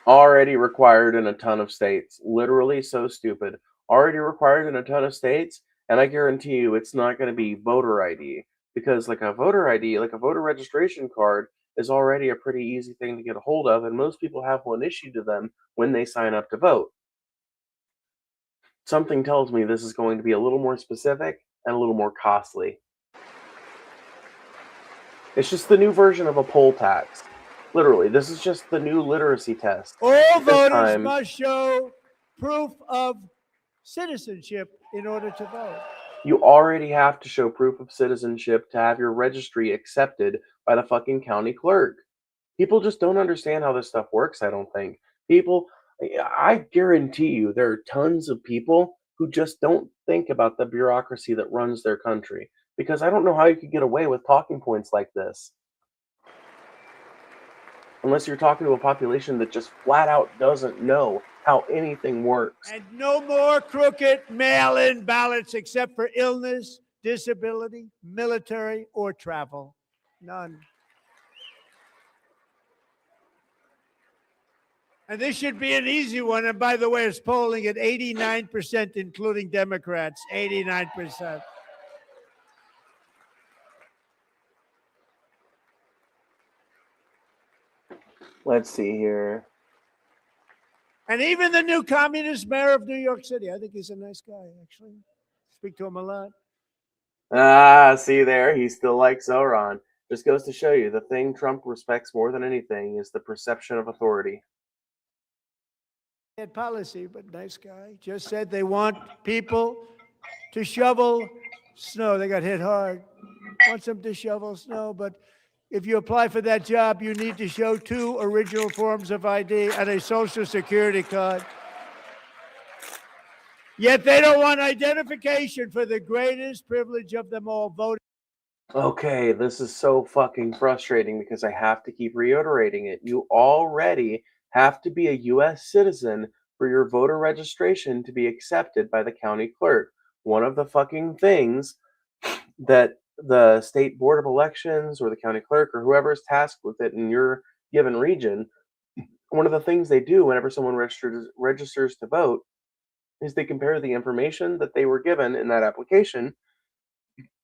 Speaker 1: Already required in a ton of states. Literally so stupid. Already required in a ton of states, and I guarantee you it's not going to be voter ID, because like a voter ID, like a voter registration card, is already a pretty easy thing to get a hold of, and most people have one issued to them when they sign up to vote. Something tells me this is going to be a little more specific and a little more costly. It's just the new version of a poll tax. Literally, this is just the new literacy test.
Speaker 3: All voters must show proof of citizenship in order to vote.
Speaker 1: You already have to show proof of citizenship to have your registry accepted by the fucking county clerk. People just don't understand how this stuff works, I don't think. I guarantee you, there are tons of people who just don't think about the bureaucracy that runs their country. Because I don't know how you could get away with talking points like this. Unless you're talking to a population that just flat out doesn't know how anything works.
Speaker 3: And no more crooked mail-in ballots except for illness, disability, military, or travel. None. And this should be an easy one. And by the way, it's polling at 89%, including Democrats, 89%.
Speaker 1: Let's see here.
Speaker 3: And even the new communist mayor of New York City, I think he's a nice guy, actually. Speak to him a lot.
Speaker 1: Ah, see there, he still likes Zoran. Just goes to show you, the thing Trump respects more than anything is the perception of authority.
Speaker 3: Bad policy, but nice guy. Just said they want people to shovel snow. They got hit hard. Wants them to shovel snow, but if you apply for that job, you need to show 2 original forms of ID and a Social Security card. Yet they don't want identification for the greatest privilege of them all, voting.
Speaker 1: Okay, this is so fucking frustrating because I have to keep reiterating it. You already have to be a U.S. citizen for your voter registration to be accepted by the county clerk. One of the fucking things that the state board of elections or the county clerk or whoever is tasked with it in your given region, one of the things they do whenever someone registers to vote is they compare the information that they were given in that application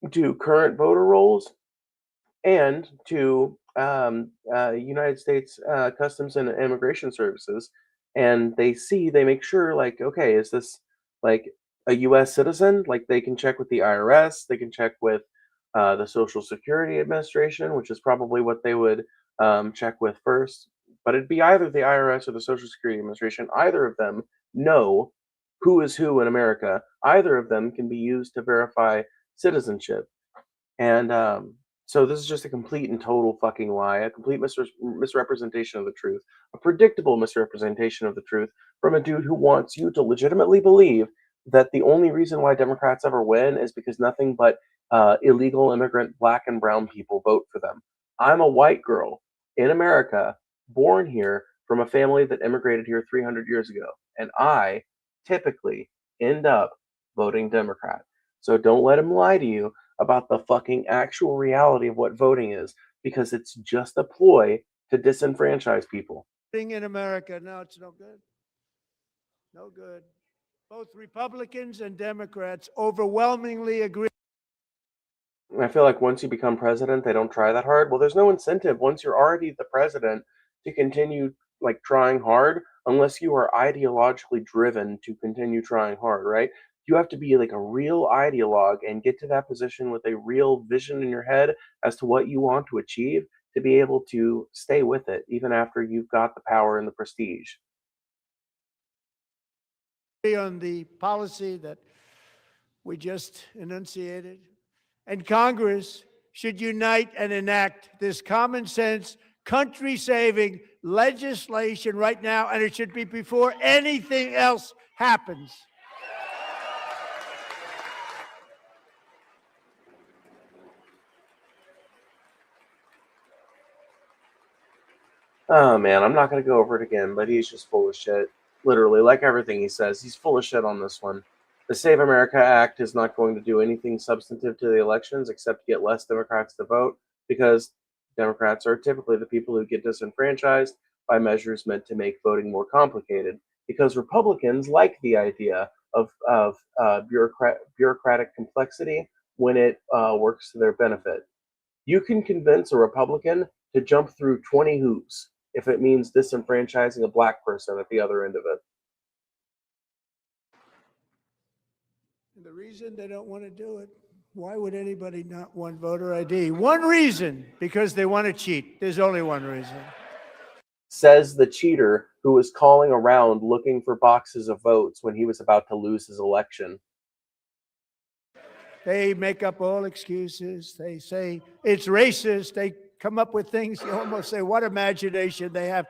Speaker 1: to current voter rolls and to United States Customs and Immigration Services, and they make sure, like, okay, is this like a U.S. citizen? Like, they can check with the IRS, they can check with the Social Security Administration, which is probably what they would check with first. But it'd be either the IRS or the Social Security Administration. Either of them know who is who in America. Either of them can be used to verify citizenship. And so this is just a complete and total fucking lie, a complete misrepresentation of the truth, a predictable misrepresentation of the truth from a dude who wants you to legitimately believe that the only reason why Democrats ever win is because nothing but illegal immigrant black and brown people vote for them. I'm a white girl in America, born here from a family that immigrated here 300 years ago, and I typically end up voting Democrat. So don't let him lie to you about the fucking actual reality of what voting is, because it's just a ploy to disenfranchise people.
Speaker 3: In America, no, it's no good. No good. Both Republicans and Democrats overwhelmingly agree.
Speaker 1: I feel like once you become president, they don't try that hard. Well, there's no incentive once you're already the president to continue like trying hard unless you are ideologically driven to continue trying hard, right? You have to be like a real ideologue and get to that position with a real vision in your head as to what you want to achieve to be able to stay with it even after you've got the power and the prestige.
Speaker 3: On the policy that we just enunciated, and Congress should unite and enact this common sense, country-saving legislation right now, and it should be before anything else happens.
Speaker 1: Oh man, I'm not going to go over it again, but he's just full of shit. Literally, like everything he says, he's full of shit on this one. The Save America Act is not going to do anything substantive to the elections except get less Democrats to vote, because Democrats are typically the people who get disenfranchised by measures meant to make voting more complicated, because Republicans like the idea of bureaucratic complexity when it works to their benefit. You can convince a Republican to jump through 20 hoops if it means disenfranchising a black person at the other end of it.
Speaker 3: And the reason they don't want to do it, why would anybody not want voter ID? One reason, because they want to cheat. There's only one reason.
Speaker 1: Says the cheater who was calling around looking for boxes of votes when he was about to lose his election.
Speaker 3: They make up all excuses. They say it's racist. They come up with things. You almost say, what imagination they have.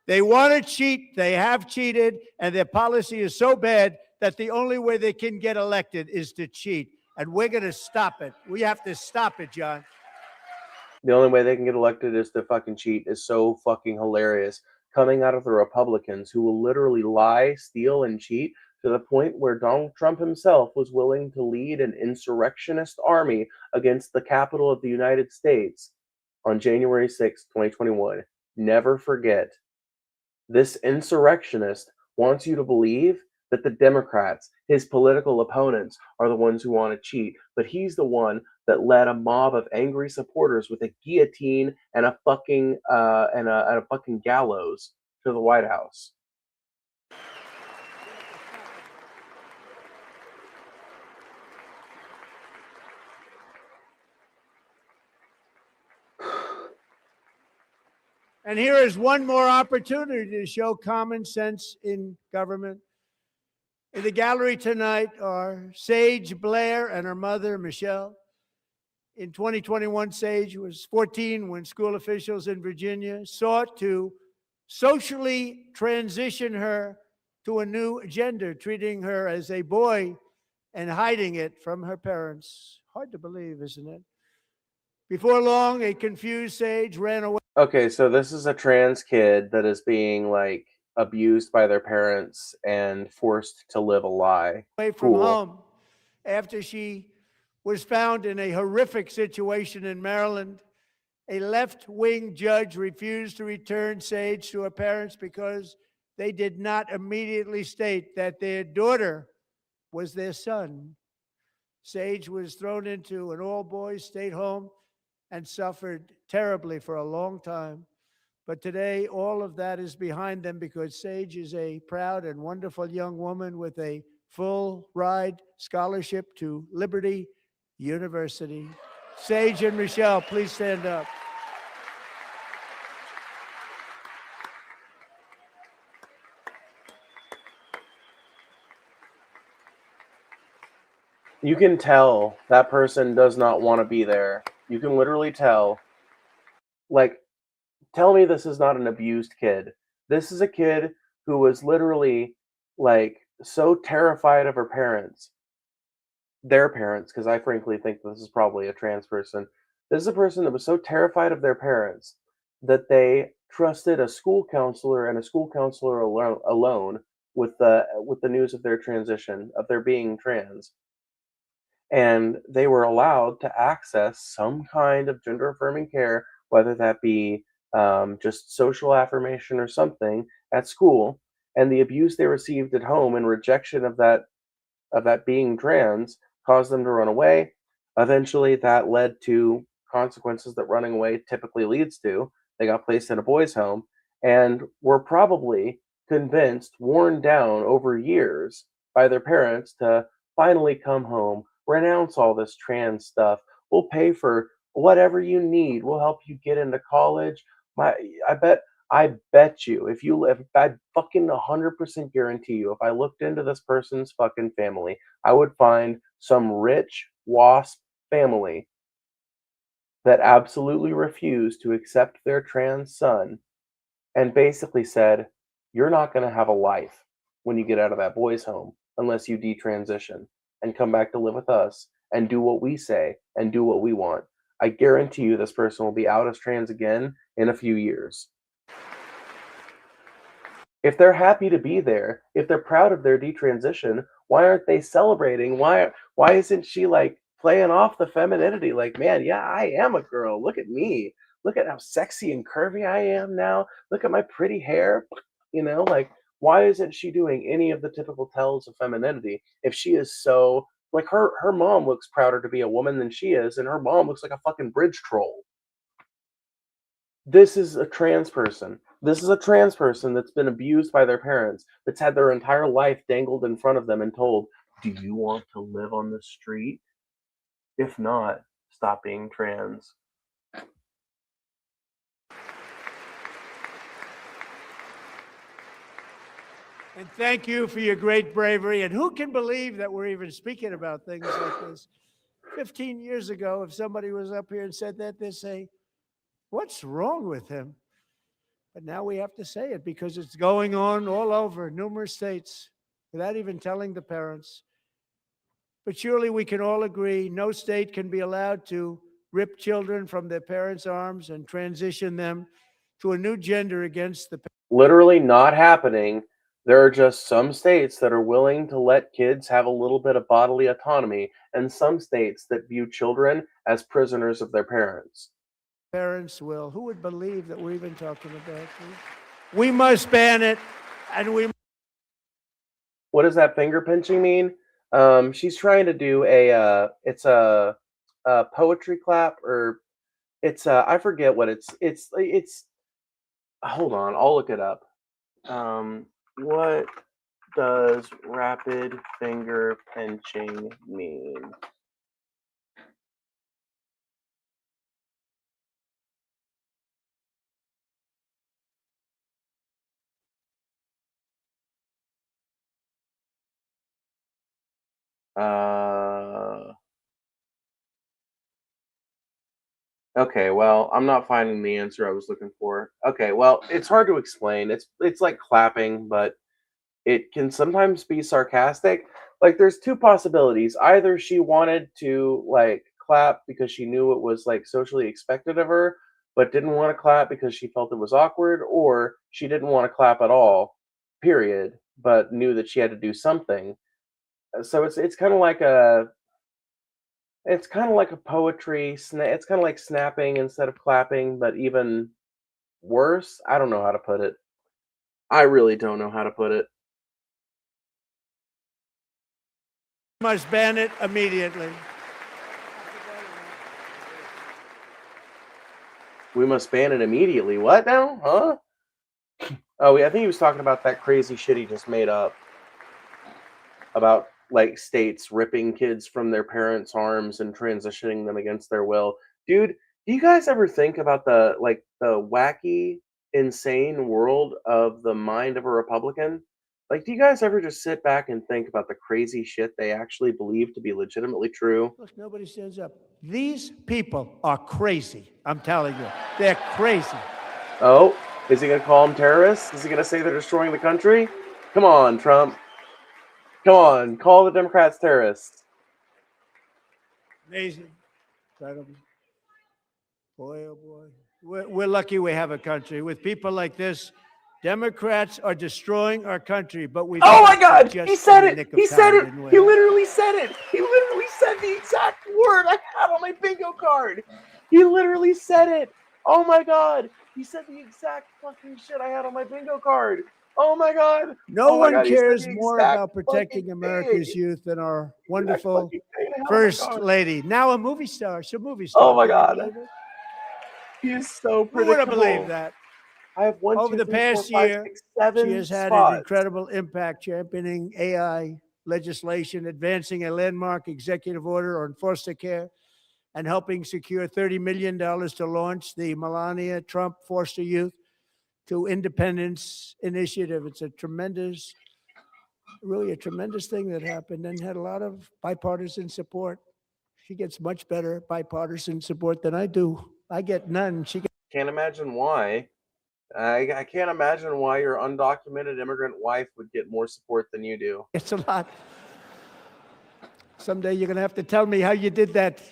Speaker 3: They want to cheat. They have cheated. And their policy is so bad that the only way they can get elected is to cheat. And we're going to stop it. We have to stop it, John.
Speaker 1: The only way they can get elected is to fucking cheat is so fucking hilarious. Coming out of the Republicans who will literally lie, steal, and cheat to the point where Donald Trump himself was willing to lead an insurrectionist army against the Capitol of the United States on January 6, 2021. Never forget. This insurrectionist wants you to believe that the Democrats, his political opponents, are the ones who want to cheat, but he's the one that led a mob of angry supporters with a guillotine and a fucking gallows to the White House.
Speaker 3: And here is one more opportunity to show common sense in government. In the gallery tonight are Sage Blair and her mother, Michelle. In 2021, Sage was 14 when school officials in Virginia sought to socially transition her to a new gender, treating her as a boy and hiding it from her parents. Hard to believe, isn't it? Before long, a confused Sage ran away.
Speaker 1: Okay, so this is a trans kid that is being like abused by their parents and forced to live a lie.
Speaker 3: Away from home after she was found in a horrific situation in Maryland. A left-wing judge refused to return Sage to her parents because they did not immediately state that their daughter was their son. Sage was thrown into an all-boys state home and suffered terribly for a long time. But today, all of that is behind them because Sage is a proud and wonderful young woman with a full ride scholarship to Liberty University. Sage and Michelle, please stand up.
Speaker 1: You can tell that person does not want to be there. You can literally tell. Like, tell me this is not an abused kid. This is a kid who was literally, like, so terrified of her parents. Their parents, because I frankly think this is probably a trans person. This is a person that was so terrified of their parents that they trusted a school counselor and a school counselor alone with the news of their transition, of their being trans. And they were allowed to access some kind of gender affirming care, whether that be just social affirmation or something at school. And the abuse they received at home and rejection of that being trans caused them to run away. Eventually, that led to consequences that running away typically leads to. They got placed in a boys' home and were probably convinced, worn down over years by their parents to finally come home, renounce all this trans stuff. We'll pay for whatever you need. We'll help you get into college. I bet you, I fucking 100% guarantee you, if I looked into this person's fucking family, I would find some rich WASP family that absolutely refused to accept their trans son and basically said, you're not going to have a life when you get out of that boys' home unless you detransition and come back to live with us and do what we say and do what we want. I guarantee you this person will be out as trans again in a few years. If they're happy to be there, if they're proud of their detransition, why aren't they celebrating? Why isn't she like playing off the femininity? Like, man, yeah, I am a girl. Look at me. Look at how sexy and curvy I am now. Look at my pretty hair. Like, why isn't she doing any of the typical tells of femininity if she is so like her mom looks prouder to be a woman than she is, and her mom looks like a fucking bridge troll. This is a trans person. This is a trans person that's been abused by their parents, that's had their entire life dangled in front of them and told, do you want to live on the street? If not, stop being trans.
Speaker 3: And thank you for your great bravery. And who can believe that we're even speaking about things like this? 15 years ago, if somebody was up here and said that, they'd say, what's wrong with him? But now we have to say it because it's going on all over numerous states without even telling the parents. But surely we can all agree no state can be allowed to rip children from their parents' arms and transition them to a new gender against the
Speaker 1: Literally not happening. There are just some states that are willing to let kids have a little bit of bodily autonomy, and some states that view children as prisoners of their parents.
Speaker 3: Parents will. Who would believe that we're even talking about this? We must ban it, and we.
Speaker 1: What does that finger pinching mean? She's trying to do it's a poetry clap, or it's I forget what it's. Hold on, I'll look it up. What does rapid finger pinching mean? Okay, well, I'm not finding the answer I was looking for. Okay, well, it's hard to explain. It's like clapping, but it can sometimes be sarcastic. Like there's two possibilities. Either she wanted to like clap because she knew it was like socially expected of her, but didn't want to clap because she felt it was awkward, or she didn't want to clap at all, period, but knew that she had to do something. So it's kind of like a poetry it's kind of like snapping instead of clapping, but even worse. I don't know how to put it. I really don't know how to put it.
Speaker 3: Must ban it immediately.
Speaker 1: We must ban it immediately. What now? Huh? Oh, yeah, I think he was talking about that crazy shit he just made up about like states ripping kids from their parents' arms and transitioning them against their will. Dude, do you guys ever think about the wacky, insane world of the mind of a Republican? Like, do you guys ever just sit back and think about the crazy shit they actually believe to be legitimately true?
Speaker 3: Look, nobody stands up. These people are crazy. I'm telling you, they're crazy.
Speaker 1: Oh, is he going to call them terrorists? Is he going to say they're destroying the country? Come on, Trump. Come on, call the Democrats terrorists.
Speaker 3: Amazing. Incredible. Boy, oh boy. We're lucky we have a country. With people like this, Democrats are destroying our country, but we.
Speaker 1: Oh my God! He said it! He said it! He literally said it! He literally said the exact word I had on my bingo card! He literally said it! Oh my God! He said the exact fucking shit I had on my bingo card! Oh my God!
Speaker 3: No one
Speaker 1: God,
Speaker 3: cares more about protecting America's youth than our wonderful First Lady. Now a movie star. She's a movie star.
Speaker 1: Oh my God. He is so predictable.
Speaker 3: Who would have believed that?
Speaker 1: I have one,
Speaker 3: over
Speaker 1: two,
Speaker 3: the
Speaker 1: three,
Speaker 3: past
Speaker 1: 4, 5,
Speaker 3: year,
Speaker 1: 6, 7
Speaker 3: she has had
Speaker 1: spots.
Speaker 3: an incredible impact championing AI legislation, advancing a landmark executive order on foster care, and helping secure $30 million to launch the Melania Trump Foster Youth to Independence Initiative. It's a tremendous, really a tremendous thing that happened and had a lot of bipartisan support. She gets much better bipartisan support than I do. I get none. She gets.
Speaker 1: Can't imagine why. I can't imagine why your undocumented immigrant wife would get more support than you do.
Speaker 3: It's a lot. Someday you're going to have to tell me how you did that.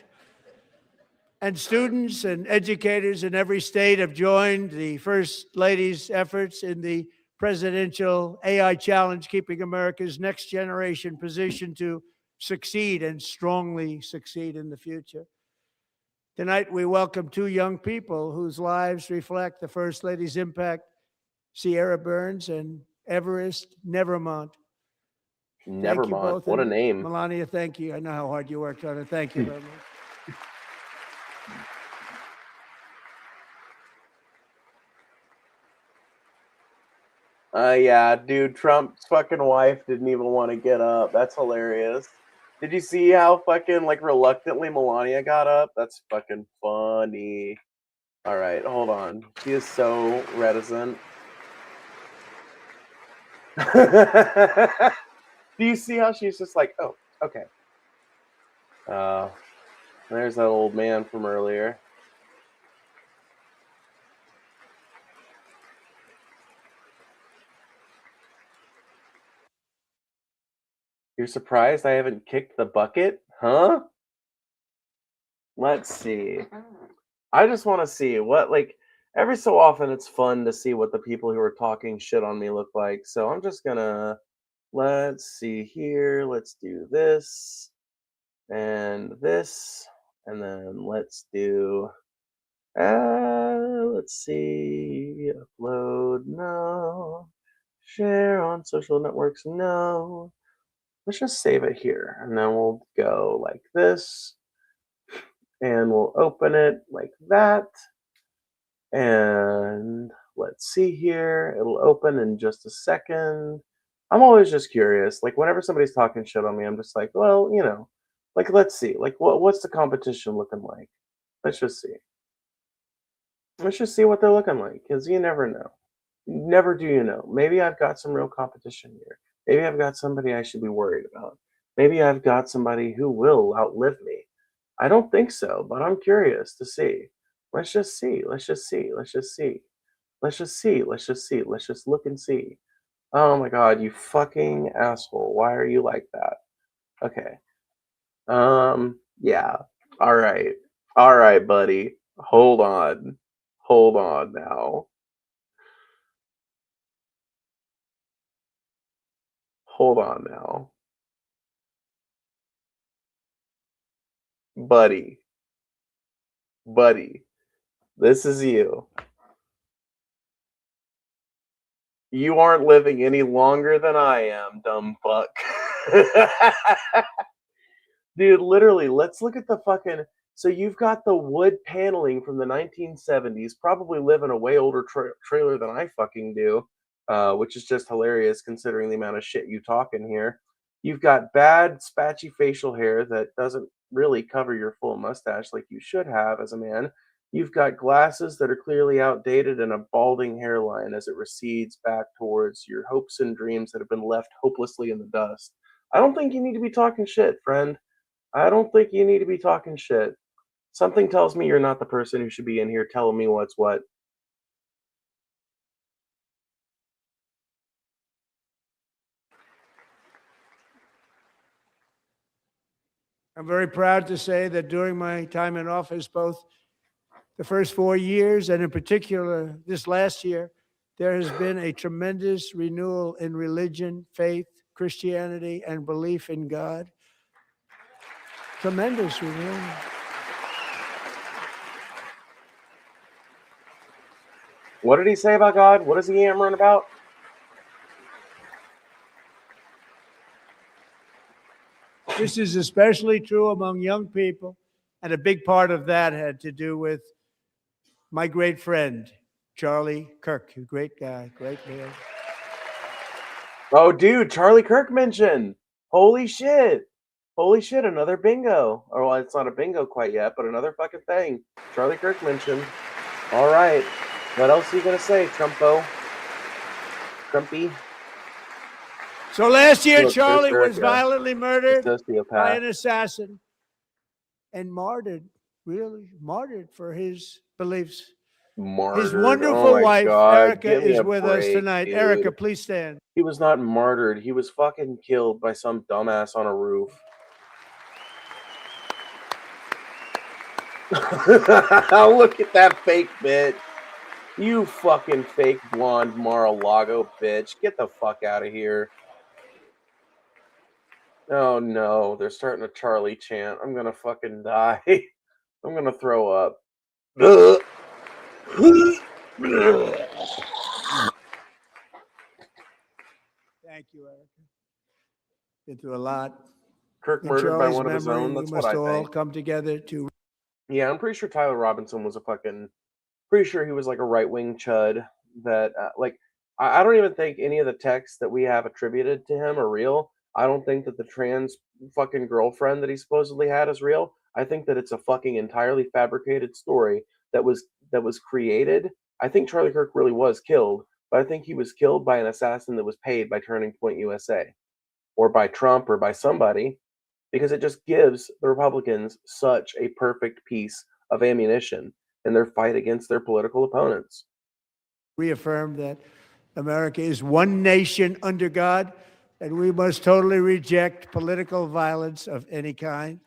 Speaker 3: And students and educators in every state have joined the First Lady's efforts in the presidential AI challenge, keeping America's next generation positioned to succeed and strongly succeed in the future. Tonight, we welcome two young people whose lives reflect the First Lady's impact, Sierra Burns and Everest Nevermont.
Speaker 1: Nevermont, what a name.
Speaker 3: Melania, thank you. I know how hard you worked on it. Thank you very much.
Speaker 1: Yeah, dude, Trump's fucking wife didn't even want to get up. That's hilarious. Did you see how fucking like reluctantly Melania got up? That's fucking funny. All right, hold on. She is so reticent. Do you see how she's just like, oh, okay. There's that old man from earlier. You're surprised I haven't kicked the bucket? Huh? Let's see. I just want to see what, like, every so often it's fun to see what the people who are talking shit on me look like. So I'm just gonna, let's see here. Let's do this and this. And then let's do, let's see, upload, no. Share on social networks, no. Let's just save it here. And then we'll go like this. And we'll open it like that. And let's see here. It'll open in just a second. I'm always just curious. Like whenever somebody's talking shit on me, I'm just like, well, you know, like let's see. Like what's the competition looking like? Let's just see. Let's just see what they're looking like, because you never know. Never do you know. Maybe I've got some real competition here. Maybe I've got somebody I should be worried about. Maybe I've got somebody who will outlive me. I don't think so, but I'm curious to see. Let's just see. Let's just see. Let's just see. Let's just see. Let's just see. Let's just look and see. Oh my god, you fucking asshole. Why are you like that? Okay. Yeah. All right. All right, buddy. Hold on. Hold on now. Hold on now. Buddy. Buddy. This is you. You aren't living any longer than I am, dumb fuck. Dude, literally, let's look at the fucking. So you've got the wood paneling from the 1970s, probably live in a way older trailer than I fucking do, which is just hilarious considering the amount of shit you talk in here. You've got bad, spatchy facial hair that doesn't really cover your full mustache like you should have as a man. You've got glasses that are clearly outdated and a balding hairline as it recedes back towards your hopes and dreams that have been left hopelessly in the dust. I don't think you need to be talking shit, friend. I don't think you need to be talking shit. Something tells me you're not the person who should be in here telling me what's what.
Speaker 3: I'm very proud to say that during my time in office, both the first 4 years and in particular this last year, there has been a tremendous renewal in religion, faith, Christianity, and belief in God. Tremendous renewal.
Speaker 1: What did he say about God? What is he yammering about?
Speaker 3: This is especially true among young people, and a big part of that had to do with my great friend, Charlie Kirk, a great guy, great man.
Speaker 1: Oh, dude, Charlie Kirk mentioned. Holy shit. Holy shit, another bingo. Or, well, it's not a bingo quite yet, but another fucking thing. Charlie Kirk mentioned. All right. What else are you going to say, Trumpo? Trumpy?
Speaker 3: So last year, Charlie was violently murdered by an
Speaker 1: sociopath.
Speaker 3: assassin and martyred, really martyred for his beliefs.
Speaker 1: Martyred.
Speaker 3: His wonderful
Speaker 1: Oh my
Speaker 3: wife,
Speaker 1: God.
Speaker 3: Erica,
Speaker 1: Give me
Speaker 3: is
Speaker 1: a
Speaker 3: with us
Speaker 1: break,
Speaker 3: tonight.
Speaker 1: dude.
Speaker 3: Erica, please stand.
Speaker 1: He was not martyred. He was fucking killed by some dumbass on a roof. Look at that fake bitch. You fucking fake blonde Mar-a-Lago bitch. Get the fuck out of here. Oh no, they're starting a Charlie chant. I'm gonna fucking die. I'm gonna throw up.
Speaker 3: Thank you, Erica. Been through a lot.
Speaker 1: Kirk
Speaker 3: In
Speaker 1: murdered by
Speaker 3: Charlie's
Speaker 1: one of his
Speaker 3: memory,
Speaker 1: own.
Speaker 3: we
Speaker 1: That's what
Speaker 3: must
Speaker 1: I
Speaker 3: all
Speaker 1: think.
Speaker 3: come together to.
Speaker 1: Yeah, I'm pretty sure Tyler Robinson was a fucking. Pretty sure he was like a right-wing chud that like I don't even think any of the texts that we have attributed to him are real. I don't think that the trans fucking girlfriend that he supposedly had is real. I think that it's a fucking entirely fabricated story that was created. I think Charlie Kirk really was killed, but I think he was killed by an assassin that was paid by Turning Point USA or by Trump or by somebody, because it just gives the Republicans such a perfect piece of ammunition in their fight against their political opponents.
Speaker 3: Reaffirm that America is one nation under God, and we must totally reject political violence of any kind.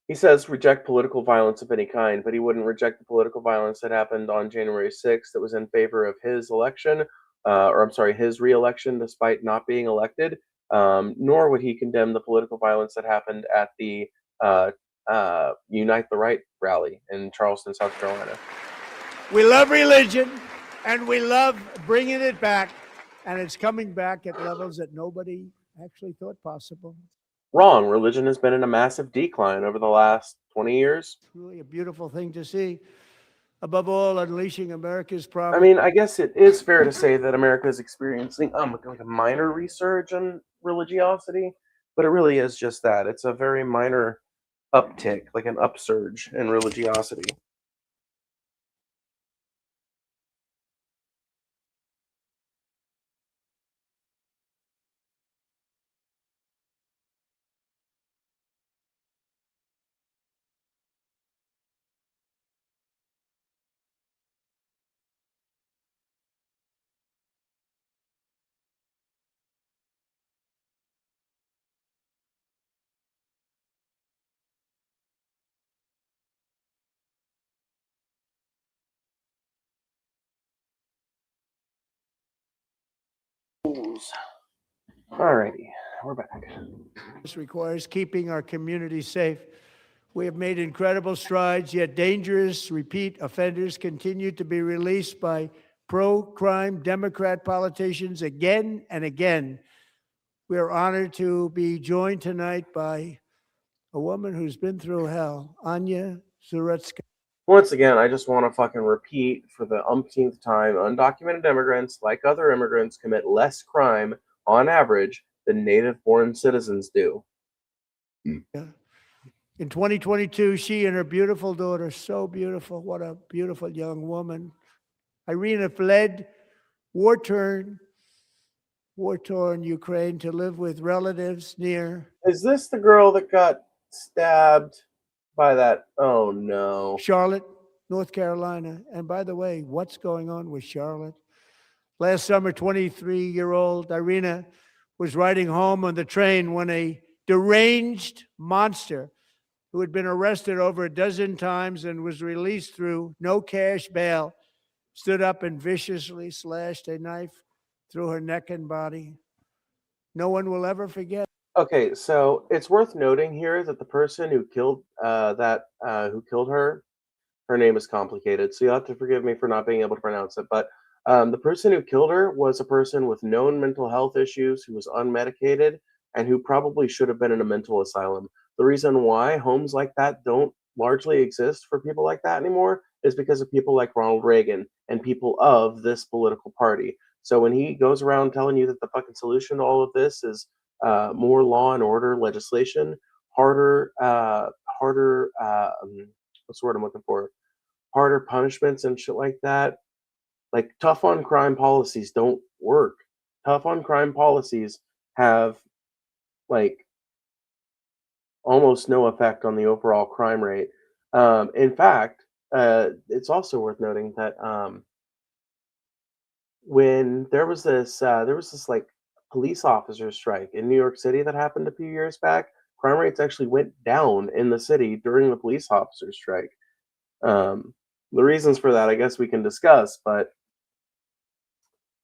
Speaker 1: He says reject political violence of any kind, but he wouldn't reject the political violence that happened on January 6th that was in favor of his election, or I'm sorry, his reelection despite not being elected. Nor would he condemn the political violence that happened at the Unite the Right rally in Charleston, South Carolina.
Speaker 3: We love religion, and we love bringing it back, and it's coming back at levels that nobody actually thought possible.
Speaker 1: Wrong. Religion has been in a massive decline over the last 20 years.
Speaker 3: It's really a beautiful thing to see. Above all, unleashing America's promise.
Speaker 1: I mean, I guess it is fair to say that America is experiencing like a minor resurge in religiosity, but it really is just that. It's a very minor uptick, like an upsurge in religiosity. Alrighty, we're back.
Speaker 3: This requires keeping our community safe. We have made incredible strides, yet dangerous repeat offenders continue to be released by pro-crime Democrat politicians again and again. We are honored to be joined tonight by a woman who's been through hell, Anya Zuretska.
Speaker 1: Once again, I just want to fucking repeat for the umpteenth time, undocumented immigrants, like other immigrants, commit less crime on average than native-born citizens do.
Speaker 3: Yeah. In 2022, she and her beautiful daughter, so beautiful, what a beautiful young woman, Irina, fled war-torn Ukraine to live with relatives near.
Speaker 1: Is this the girl that got stabbed by that? Oh no.
Speaker 3: Charlotte, North Carolina. And by the way, what's going on with Charlotte? Last summer, 23-year-old Irina was riding home on the train when a deranged monster who had been arrested over a dozen times and was released through no cash bail stood up and viciously slashed a knife through her neck and body. No one will ever forget.
Speaker 1: Okay, so it's worth noting here that the person who killed her name is complicated, so you'll have to forgive me for not being able to pronounce it. But the person who killed her was a person with known mental health issues who was unmedicated and who probably should have been in a mental asylum. The reason why homes like that don't largely exist for people like that anymore is because of people like Ronald Reagan and people of this political party. So when he goes around telling you that the fucking solution to all of this is more law and order legislation, harder, what's the word I'm looking for? Harder punishments and shit like that. Like tough on crime policies don't work. Tough on crime policies have like almost no effect on the overall crime rate. In fact, it's also worth noting that when there was this like police officer strike in New York City that happened a few years back, crime rates actually went down in the city during the police officer strike. The reasons for that, I guess we can discuss, but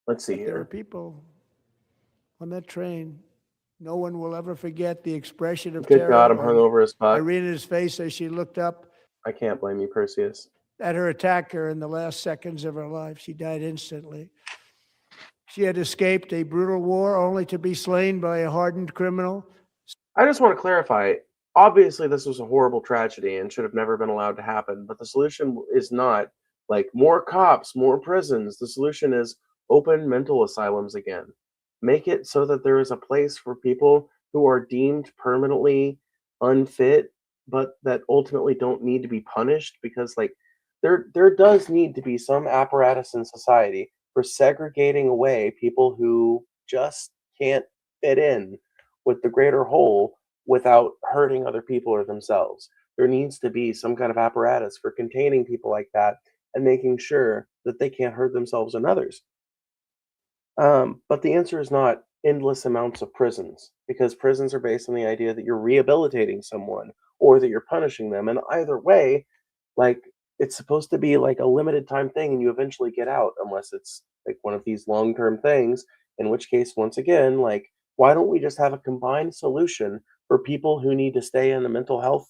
Speaker 1: let's see here.
Speaker 3: There are people on that train. No one will ever forget the expression of terror.
Speaker 1: Good God, I'm hungover as fuck.
Speaker 3: Irina's face as she looked up.
Speaker 1: I can't blame you, Perseus.
Speaker 3: At her attacker in the last seconds of her life. She died instantly. She had escaped a brutal war only to be slain by a hardened criminal.
Speaker 1: I just want to clarify. Obviously, this was a horrible tragedy and should have never been allowed to happen. But the solution is not like more cops, more prisons. The solution is open mental asylums again. Make it so that there is a place for people who are deemed permanently unfit, but that ultimately don't need to be punished because like there does need to be some apparatus in society for segregating away people who just can't fit in with the greater whole without hurting other people or themselves. There needs to be some kind of apparatus for containing people like that and making sure that they can't hurt themselves and others. But the answer is not endless amounts of prisons, because prisons are based on the idea that you're rehabilitating someone or that you're punishing them. And either way, like it's supposed to be like a limited time thing and you eventually get out, unless it's like one of these long term things, in which case, once again, like, why don't we just have a combined solution for people who need to stay in the mental health?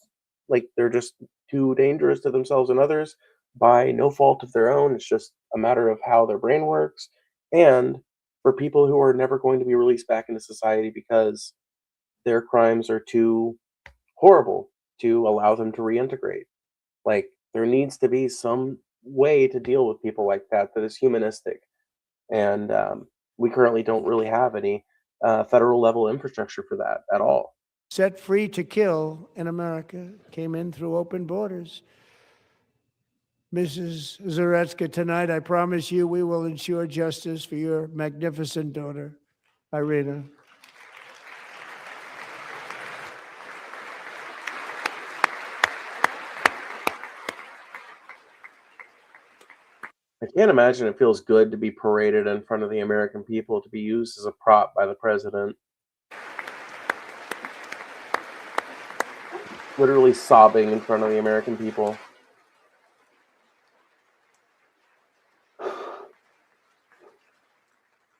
Speaker 1: Like they're just too dangerous to themselves and others by no fault of their own. It's just a matter of how their brain works. And for people who are never going to be released back into society because their crimes are too horrible to allow them to reintegrate. Like, there needs to be some way to deal with people like that that is humanistic. And we currently don't really have any federal level infrastructure for that at all.
Speaker 3: Set free to kill in America came in through open borders. Mrs. Zaretsky, tonight I promise you we will ensure justice for your magnificent daughter, Irina.
Speaker 1: I can't imagine it feels good to be paraded in front of the American people, to be used as a prop by the president. Literally sobbing in front of the American people.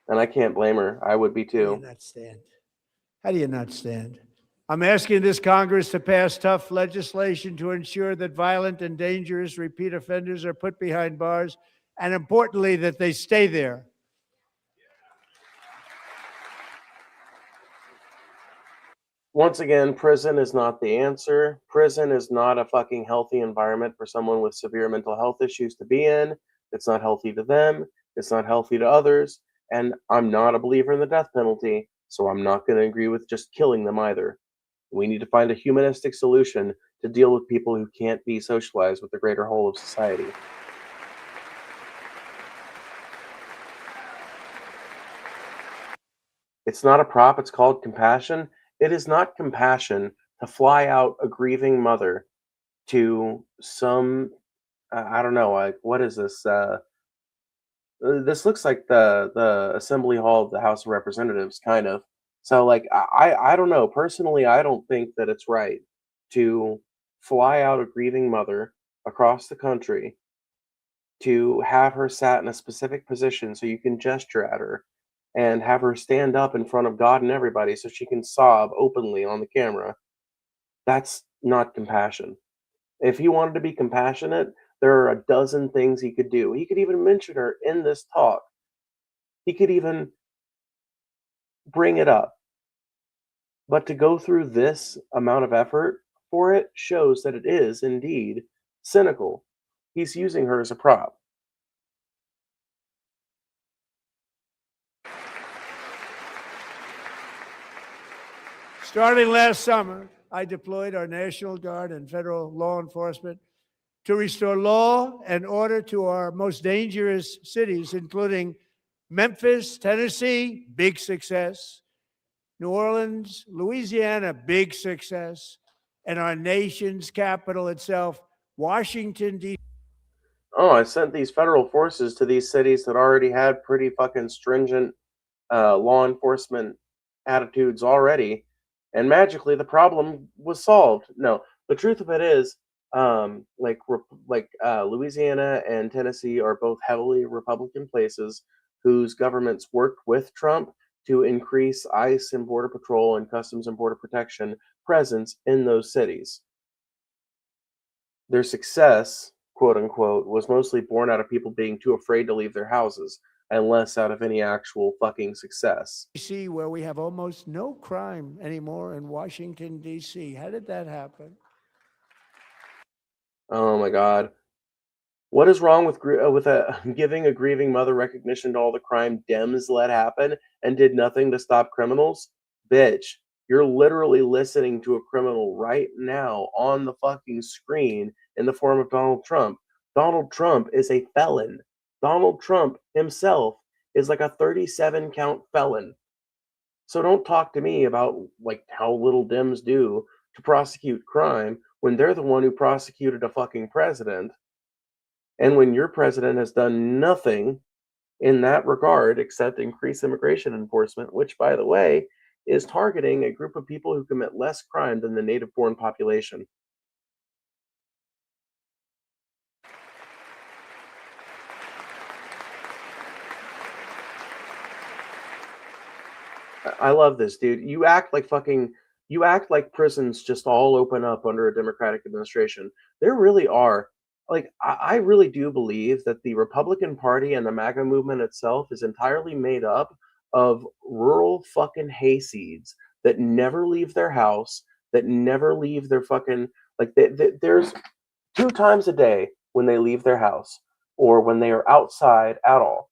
Speaker 1: And I can't blame her. I would be
Speaker 3: How do you
Speaker 1: too.
Speaker 3: not stand? How do you not stand? I'm asking this Congress to pass tough legislation to ensure that violent and dangerous repeat offenders are put behind bars, and importantly, that they stay there.
Speaker 1: Once again, prison is not the answer. Prison is not a fucking healthy environment for someone with severe mental health issues to be in. It's not healthy to them. It's not healthy to others. And I'm not a believer in the death penalty, so I'm not going to agree with just killing them either. We need to find a humanistic solution to deal with people who can't be socialized with the greater whole of society. It's not a prop, it's called compassion. It is not compassion to fly out a grieving mother to some, I don't know, like, what is this? This looks like the assembly hall of the House of Representatives, kind of. So, like, I don't know. Personally, I don't think that it's right to fly out a grieving mother across the country to have her sat in a specific position so you can gesture at her and have her stand up in front of God and everybody so she can sob openly on the camera. That's not compassion. If he wanted to be compassionate, there are a dozen things he could do. He could even mention her in this talk. He could even bring it up. But to go through this amount of effort for it shows that it is indeed cynical. He's using her as a prop.
Speaker 3: Starting last summer, I deployed our National Guard and federal law enforcement to restore law and order to our most dangerous cities, including Memphis, Tennessee, big success, New Orleans, Louisiana, big success, and our nation's capital itself, Washington, D.C.
Speaker 1: Oh, I sent these federal forces to these cities that already had pretty fucking stringent law enforcement attitudes already, and magically the problem was solved. No, the truth of it is, Louisiana and Tennessee are both heavily Republican places whose governments worked with Trump to increase ICE and Border Patrol and Customs and Border Protection presence in those cities. Their success, quote unquote, was mostly born out of people being too afraid to leave their houses and less out of any actual fucking success.
Speaker 3: D.C., where we have almost no crime anymore in Washington, D.C. How did that happen?
Speaker 1: Oh my God. What is wrong with giving a grieving mother recognition to all the crime Dems let happen and did nothing to stop criminals? Bitch, You're literally listening to a criminal right now on the fucking screen in the form of Donald Trump. Donald Trump is a felon. Donald Trump himself is like a 37 count felon. So don't talk to me about like how little Dems do to prosecute crime when they're the one who prosecuted a fucking president. And when your president has done nothing in that regard except increase immigration enforcement, which, by the way, is targeting a group of people who commit less crime than the native born population. I love this, dude. You act like prisons just all open up under a Democratic administration. There really are. Like, I really do believe that the Republican Party and the MAGA movement itself is entirely made up of rural fucking hayseeds that never leave their house, that never leave their fucking, like, there's 2 times a day when they leave their house or when they are outside at all.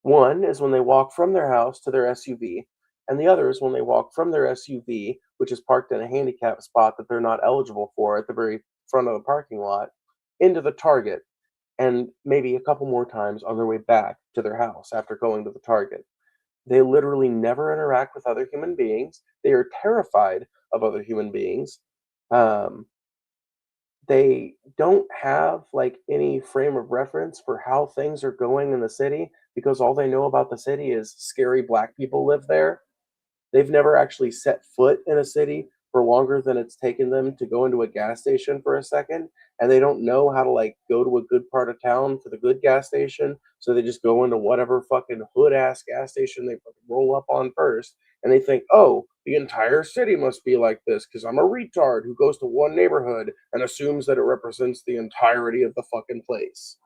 Speaker 1: One is when they walk from their house to their SUV, and the other is when they walk from their SUV, which is parked in a handicap spot that they're not eligible for at the very front of the parking lot, into the Target, and maybe a couple more times on their way back to their house after going to the Target. They literally never interact with other human beings. They are terrified of other human beings. They don't have like any frame of reference for how things are going in the city because all they know about the city is scary black people live there. They've never actually set foot in a city for longer than it's taken them to go into a gas station for a second, and they don't know how to like go to a good part of town for the good gas station, so they just go into whatever fucking hood ass gas station they roll up on first, and they think, oh, the entire city must be like this because I'm a retard who goes to one neighborhood and assumes that it represents the entirety of the fucking place.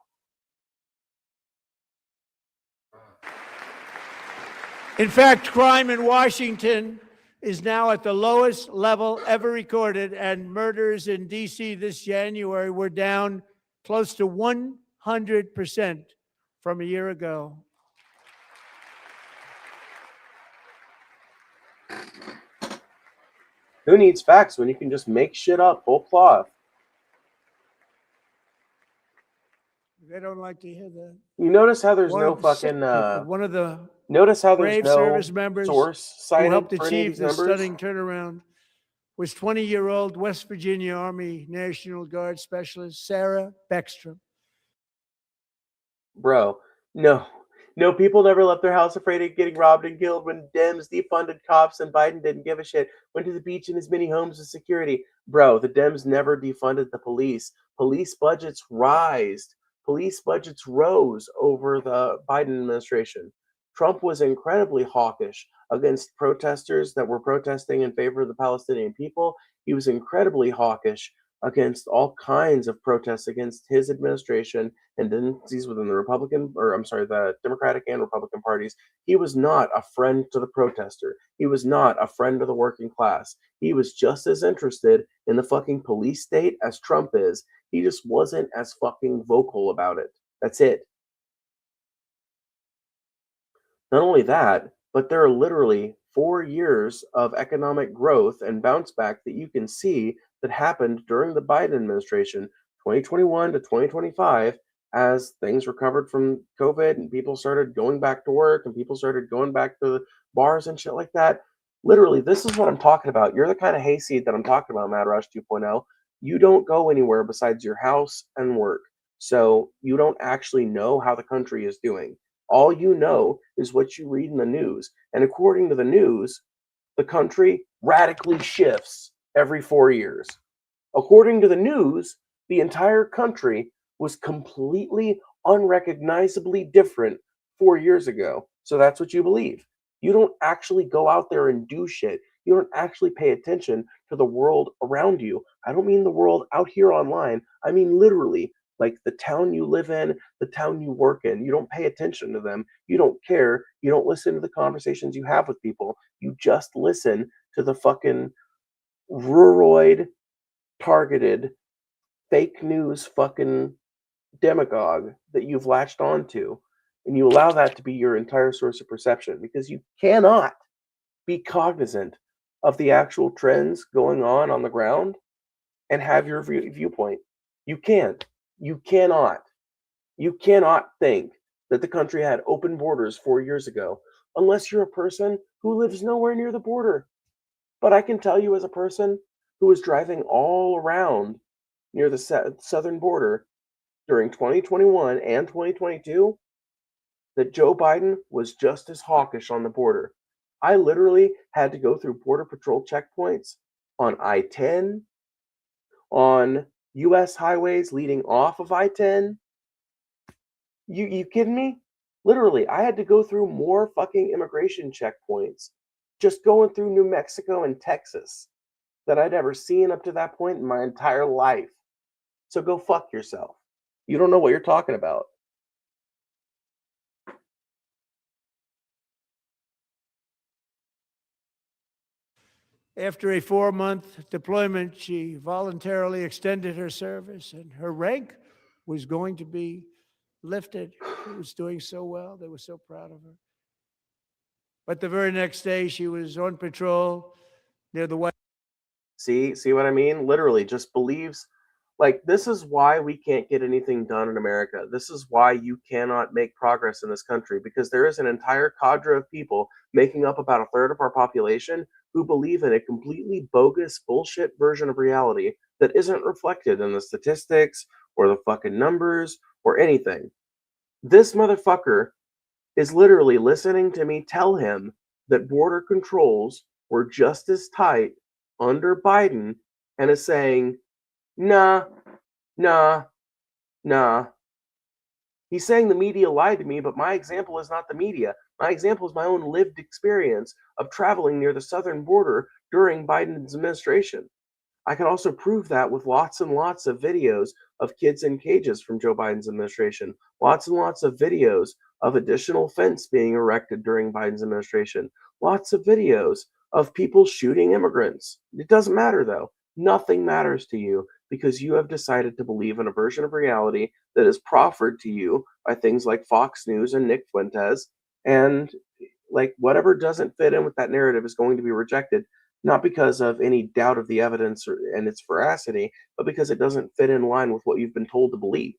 Speaker 3: In fact, crime in Washington is now at the lowest level ever recorded, and murders in D.C. this January were down close to 100% from a year ago.
Speaker 1: Who needs facts when you can just make shit up whole cloth?
Speaker 3: They don't like to hear that.
Speaker 1: You notice how there's
Speaker 3: One
Speaker 1: no
Speaker 3: of the
Speaker 1: fucking
Speaker 3: one of the
Speaker 1: notice how there's
Speaker 3: brave
Speaker 1: no
Speaker 3: service members
Speaker 1: source
Speaker 3: who
Speaker 1: cited
Speaker 3: helped
Speaker 1: for any of
Speaker 3: achieve
Speaker 1: these
Speaker 3: this
Speaker 1: numbers?
Speaker 3: stunning turnaround was 20-year-old West Virginia Army National Guard Specialist Sarah Beckstrom.
Speaker 1: Bro, no. No, people never left their house afraid of getting robbed and killed when Dems defunded cops and Biden didn't give a shit. Went to the beach in as many homes as security. Bro, the Dems never defunded the police. Police budgets rised. Police budgets rose over the Biden administration. Trump was incredibly hawkish against protesters that were protesting in favor of the Palestinian people. He was incredibly hawkish against all kinds of protests against his administration and tendencies within the Democratic and Republican parties. He was not a friend to the protester. He was not a friend of the working class. He was just as interested in the fucking police state as Trump is. He just wasn't as fucking vocal about it. That's it. Not only that, but there are literally 4 years of economic growth and bounce back that you can see that happened during the Biden administration, 2021 to 2025, as things recovered from COVID and people started going back to work and people started going back to the bars and shit like that. Literally, this is what I'm talking about. You're the kind of hayseed that I'm talking about, Mad Rush 2.0. You don't go anywhere besides your house and work. So you don't actually know how the country is doing. All you know is what you read in the news. And according to the news, the country radically shifts every 4 years. According to the news, the entire country was completely unrecognizably different 4 years ago. So that's what you believe. You don't actually go out there and do shit. You don't actually pay attention to the world around you. I don't mean the world out here online. I mean literally, like the town you live in, the town you work in. You don't pay attention to them. You don't care. You don't listen to the conversations you have with people. You just listen to the fucking ruroid targeted fake news fucking demagogue that you've latched onto, and you allow that to be your entire source of perception because you cannot be cognizant of the actual trends going on the ground and have your viewpoint. You can't. You cannot. You cannot think that the country had open borders 4 years ago unless you're a person who lives nowhere near the border. But I can tell you, as a person who was driving all around near the southern border during 2021 and 2022, that Joe Biden was just as hawkish on the border. I literally had to go through Border Patrol checkpoints on I-10, on US highways leading off of I-10. You kidding me? Literally, I had to go through more fucking immigration checkpoints just going through New Mexico and Texas that I'd ever seen up to that point in my entire life. So go fuck yourself. You don't know what you're talking about.
Speaker 3: After a 4-month deployment, she voluntarily extended her service, and her rank was going to be lifted. She was doing so well. They were so proud of her. But the very next day, she was on patrol near the White.
Speaker 1: See what I mean? Literally just believes, like, this is why we can't get anything done in America. This is why you cannot make progress in this country, because there is an entire cadre of people making up about a third of our population who believe in a completely bogus bullshit version of reality that isn't reflected in the statistics or the fucking numbers or anything. This motherfucker is literally listening to me tell him that border controls were just as tight under Biden and is saying, nah, nah, nah. He's saying the media lied to me, but my example is not the media. My example is my own lived experience of traveling near the southern border during Biden's administration. I can also prove that with lots and lots of videos of kids in cages from Joe Biden's administration, lots and lots of videos of additional fence being erected during Biden's administration, lots of videos of people shooting immigrants. It doesn't matter, though. Nothing matters to you because you have decided to believe in a version of reality that is proffered to you by things like Fox News and Nick Fuentes. And like whatever doesn't fit in with that narrative is going to be rejected, not because of any doubt of the evidence and its veracity, but because it doesn't fit in line with what you've been told to believe.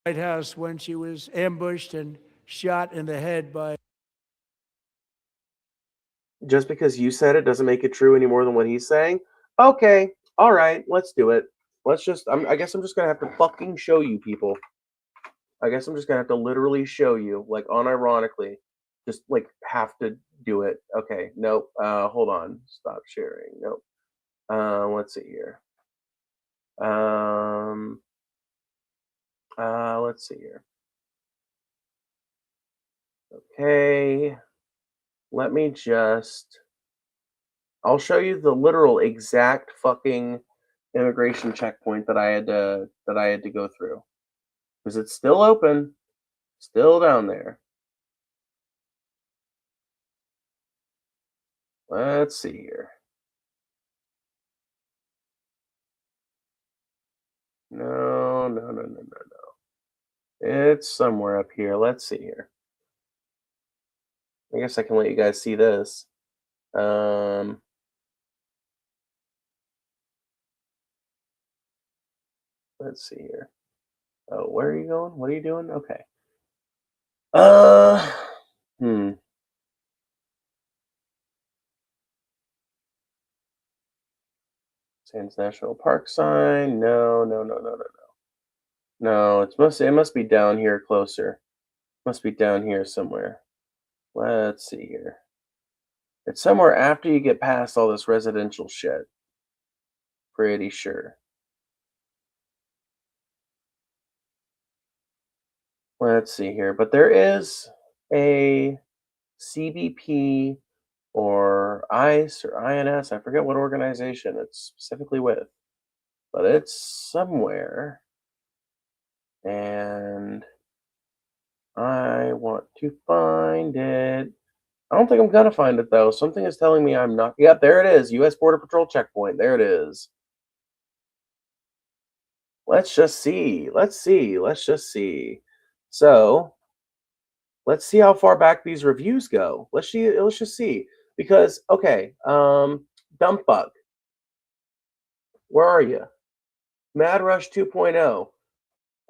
Speaker 3: White House when she was ambushed and shot in the head by.
Speaker 1: Just because you said it doesn't make it true any more than what he's saying. Okay, all right, let's do it. Let's just, I guess I'm just going to have to fucking show you people. I guess I'm just going to have to literally show you, like, unironically, just, like, have to do it. Okay, nope, hold on, stop sharing, nope. Let's see here. Let's see here. Okay, let me just, I'll show you the literal exact fucking immigration checkpoint that I had to go through, because it's still open, still down there. Let's see here. No. It's somewhere up here. Let's see here. I guess I can let you guys see this. Let's see here. Oh, where are you going? What are you doing? Okay. Sands National Park sign. No. No, it must be down here closer. Must be down here somewhere. Let's see here. It's somewhere after you get past all this residential shit. Pretty sure. Let's see here. But there is a CBP or ICE or INS. I forget what organization it's specifically with. But it's somewhere. And I want to find it. I don't think I'm gonna find it though. Something is telling me I'm not. Yep, there it is. U.S. Border Patrol checkpoint. There it is. Let's just see. Let's just see. So, Let's see how far back these reviews go. Let's just see. Because, okay, Dump Bug, where are you? Mad Rush 2.0.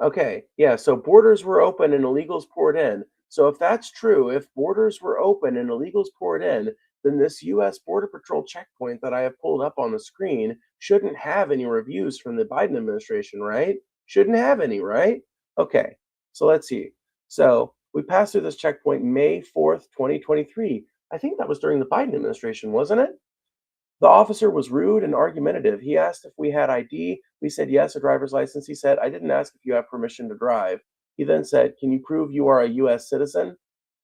Speaker 1: Okay, yeah, so borders were open and illegals poured in. So if that's true, if borders were open and illegals poured in, then this US Border Patrol checkpoint that I have pulled up on the screen shouldn't have any reviews from the Biden administration, right? Shouldn't have any, right? Okay, so let's see. So we passed through this checkpoint May 4th, 2023. I think that was during the Biden administration, wasn't it? The officer was rude and argumentative. He asked if we had ID. We said yes, a driver's license. He said, I didn't ask if you have permission to drive. He then said, can you prove you are a US citizen?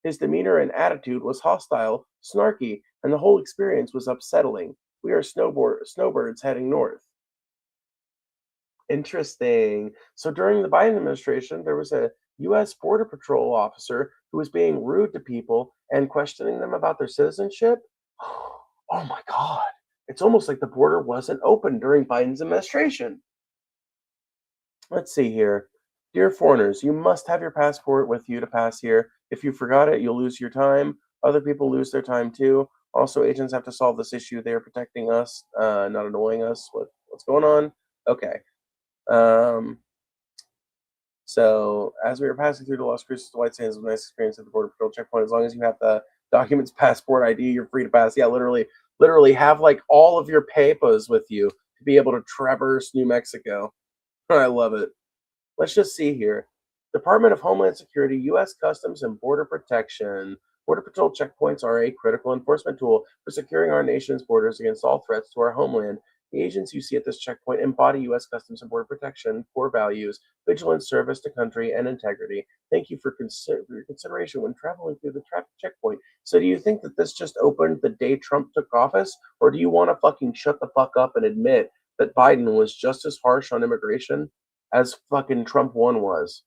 Speaker 1: His demeanor and attitude was hostile, snarky, and the whole experience was upsetting. We are snowbirds heading north. Interesting. So during the Biden administration, there was a US Border Patrol officer who was being rude to people and questioning them about their citizenship. Oh my God. It's almost like the border wasn't open during Biden's administration. Let's see here. Dear foreigners, you must have your passport with you to pass here. If you forgot it, you'll lose your time. Other people lose their time too. Also, agents have to solve this issue. They are protecting us, not annoying us. What's going on? Okay. So as we were passing through the Las Cruces to White Sands, it was a nice experience at the Border Patrol checkpoint. As long as you have the documents, passport, ID, you're free to pass. Yeah, literally have like all of your papers with you to be able to traverse New Mexico. I love it. Let's just see here. Department of Homeland Security, U.S. Customs and Border Protection. Border Patrol checkpoints are a critical enforcement tool for securing our nation's borders against all threats to our homeland. The agents you see at this checkpoint embody U.S. Customs and Border Protection core values, vigilance, service to country, and integrity. Thank you for your consideration when traveling through the traffic checkpoint. So do you think that this just opened the day Trump took office? Or do you want to fucking shut the fuck up and admit that Biden was just as harsh on immigration as fucking Trump 1 was?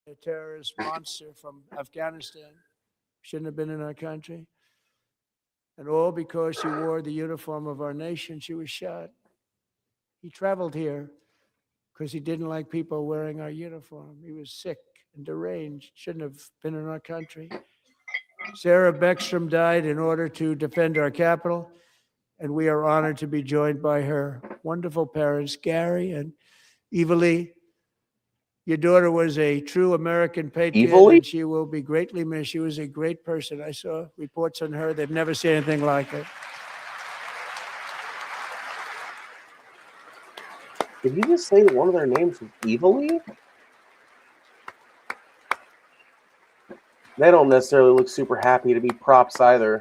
Speaker 3: A terrorist monster from Afghanistan shouldn't have been in our country. And all because she wore the uniform of our nation, she was shot. He traveled here because he didn't like people wearing our uniform. He was sick and deranged, shouldn't have been in our country. Sarah Beckstrom died in order to defend our capital, and we are honored to be joined by her wonderful parents, Gary and Eva Lee. Your daughter was a true American patriot, and she will be greatly missed. She was a great person. I saw reports on her. They've never seen anything like it.
Speaker 1: Did he just say that one of their names was Evilly? They don't necessarily look super happy to be props either.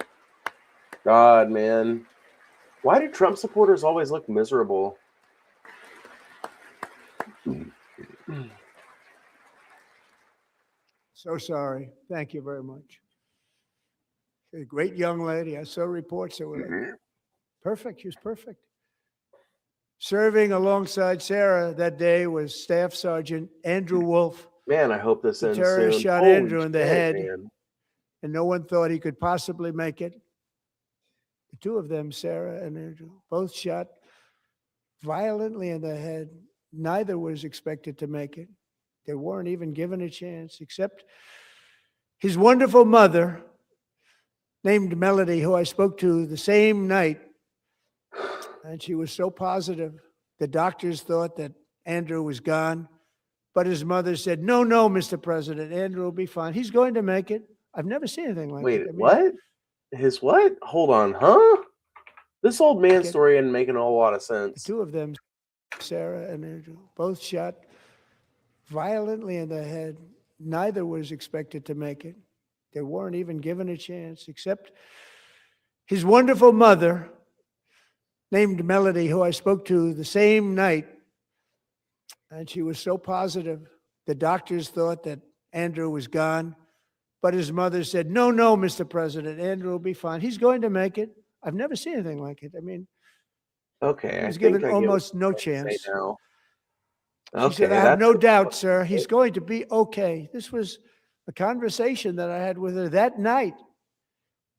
Speaker 1: God, man. Why do Trump supporters always look miserable?
Speaker 3: So sorry. Thank you very much. A great young lady. I saw reports that were like, perfect. She was perfect. Serving alongside Sarah that day was Staff Sergeant Andrew Wolf.
Speaker 1: Man, I hope this ends soon.
Speaker 3: The terrorist shot
Speaker 1: Holy
Speaker 3: Andrew in the head,
Speaker 1: man.
Speaker 3: And no one thought he could possibly make it. The two of them, Sarah and Andrew, both shot violently in the head. Neither was expected to make it. They weren't even given a chance, except his wonderful mother, named Melody, who I spoke to the same night. And she was so positive. The doctors thought that Andrew was gone, but his mother said, no, Mr. President, Andrew will be fine. He's going to make it. I've never seen anything like it.
Speaker 1: Wait, what? His what? Hold on, huh? This old man story isn't making a whole lot of sense.
Speaker 3: The two of them, Sarah and Andrew, both shot violently in the head. Neither was expected to make it. They weren't even given a chance, except his wonderful mother, named Melody, who I spoke to the same night. And she was so positive. The doctors thought that Andrew was gone, but his mother said, no, Mr. President, Andrew will be fine. He's going to make it. I've never seen anything like it. I mean,
Speaker 1: okay,
Speaker 3: he was given almost no chance.
Speaker 1: Okay,
Speaker 3: she said, I have no doubt, sir, he's going to be okay. This was a conversation that I had with her that night,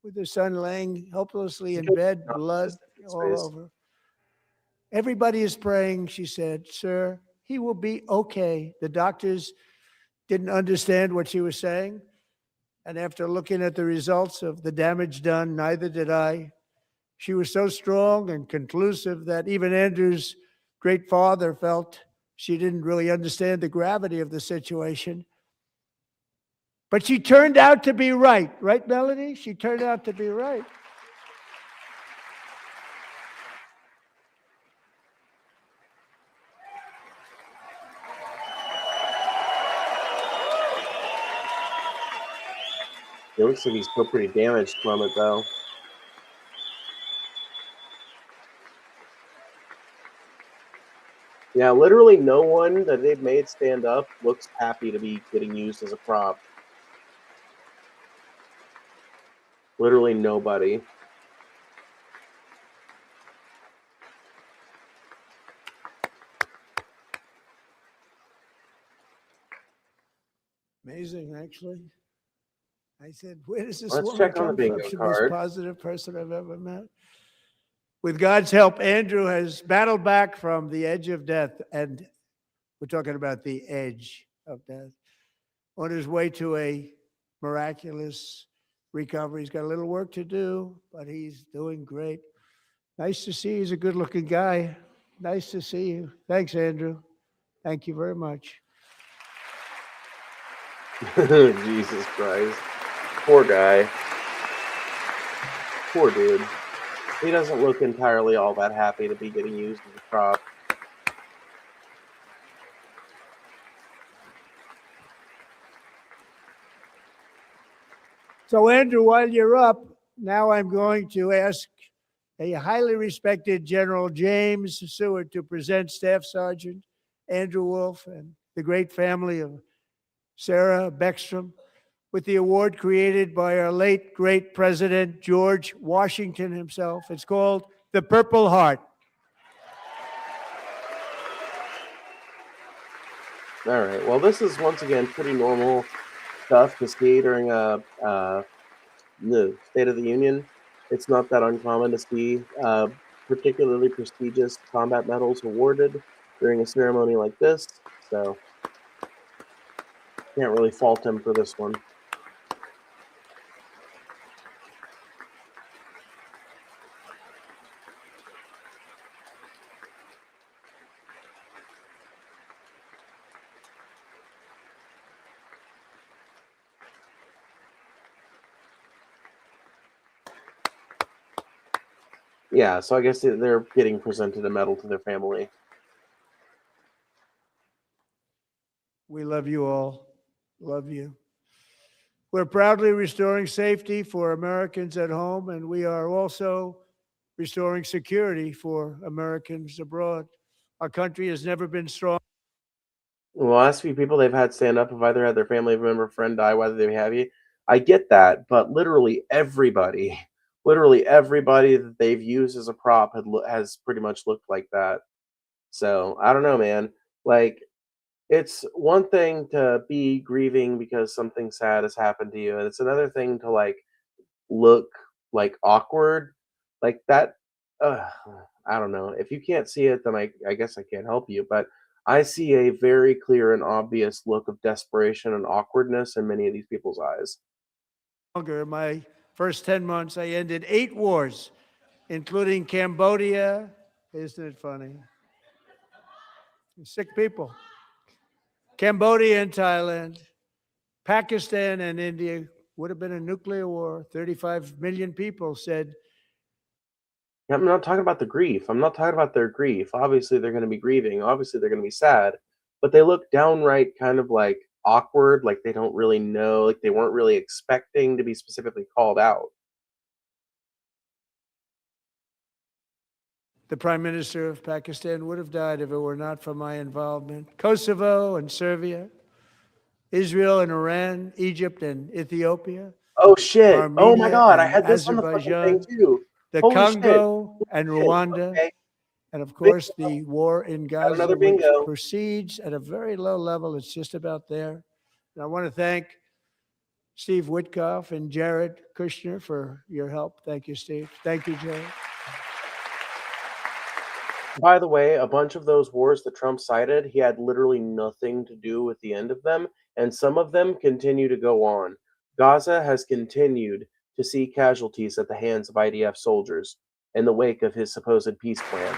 Speaker 3: with her son laying helplessly in bed, blood all over. Everybody is praying, she said, sir, he will be okay. The doctors didn't understand what she was saying. And after looking at the results of the damage done, neither did I. She was so strong and conclusive that even Andrew's great father felt she didn't really understand the gravity of the situation. But she turned out to be right. Right, Melanie? She turned out to be right.
Speaker 1: It looks like he's still pretty damaged from it, though. Yeah, literally no one that they've made stand up looks happy to be getting used as a prop. Literally nobody.
Speaker 3: Amazing, actually. I said, where does this
Speaker 1: Let's
Speaker 3: woman
Speaker 1: check on the
Speaker 3: come
Speaker 1: bingo
Speaker 3: from? She's the
Speaker 1: card.
Speaker 3: most positive person I've ever met. With God's help, Andrew has battled back from the edge of death, and we're talking about the edge of death, on his way to a miraculous recovery. He's got a little work to do, but he's doing great. Nice to see you. He's a good-looking guy. Nice to see you. Thanks, Andrew. Thank you very much.
Speaker 1: Jesus Christ. Poor guy. Poor dude. He doesn't look entirely all that happy to be getting used as a prop.
Speaker 3: So, Andrew, while you're up, now I'm going to ask a highly respected General James Seward to present Staff Sergeant Andrew Wolf and the great family of Sarah Beckstrom with the award created by our late, great President George Washington himself. It's called the Purple Heart.
Speaker 1: All right. Well, this is once again pretty normal stuff to see during the State of the Union. It's not that uncommon to see particularly prestigious combat medals awarded during a ceremony like this. So can't really fault him for this one. Yeah, so I guess they're getting presented a medal to their family.
Speaker 3: We love you all. Love you. We're proudly restoring safety for Americans at home, and we are also restoring security for Americans abroad. Our country has never been strong.
Speaker 1: Well, last few people they've had stand up have either had their family member, friend die, whether they have you. I get that, but literally everybody that they've used as a prop has pretty much looked like that. So I don't know, man. Like, it's one thing to be grieving because something sad has happened to you, and it's another thing to like look like awkward like that. I don't know. If you can't see it, then I guess I can't help you. But I see a very clear and obvious look of desperation and awkwardness in many of these people's eyes.
Speaker 3: In my first 10 months, I ended 8 wars, including Cambodia. Isn't it funny? Sick people. Cambodia and Thailand, Pakistan and India would have been a nuclear war. 35 million people said.
Speaker 1: I'm not talking about the grief. I'm not talking about their grief. Obviously, they're going to be grieving. Obviously, they're going to be sad. But they look downright kind of like awkward, like they don't really know, like they weren't really expecting to be specifically called out.
Speaker 3: The Prime Minister of Pakistan would have died if it were not for my involvement. Kosovo and Serbia, Israel and Iran, Egypt and Ethiopia.
Speaker 1: Oh, shit.
Speaker 3: Armenia
Speaker 1: Oh, my God. I
Speaker 3: and
Speaker 1: had this on the fucking thing,
Speaker 3: Azerbaijan,
Speaker 1: too.
Speaker 3: the
Speaker 1: Holy
Speaker 3: Congo
Speaker 1: shit.
Speaker 3: and
Speaker 1: Holy
Speaker 3: Rwanda,
Speaker 1: shit. Okay.
Speaker 3: and of course
Speaker 1: Bingo.
Speaker 3: the war in Gaza,
Speaker 1: another
Speaker 3: which
Speaker 1: bingo.
Speaker 3: proceeds at a very low level. It's just about there. And I want to thank Steve Witkoff and Jared Kushner for your help. Thank you, Steve. Thank you, Jared.
Speaker 1: By the way, a bunch of those wars that Trump cited, he had literally nothing to do with the end of them, and some of them continue to go on. Gaza has continued to see casualties at the hands of IDF soldiers in the wake of his supposed peace plan.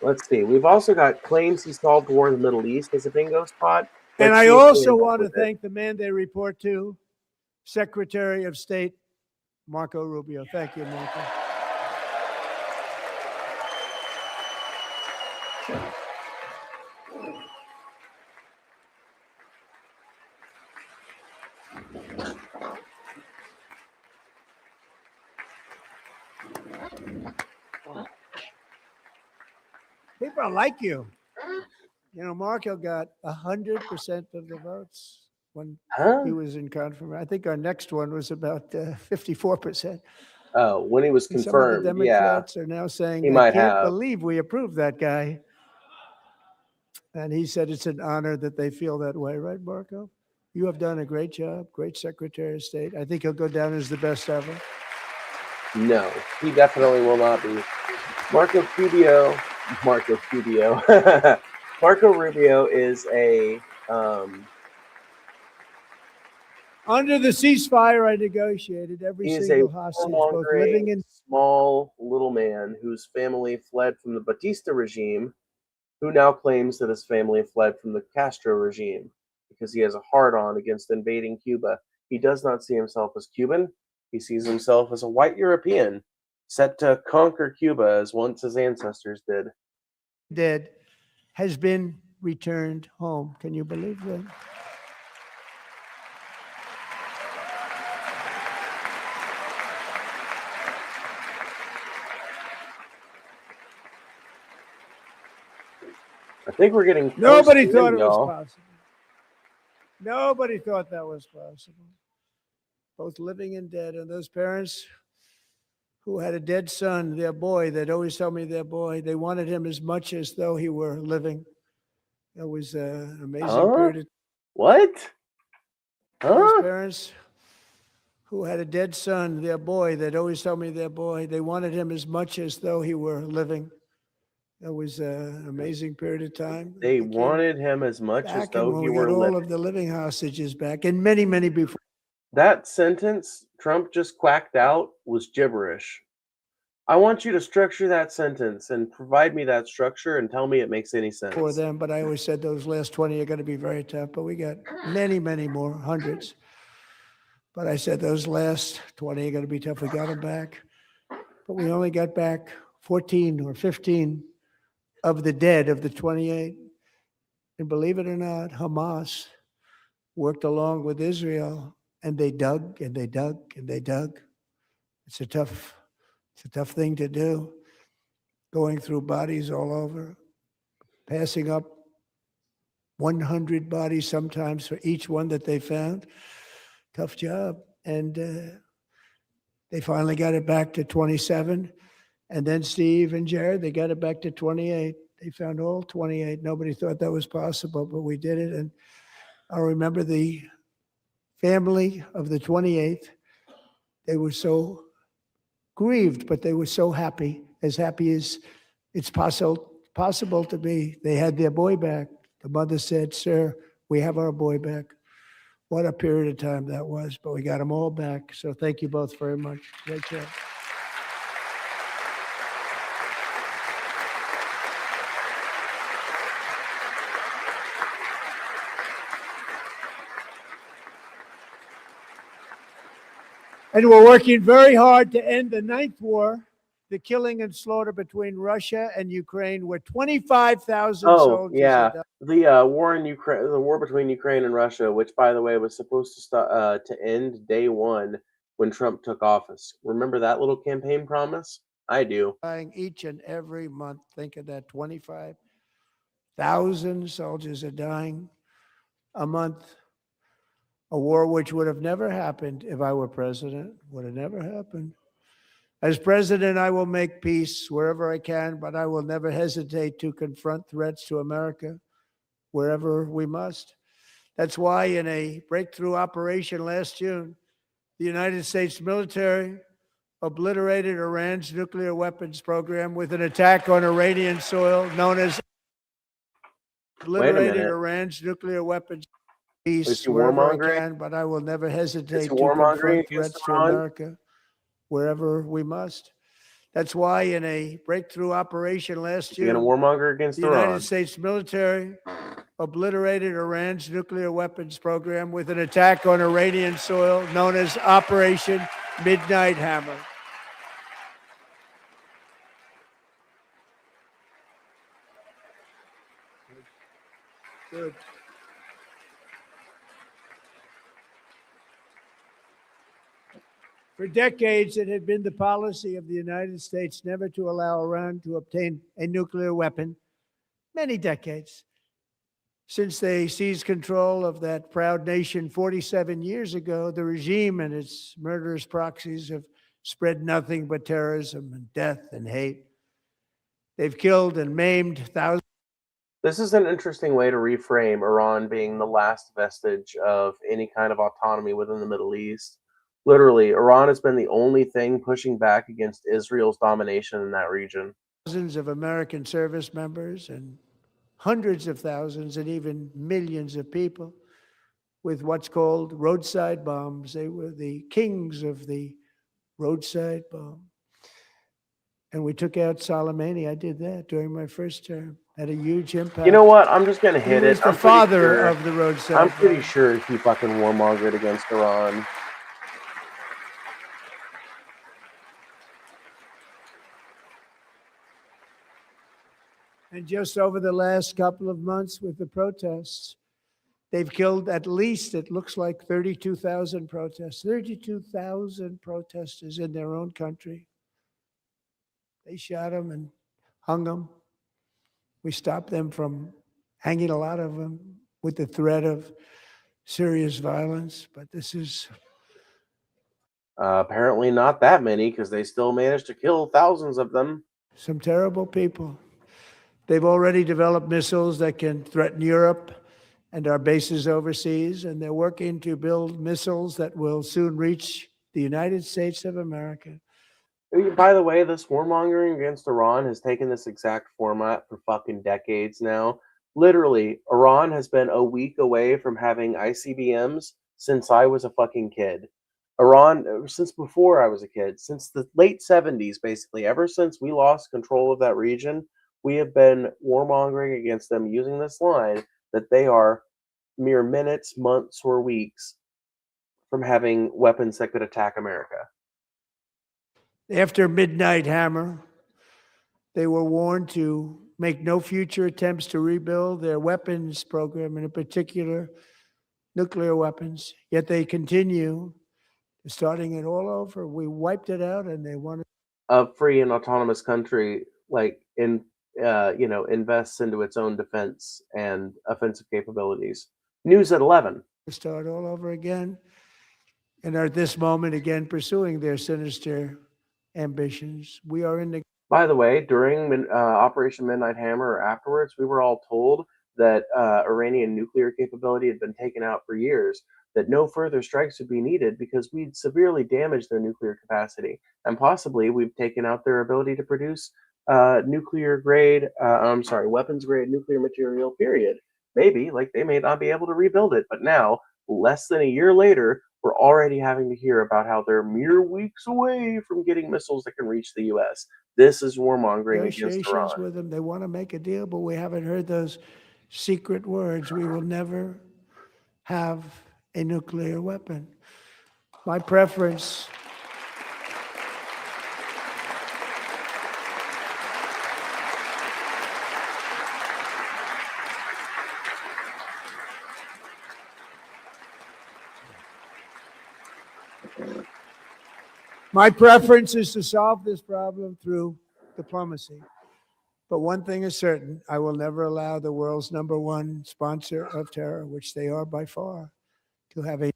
Speaker 1: Let's see. We've also got claims he solved war in the Middle East as a bingo spot.
Speaker 3: And I also want to thank the man they report to, Secretary of State Marco Rubio. Thank you, Marco. People like you. You know, Marco got 100% of the votes when he was in confirmation. I think our next one was about 54%.
Speaker 1: Oh, when he was confirmed,
Speaker 3: some of the Democrats are now saying, I can't believe we approved that guy. And he said it's an honor that they feel that way, right, Marco? You have done a great job, great Secretary of State. I think he'll go down as the best ever.
Speaker 1: No, he definitely will not be. Marco Rubio is a
Speaker 3: under the ceasefire I negotiated, every single hostage, both living in
Speaker 1: small little man whose family fled from the Batista regime, who now claims that his family fled from the Castro regime because he has a hard-on against invading Cuba. He does not see himself as Cuban. He sees himself as a white European set to conquer Cuba as once his ancestors did.
Speaker 3: Dead has been returned home. Can you believe that?
Speaker 1: I think we're getting
Speaker 3: nobody thought it was possible. Nobody thought that was possible. Both living and dead, and those parents who had a dead son, their boy, they'd always tell me their boy, they wanted him as much as though he were living. It was an amazing period.
Speaker 1: What?
Speaker 3: Those parents who had a dead son, their boy, they'd always tell me their boy, they wanted him as much as though he were living. It was an amazing period of time.
Speaker 1: They wanted him as much as though he were living.
Speaker 3: All of the living hostages back, and many, many before.
Speaker 1: That sentence Trump just quacked out was gibberish. I want you to structure that sentence and provide me that structure and tell me it makes any sense.
Speaker 3: For them, but I always said those last 20 are going to be very tough, but we got many, many more, hundreds. But I said those last 20 are going to be tough. We got them back, but we only got back 14 or 15 of the dead of the 28. And believe it or not, Hamas worked along with Israel, and they dug and they dug and they dug. It's a tough thing to do, going through bodies all over, passing up 100 bodies sometimes for each one that they found. Tough job. And they finally got it back to 27. And then Steve and Jared, they got it back to 28. They found all 28. Nobody thought that was possible, but we did it. And I remember the family of the 28th. They were so grieved, but they were so happy as it's possible to be. They had their boy back. The mother said, "Sir, we have our boy back." What a period of time that was, but we got them all back. So thank you both very much. Great job. And we're working very hard to end the 9th war, the killing and slaughter between Russia and Ukraine, where 25,000 soldiers.
Speaker 1: Yeah, the war in Ukraine, the war between Ukraine and Russia, which, by the way, was supposed to start to end day one when Trump took office. Remember that little campaign promise? I do.
Speaker 3: Dying each and every month. Think of that: 25,000 soldiers are dying a month. A war which would have never happened if I were president. Would have never happened. As president, I will make peace wherever I can, but I will never hesitate to confront threats to America wherever we must. That's why in a breakthrough operation last June, the United States military obliterated Iran's nuclear weapons program with an attack on Iranian soil known as obliterated Iran's nuclear weapons peace wherever I can, but I will never hesitate to confront threats to America wherever we must. That's why in a breakthrough operation last June, the United States military obliterated Iran's nuclear weapons program with an attack on Iranian soil known as Operation Midnight Hammer. Good. For decades, it had been the policy of the United States never to allow Iran to obtain a nuclear weapon. Many decades. Since they seized control of that proud nation 47 years ago, the regime and its murderous proxies have spread nothing but terrorism and death and hate. They've killed and maimed thousands.
Speaker 1: This is an interesting way to reframe Iran being the last vestige of any kind of autonomy within the Middle East. Literally, Iran has been the only thing pushing back against Israel's domination in that region.
Speaker 3: Thousands of American service members and hundreds of thousands and even millions of people with what's called roadside bombs. They were the kings of the roadside bomb. And we took out Soleimani. I did that during my first term. Had a huge impact.
Speaker 1: You know what? I'm just going to hit it.
Speaker 3: He was the father of the roadside
Speaker 1: I'm pretty
Speaker 3: bomb.
Speaker 1: sure he fucking warmongered against Iran.
Speaker 3: And just over the last couple of months with the protests, they've killed at least, it looks like 32,000 protests, 32,000 protesters in their own country. They shot them and hung them. We stopped them from hanging a lot of them with the threat of serious violence. But this is
Speaker 1: apparently not that many, because they still managed to kill thousands of them.
Speaker 3: Some terrible people. They've already developed missiles that can threaten Europe and our bases overseas, and they're working to build missiles that will soon reach the United States of America.
Speaker 1: By the way, this warmongering against Iran has taken this exact format for fucking decades now. Literally, Iran has been a week away from having ICBMs since I was a fucking kid. Iran, since before I was a kid, since the late 70s, basically, ever since we lost control of that region, we have been warmongering against them using this line that they are mere minutes, months, or weeks from having weapons that could attack America.
Speaker 3: After Midnight Hammer, they were warned to make no future attempts to rebuild their weapons program, and in particular, nuclear weapons. Yet they continue, starting it all over. We wiped it out, and they want
Speaker 1: a free and autonomous country, like invests into its own defense and offensive capabilities. News at 11.
Speaker 3: Start all over again, and are at this moment again pursuing their sinister ambitions. We are in the.
Speaker 1: By the way, during Operation Midnight Hammer or afterwards, we were all told that Iranian nuclear capability had been taken out for years, that no further strikes would be needed because we'd severely damaged their nuclear capacity, and possibly we've taken out their ability to produce weapons grade nuclear material, period. Maybe, like, they may not be able to rebuild it, but now, less than a year later, we're already having to hear about how they're mere weeks away from getting missiles that can reach the U.S. This is warmongering against Iran.
Speaker 3: With them. They want to make a deal, but we haven't heard those secret words. We will never have a nuclear weapon. My preference. My preference is to solve this problem through diplomacy. But one thing is certain, I will never allow the world's #1 sponsor of terror, which they are by far, to have a.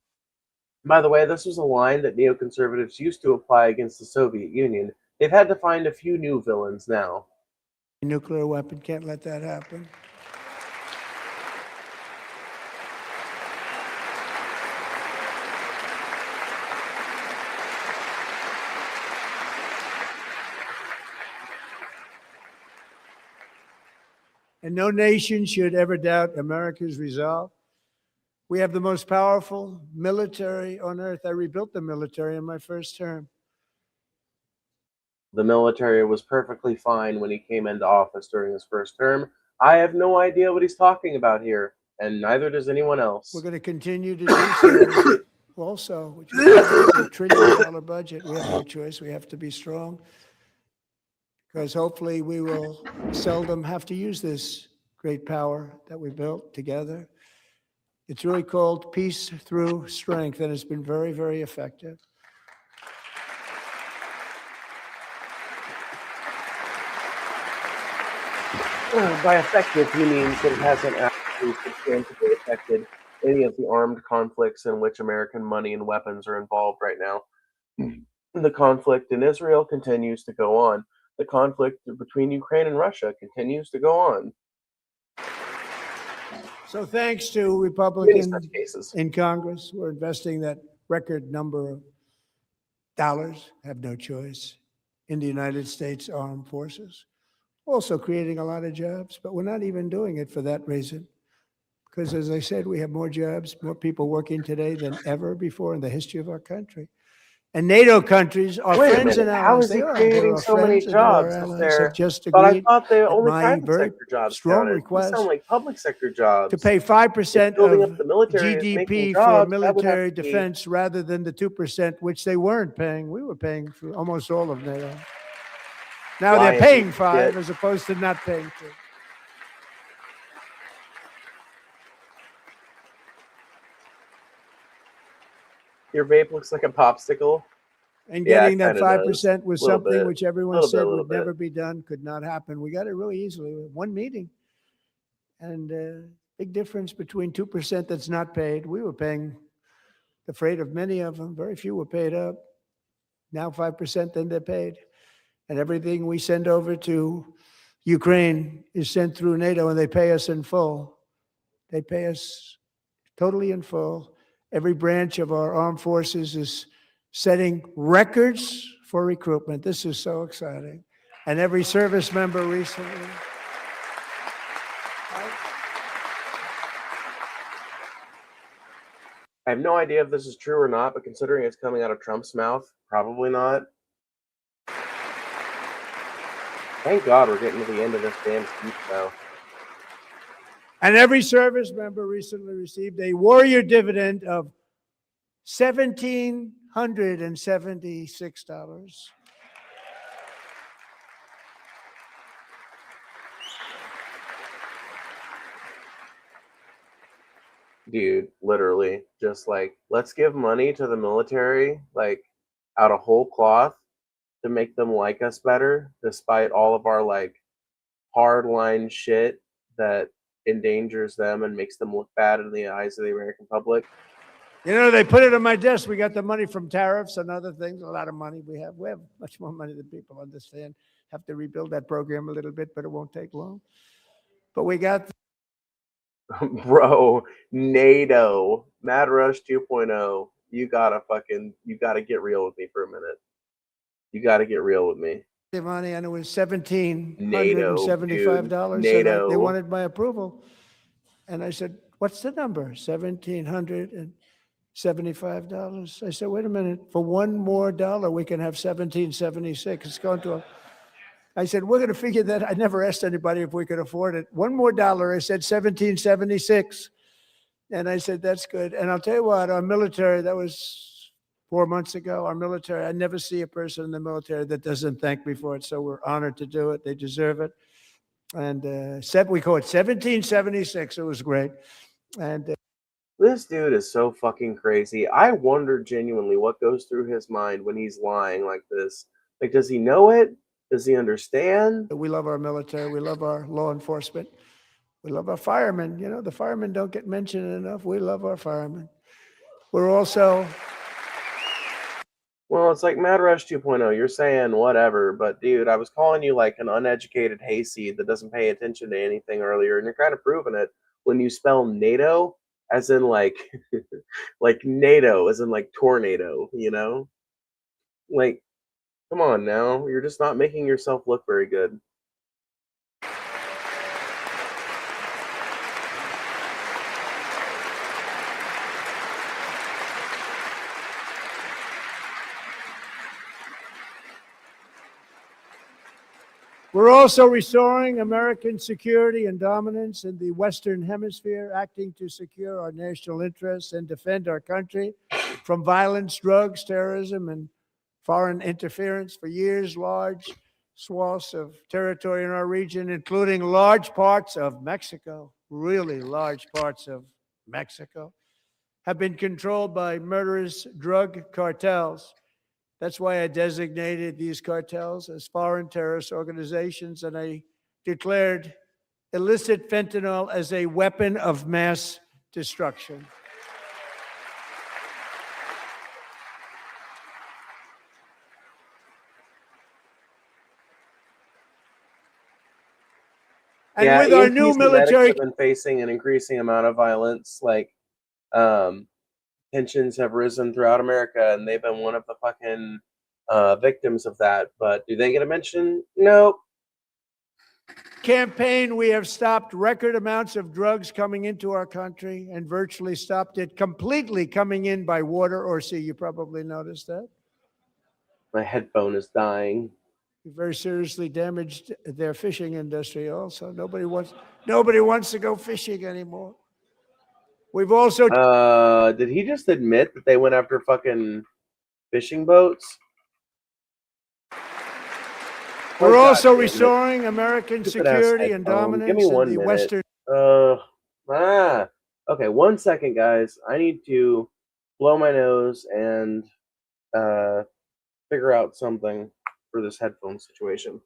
Speaker 1: By the way, this was a line that neoconservatives used to apply against the Soviet Union. They've had to find a few new villains now.
Speaker 3: Nuclear weapon, can't let that happen. and no nation should ever doubt America's resolve. We have the most powerful military on earth. I rebuilt the military in my first term.
Speaker 1: The military was perfectly fine when he came into office during his first term. I have no idea what he's talking about here, and neither does anyone else.
Speaker 3: We're going to continue to do so also, which is a $1 trillion budget. We have no choice. We have to be strong because hopefully we will seldom have to use this great power that we built together. It's really called peace through strength, and it's been very, very effective.
Speaker 1: By effective, he means that it hasn't actually substantially affected any of the armed conflicts in which American money and weapons are involved right now. The conflict in Israel continues to go on. The conflict between Ukraine and Russia continues to go on.
Speaker 3: So thanks to Republicans in Congress, we're investing that record number of dollars, have no choice, in the United States Armed Forces. Also creating a lot of jobs, but we're not even doing it for that reason. Because as I said, we have more jobs, more people working today than ever before in the history of our country. And NATO countries are friends and allies.
Speaker 1: How is he creating so many jobs? But I thought they only private sector jobs counted. These sound like public sector jobs.
Speaker 3: To pay 5% of
Speaker 1: the military
Speaker 3: GDP for military defense rather than the 2%, which they weren't paying. We were paying for almost all of NATO. Now they're paying 5 as opposed to not paying 2.
Speaker 1: Your vape looks like a popsicle.
Speaker 3: And getting that 5% was something which everyone said would never be done, could not happen. We got it really easily. One meeting. And big difference between 2% that's not paid. We were paying the freight of many of them. Very few were paid up. Now 5%, then they're paid. And everything we send over to Ukraine is sent through NATO, and they pay us in full. They pay us totally in full. Every branch of our armed forces is setting records for recruitment. This is so exciting. And every service member recently.
Speaker 1: I have no idea if this is true or not, but considering it's coming out of Trump's mouth, probably not. Thank God we're getting to the end of this damn speech, though.
Speaker 3: And every service member recently received a warrior dividend of $1,776.
Speaker 1: Dude, literally, just like, let's give money to the military, like, out of whole cloth to make them like us better, despite all of our, like, hardline shit that endangers them and makes them look bad in the eyes of the American public.
Speaker 3: You know, they put it on my desk. We got the money from tariffs and other things, a lot of money we have. We have much more money than people understand. Have to rebuild that program a little bit, but it won't take long. But we got...
Speaker 1: Bro, NATO, Mad Rush 2.0, you gotta get real with me for a minute. You gotta get real with me.
Speaker 3: The money, and it was $1,775.
Speaker 1: NATO.
Speaker 3: They wanted my approval. And I said, what's the number? $1,775. I said, wait a minute, for one more dollar, we can have $1,776. It's going to I said, we're going to figure that. I never asked anybody if we could afford it. One more dollar, I said $1,776. And I said, that's good. And I'll tell you what, our military, that was 4 months ago, our military, I never see a person in the military that doesn't thank me for it. So we're honored to do it. They deserve it. And we call it 1776. It was great. And
Speaker 1: this dude is so fucking crazy. I wonder genuinely what goes through his mind when he's lying like this. Like, does he know it? Does he understand?
Speaker 3: We love our military. We love our law enforcement. We love our firemen. You know, the firemen don't get mentioned enough. We love our firemen. We're also...
Speaker 1: Well, it's like Mad Rush 2.0. You're saying whatever, but dude, I was calling you like an uneducated hayseed that doesn't pay attention to anything earlier, and you're kind of proving it when you spell NATO as in like, like NATO as in like tornado, you know? Like, come on now. You're just not making yourself look very good.
Speaker 3: We're also restoring American security and dominance in the Western Hemisphere, acting to secure our national interests and defend our country from violence, drugs, terrorism, and foreign interference. For years, large swaths of territory in our region, including large parts of Mexico, really large parts of Mexico, have been controlled by murderous drug cartels. That's why I designated these cartels as foreign terrorist organizations, and I declared illicit fentanyl as a weapon of mass destruction. And
Speaker 1: yeah,
Speaker 3: with our
Speaker 1: EMTs
Speaker 3: new
Speaker 1: and medics
Speaker 3: military
Speaker 1: have been facing an increasing amount of violence. Like, tensions have risen throughout America, and they've been one of the fucking victims of that. But do they get a mention? Nope.
Speaker 3: campaign, we have stopped record amounts of drugs coming into our country and virtually stopped it completely coming in by water or sea. You probably noticed that.
Speaker 1: My headphone is dying.
Speaker 3: We very seriously damaged their fishing industry also. Nobody wants to go fishing anymore. We've also
Speaker 1: Did he just admit that they went after fucking fishing boats?
Speaker 3: we're
Speaker 1: Oh,
Speaker 3: also
Speaker 1: God damn it.
Speaker 3: restoring American
Speaker 1: Stupid ass
Speaker 3: security and
Speaker 1: headphone.
Speaker 3: dominance
Speaker 1: Give me
Speaker 3: in
Speaker 1: 1
Speaker 3: the
Speaker 1: minute.
Speaker 3: Western.
Speaker 1: Okay, 1 second, guys. I need to blow my nose and figure out something for this headphone situation.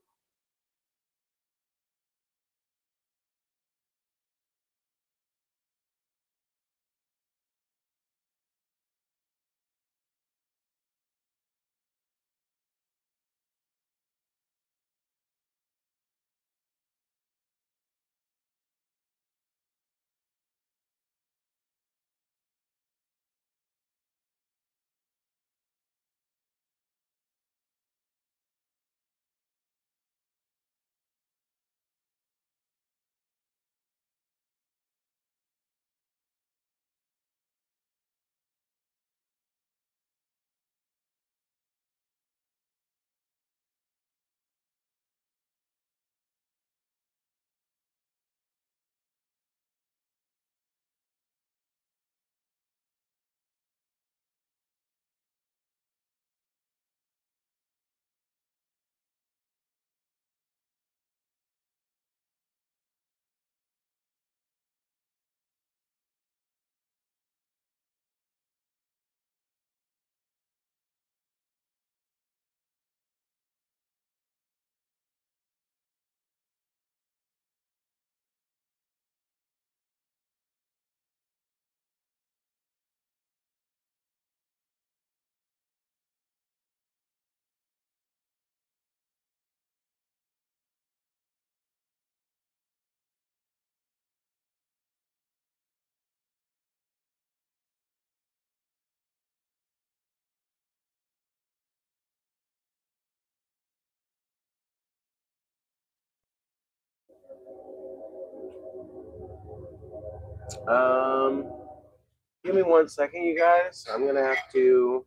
Speaker 1: Give me 1 second, you guys. I'm gonna have to,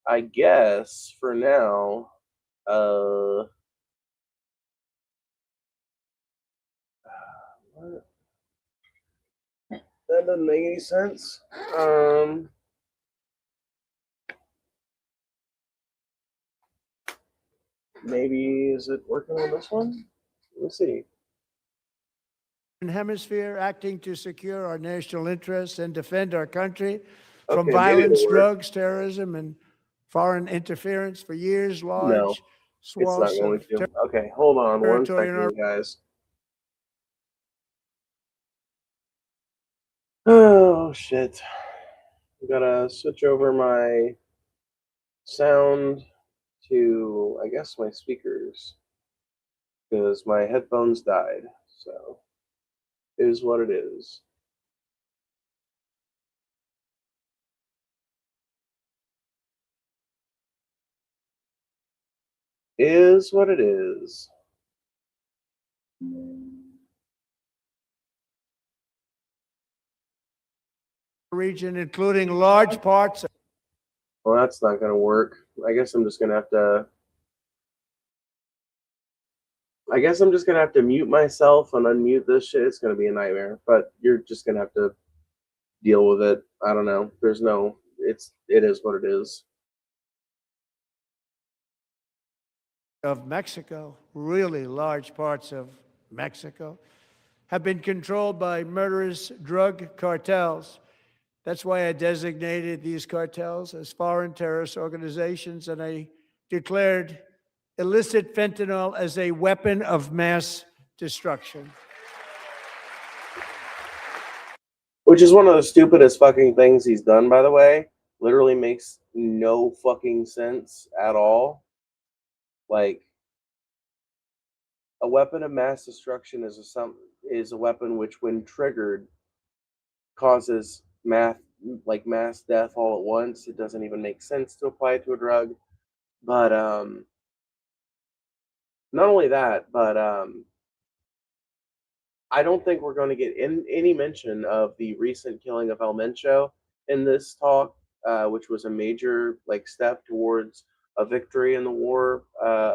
Speaker 1: I guess, for now, what? That doesn't make any sense. Maybe, is it working on this one? Let's see.
Speaker 3: Hemisphere, acting to secure our national interests and defend our country from
Speaker 1: Okay, maybe
Speaker 3: violence,
Speaker 1: it'll work.
Speaker 3: drugs, terrorism, and foreign interference. For years, large
Speaker 1: No, it's not
Speaker 3: swaths
Speaker 1: going
Speaker 3: of
Speaker 1: to. Okay, hold on 1
Speaker 3: territory in our
Speaker 1: second, guys. Oh, shit. I gotta switch over my sound to, I guess, my speakers, because my headphones died. So, it is what it is. Is what it is.
Speaker 3: region, including large parts.
Speaker 1: Well, that's not going to work. I guess I'm just going to have to. I guess I'm just gonna have to mute myself and unmute this shit. It's gonna be a nightmare, but you're just gonna have to deal with it. I don't know. It is what it is.
Speaker 3: Of Mexico, really large parts of Mexico, have been controlled by murderous drug cartels. That's why I designated these cartels as foreign terrorist organizations, and I declared illicit fentanyl as a weapon of mass destruction.
Speaker 1: Which is one of the stupidest fucking things he's done, by the way. Literally makes no fucking sense at all. Like, a weapon of mass destruction is a weapon which, when triggered, causes mass death all at once. It doesn't even make sense to apply it to a drug. But not only that, but I don't think we're going to get any mention of the recent killing of El Mencho in this talk, which was a major step towards a victory in the war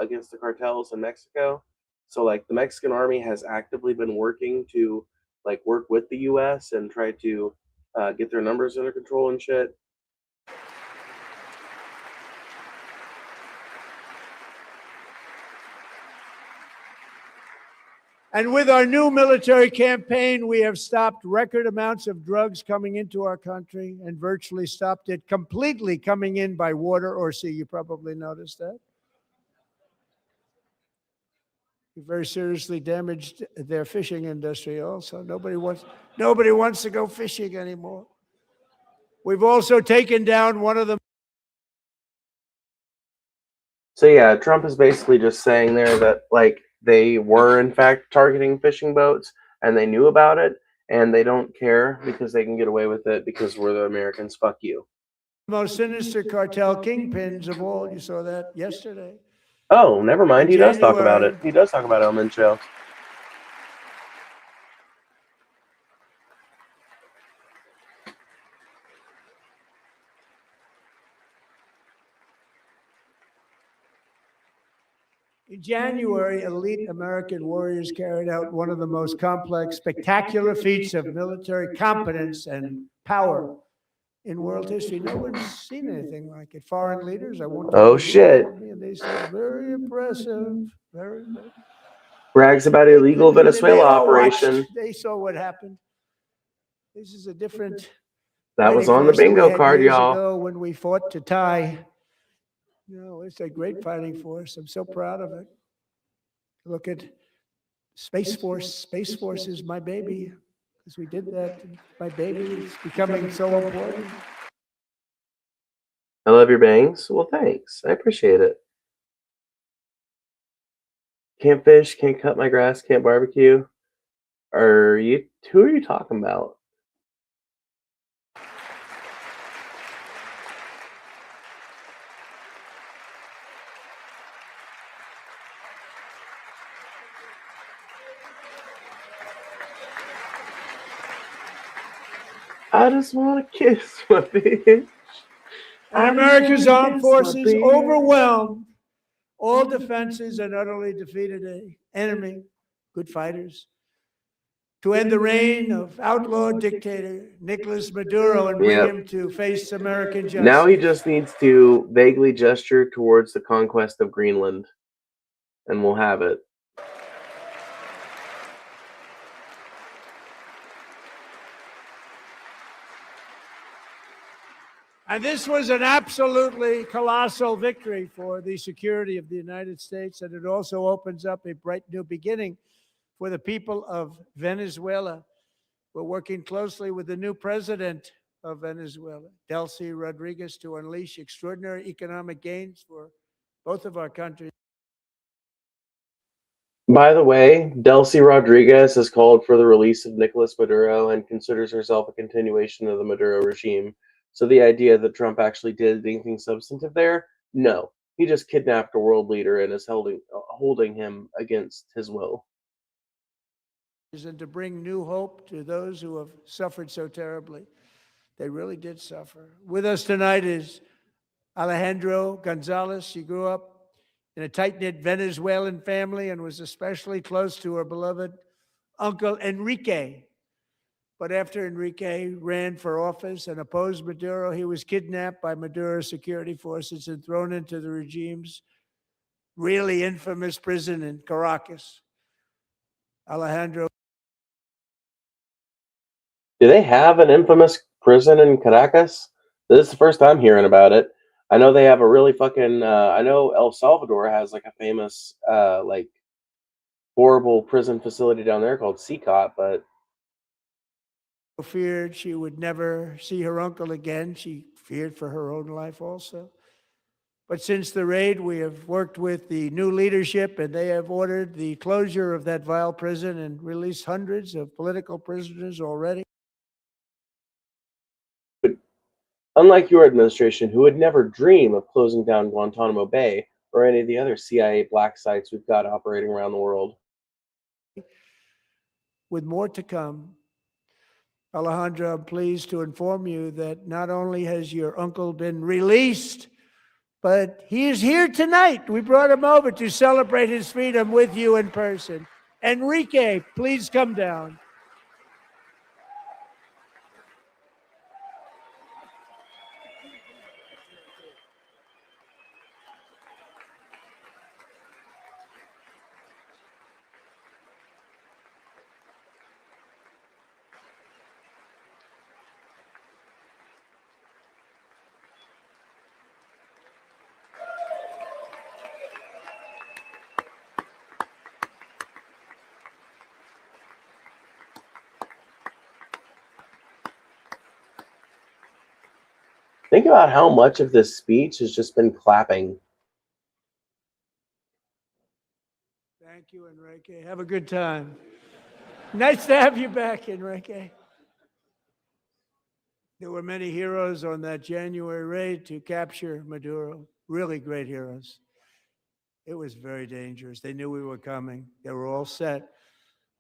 Speaker 1: against the cartels in Mexico. So the Mexican army has actively been working to work with the U.S. and try to get their numbers under control and shit.
Speaker 3: And with our new military campaign, we have stopped record amounts of drugs coming into our country and virtually stopped it completely coming in by water or sea. You probably noticed that. We very seriously damaged their fishing industry also. Nobody wants to go fishing anymore. We've also taken down one of the...
Speaker 1: So yeah, Trump is basically just saying there that they were in fact targeting fishing boats and they knew about it and they don't care because they can get away with it because we're the Americans. Fuck you.
Speaker 3: Most sinister cartel kingpins of all. You saw that yesterday.
Speaker 1: Oh, never mind. He does talk about it. He does talk about El Mencho.
Speaker 3: In January, elite American warriors carried out one of the most complex, spectacular feats of military competence and power in world history. No one's seen anything like it. Foreign leaders, I won't.
Speaker 1: Oh shit!
Speaker 3: And they said, very impressive. Very.
Speaker 1: Brags about illegal Venezuela operation.
Speaker 3: They saw what happened. This is a different.
Speaker 1: That was on the bingo card, y'all.
Speaker 3: When we fought to tie. It's a great fighting force. I'm so proud of it. Look at Space Force. Space Force is my baby. Because we did that. My baby is becoming so important.
Speaker 1: I love your bangs. Well, thanks. I appreciate it. Can't fish, can't cut my grass, can't barbecue. Who are you talking about? I just want to kiss my bitch.
Speaker 3: And America's armed forces overwhelmed all defenses and utterly defeated an enemy, good fighters, to end the reign of outlaw dictator Nicolas Maduro and bring him to face American justice.
Speaker 1: Now he just needs to vaguely gesture towards the conquest of Greenland, and we'll have it.
Speaker 3: And this was an absolutely colossal victory for the security of the United States, and it also opens up a bright new beginning for the people of Venezuela. We're working closely with the new president of Venezuela, Delcy Rodriguez, to unleash extraordinary economic gains for both of our countries.
Speaker 1: By the way, Delcy Rodriguez has called for the release of Nicolas Maduro and considers herself a continuation of the Maduro regime. So the idea that Trump actually did anything substantive there, no. He just kidnapped a world leader and is holding him against his will.
Speaker 3: And to bring new hope to those who have suffered so terribly. They really did suffer. With us tonight is Alejandro Gonzalez. She grew up in a tight-knit Venezuelan family and was especially close to her beloved uncle Enrique. But after Enrique ran for office and opposed Maduro, he was kidnapped by Maduro's security forces and thrown into the regime's really infamous prison in Caracas. Alejandro.
Speaker 1: Do they have an infamous prison in Caracas? This is the first time hearing about it. I know they have a really fucking. I know El Salvador has like a famous, like horrible prison facility down there called CCOT, but
Speaker 3: feared she would never see her uncle again. She feared for her own life also. But since the raid, we have worked with the new leadership, and they have ordered the closure of that vile prison and released hundreds of political prisoners already.
Speaker 1: But unlike your administration, who would never dream of closing down Guantanamo Bay or any of the other CIA black sites we've got operating around the world.
Speaker 3: With more to come, Alejandro, I'm pleased to inform you that not only has your uncle been released, but he is here tonight. We brought him over to celebrate his freedom with you in person. Enrique, please come down.
Speaker 1: Think about how much of this speech has just been clapping.
Speaker 3: Thank you, Enrique. Have a good time. Nice to have you back, Enrique. There were many heroes on that January raid to capture Maduro, really great heroes. It was very dangerous. They knew we were coming. They were all set.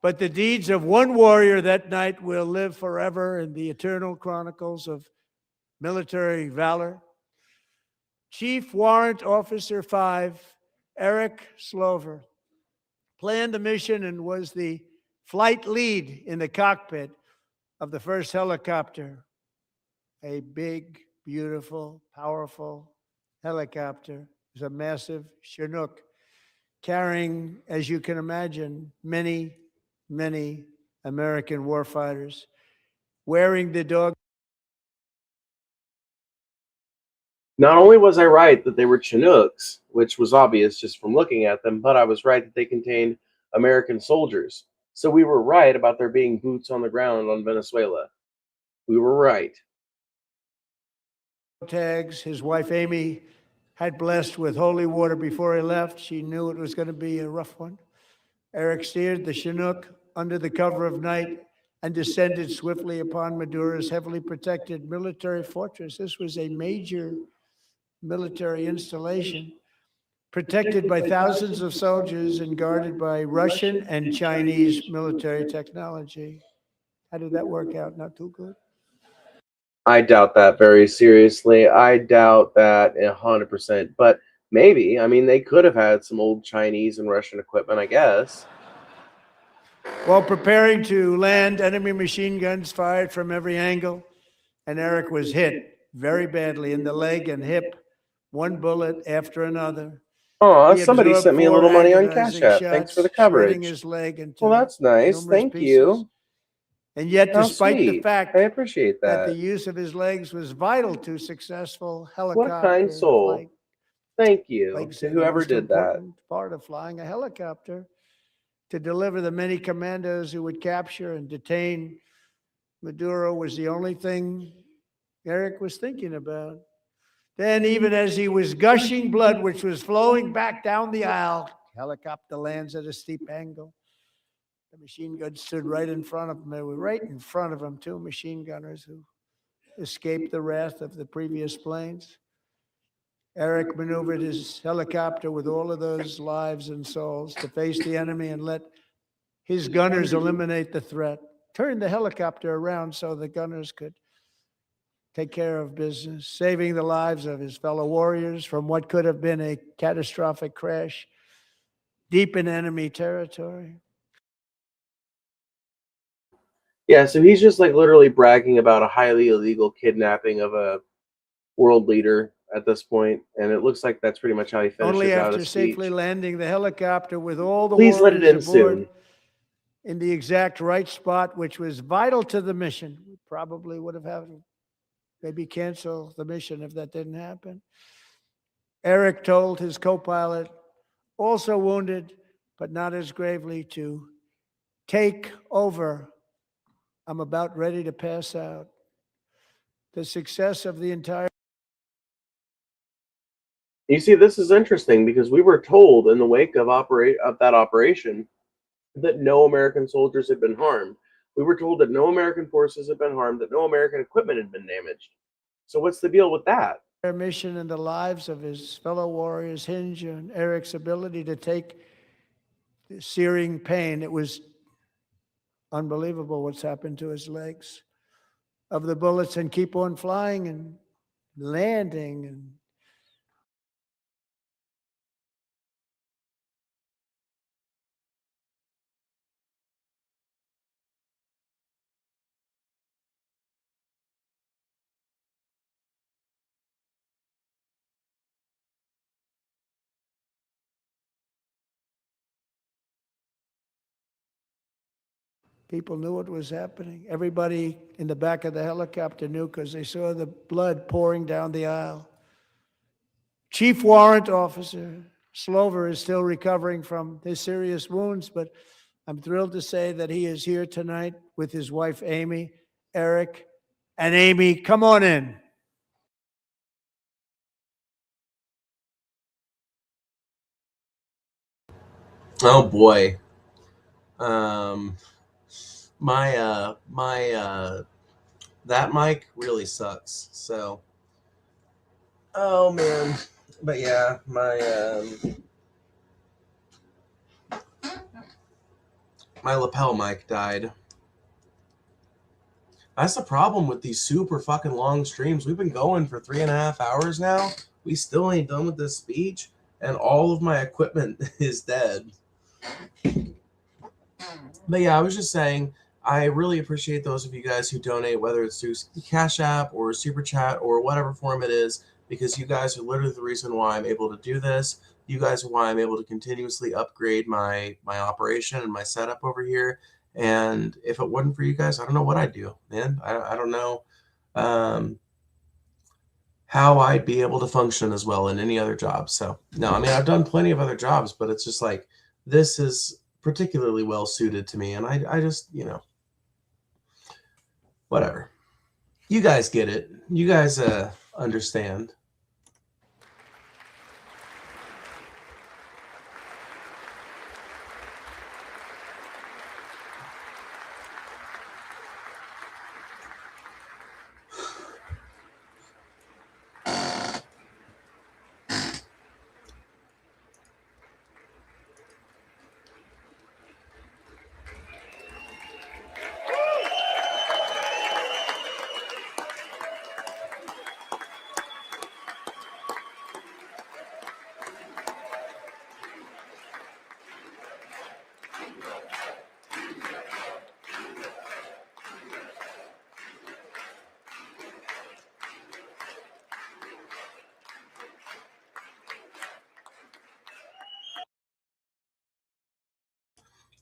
Speaker 3: But the deeds of one warrior that night will live forever in the eternal chronicles of military valor. Chief Warrant Officer 5, Eric Slover, planned the mission and was the flight lead in the cockpit of the first helicopter, a big, beautiful, powerful helicopter. It was a massive Chinook carrying, as you can imagine, many, many American warfighters wearing the dog.
Speaker 1: Not only was I right that they were Chinooks, which was obvious just from looking at them, but I was right that they contained American soldiers. So we were right about there being boots on the ground on Venezuela. We were right.
Speaker 3: Tags, his wife Amy had blessed with holy water before he left. She knew it was going to be a rough one. Eric steered the Chinook under the cover of night and descended swiftly upon Maduro's heavily protected military fortress. This was a major military installation, protected by thousands of soldiers and guarded by Russian and Chinese military technology. How did that work out? Not too good?
Speaker 1: I doubt that very seriously. I doubt that 100%. But maybe. I mean, they could have had some old Chinese and Russian equipment, I guess.
Speaker 3: While preparing to land, enemy machine guns fired from every angle, and Eric was hit very badly in the leg and hip, one bullet after another.
Speaker 1: Oh, somebody sent me a little money on Cash App. Thanks for the coverage.
Speaker 3: His leg
Speaker 1: well, that's nice. Thank you.
Speaker 3: And yet, despite the fact
Speaker 1: I appreciate
Speaker 3: that the use of his legs was vital to successful helicopter
Speaker 1: what a kind soul.
Speaker 3: flight,
Speaker 1: thank you to whoever did that.
Speaker 3: Part of flying a helicopter to deliver the many commandos who would capture and detain Maduro was the only thing Eric was thinking about. Then, even as he was gushing blood, which was flowing back down the aisle, helicopter lands at a steep angle. The machine gun stood right in front of him. They were right in front of him, two machine gunners who escaped the wrath of the previous planes. Eric maneuvered his helicopter with all of those lives and souls to face the enemy and let his gunners eliminate the threat. Turned the helicopter around so the gunners could take care of business, saving the lives of his fellow warriors from what could have been a catastrophic crash deep in enemy territory.
Speaker 1: Yeah, so he's just like literally bragging about a highly illegal kidnapping of a world leader at this point, and it looks like that's pretty much how he finishes
Speaker 3: Only
Speaker 1: out
Speaker 3: after
Speaker 1: his speech.
Speaker 3: safely landing the helicopter with all the
Speaker 1: Please let it
Speaker 3: warriors
Speaker 1: in
Speaker 3: aboard
Speaker 1: soon.
Speaker 3: in the exact right spot, which was vital to the mission. We probably would have had to maybe cancel the mission if that didn't happen. Eric told his co-pilot, also wounded, but not as gravely, to take over. I'm about ready to pass out. The success of the entire.
Speaker 1: You see, this is interesting because we were told in the wake of that operation that no American soldiers had been harmed. We were told that no American forces had been harmed, that no American equipment had been damaged. So what's the deal with that?
Speaker 3: Their mission and the lives of his fellow warriors hinge on Eric's ability to take the searing pain. It was unbelievable what's happened to his legs of the bullets and keep on flying and landing. And people knew what was happening. Everybody in the back of the helicopter knew because they saw the blood pouring down the aisle. Chief Warrant Officer Slover is still recovering from his serious wounds, but I'm thrilled to say that he is here tonight with his wife, Amy, Eric, and Amy. Come on in.
Speaker 4: Oh boy. My that mic really sucks. So oh man. But yeah, my lapel mic died. That's the problem with these super fucking long streams. We've been going for 3.5 hours now. We still ain't done with this speech, and all of my equipment is dead. But yeah, I was just saying, I really appreciate those of you guys who donate, whether it's through Cash App or Super Chat or whatever form it is, because you guys are literally the reason why I'm able to do this. You guys are why I'm able to continuously upgrade my operation and my setup over here. And if it wasn't for you guys, I don't know what I'd do, man. I don't know how I'd be able to function as well in any other job. So no, I mean, I've done plenty of other jobs, but it's just like, this is particularly well suited to me. And I just, whatever. You guys get it. You guys understand.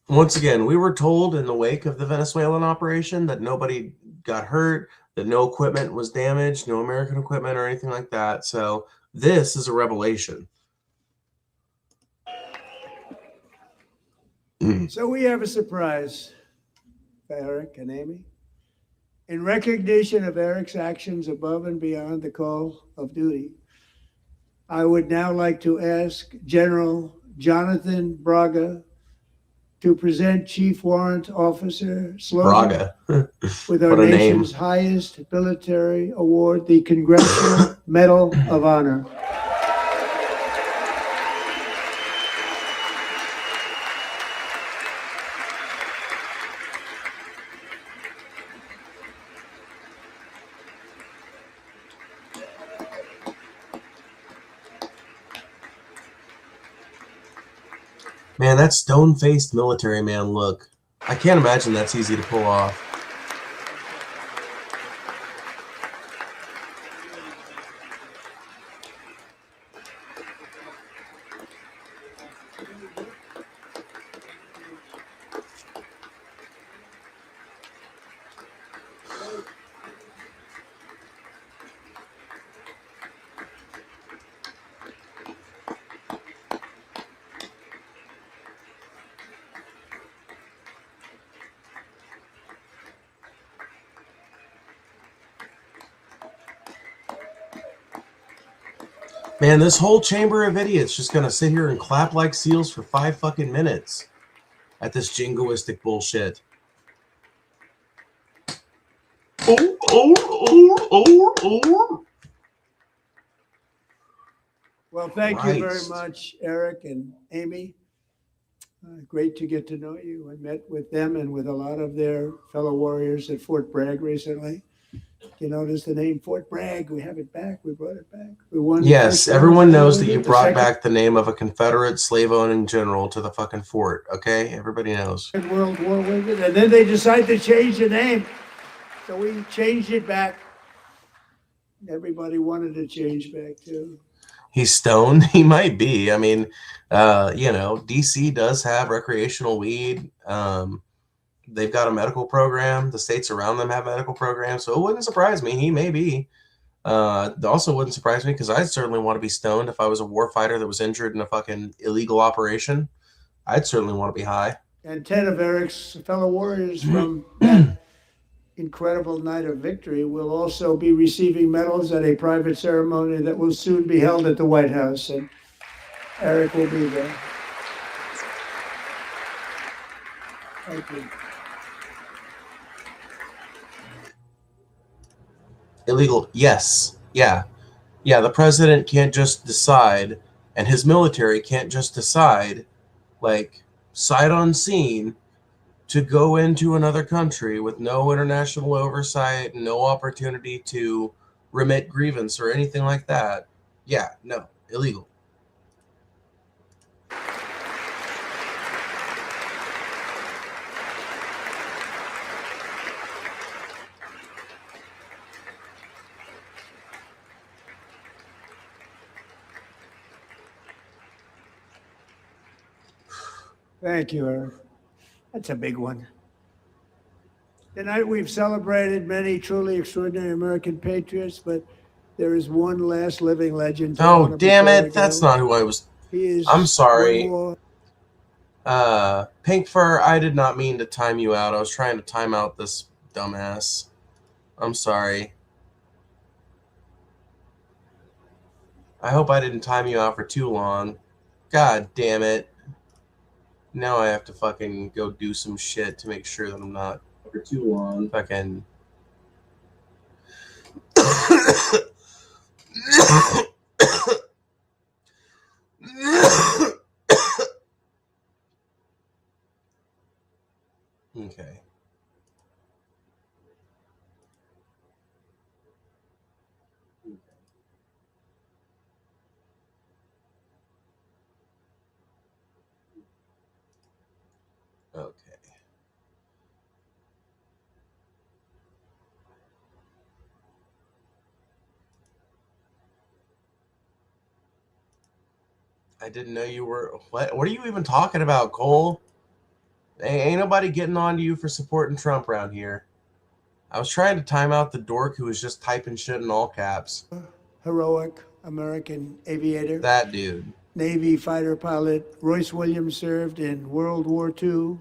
Speaker 4: Once again, we were told in the wake of the Venezuelan operation that nobody got hurt, that no equipment was damaged, no American equipment or anything like that. So this is a revelation.
Speaker 3: So we have a surprise for Eric and Amy. In recognition of Eric's actions above and beyond the call of duty, I would now like to ask General Jonathan Braga to present Chief Warrant Officer Slover
Speaker 4: Braga.
Speaker 3: with our
Speaker 4: What a
Speaker 3: nation's
Speaker 4: name.
Speaker 3: highest military award, the Congressional Medal of Honor.
Speaker 4: Man, that stone-faced military man look. I can't imagine that's easy to pull off. Man, this whole chamber of idiots just gonna sit here and clap like seals for 5 fucking minutes at this jingoistic bullshit.
Speaker 3: Well, thank you very much, Eric and Amy. Great to get to know you. I met with them and with a lot of their fellow warriors at Fort Bragg recently. You notice the name Fort Bragg? We have it back. We brought it back. We won.
Speaker 4: Yes, everyone knows that you brought back the name of a Confederate slave-owning general to the fucking fort. Okay, everybody knows.
Speaker 3: World War with it, and then they decided to change the name, so we changed it back. Everybody wanted to change back too.
Speaker 4: He's stoned. He might be. I mean, you know, DC does have recreational weed. They've got a medical program. The states around them have medical programs, so it wouldn't surprise me. He may be. It also wouldn't surprise me because I'd certainly want to be stoned if I was a warfighter that was injured in a fucking illegal operation. I'd certainly want to be high.
Speaker 3: And 10 of Eric's fellow warriors from that incredible night of victory will also be receiving medals at a private ceremony that will soon be held at the White House, and Eric will be there. Thank you.
Speaker 4: Illegal, yes. Yeah. The president can't just decide, and his military can't just decide, like, sight unseen, to go into another country with no international oversight, no opportunity to remit grievance or anything like that. Yeah, no, illegal.
Speaker 3: Thank you, Eric. That's a big one. Tonight we've celebrated many truly extraordinary American patriots, but there is one last living legend.
Speaker 4: Oh, damn it. That's not who I was. I'm sorry. Pink Fur, I did not mean to time you out. I was trying to time out this dumbass. I'm sorry. I hope I didn't time you out for too long. God damn it. Now I have to fucking go do some shit to make sure that I'm not for too long. Fucking. Okay. Okay. I didn't know you were. What are you even talking about, Cole? Ain't nobody getting on to you for supporting Trump around here. I was trying to time out the dork who was just typing shit in all caps.
Speaker 3: Heroic American aviator.
Speaker 4: That dude.
Speaker 3: Navy fighter pilot Royce Williams served in World War II,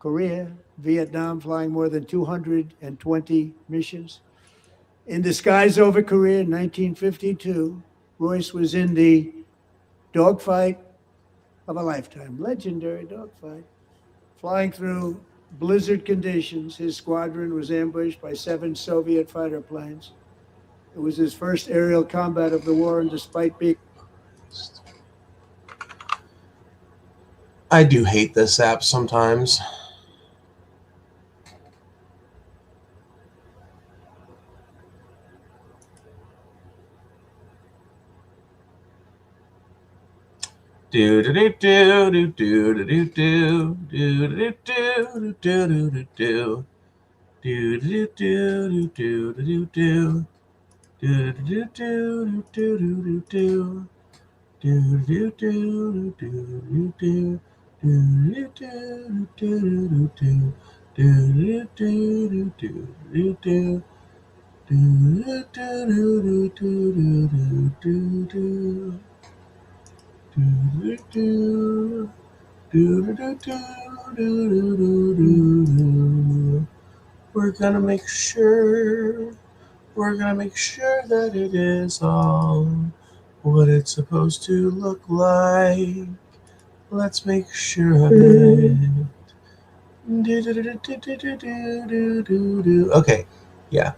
Speaker 3: Korea, Vietnam, flying more than 220 missions. In the skies over Korea in 1952, Royce was in the dogfight of a lifetime, legendary dogfight. Flying through blizzard conditions, his squadron was ambushed by 7 Soviet fighter planes. It was his first aerial combat of the war, and despite being...
Speaker 4: I do hate this app sometimes. Do do do do do do do do do do do do do do. Do do do do do do do. Do do do do do do do. Do do do do do do. Do do do do do. Do do do do do. Do do do do do do. Do do. Do do do do do do. We're gonna make sure that it is all what it's supposed to look like. Let's make sure of it. Do, do, do, do, do, do, do, do, do. Okay, yeah.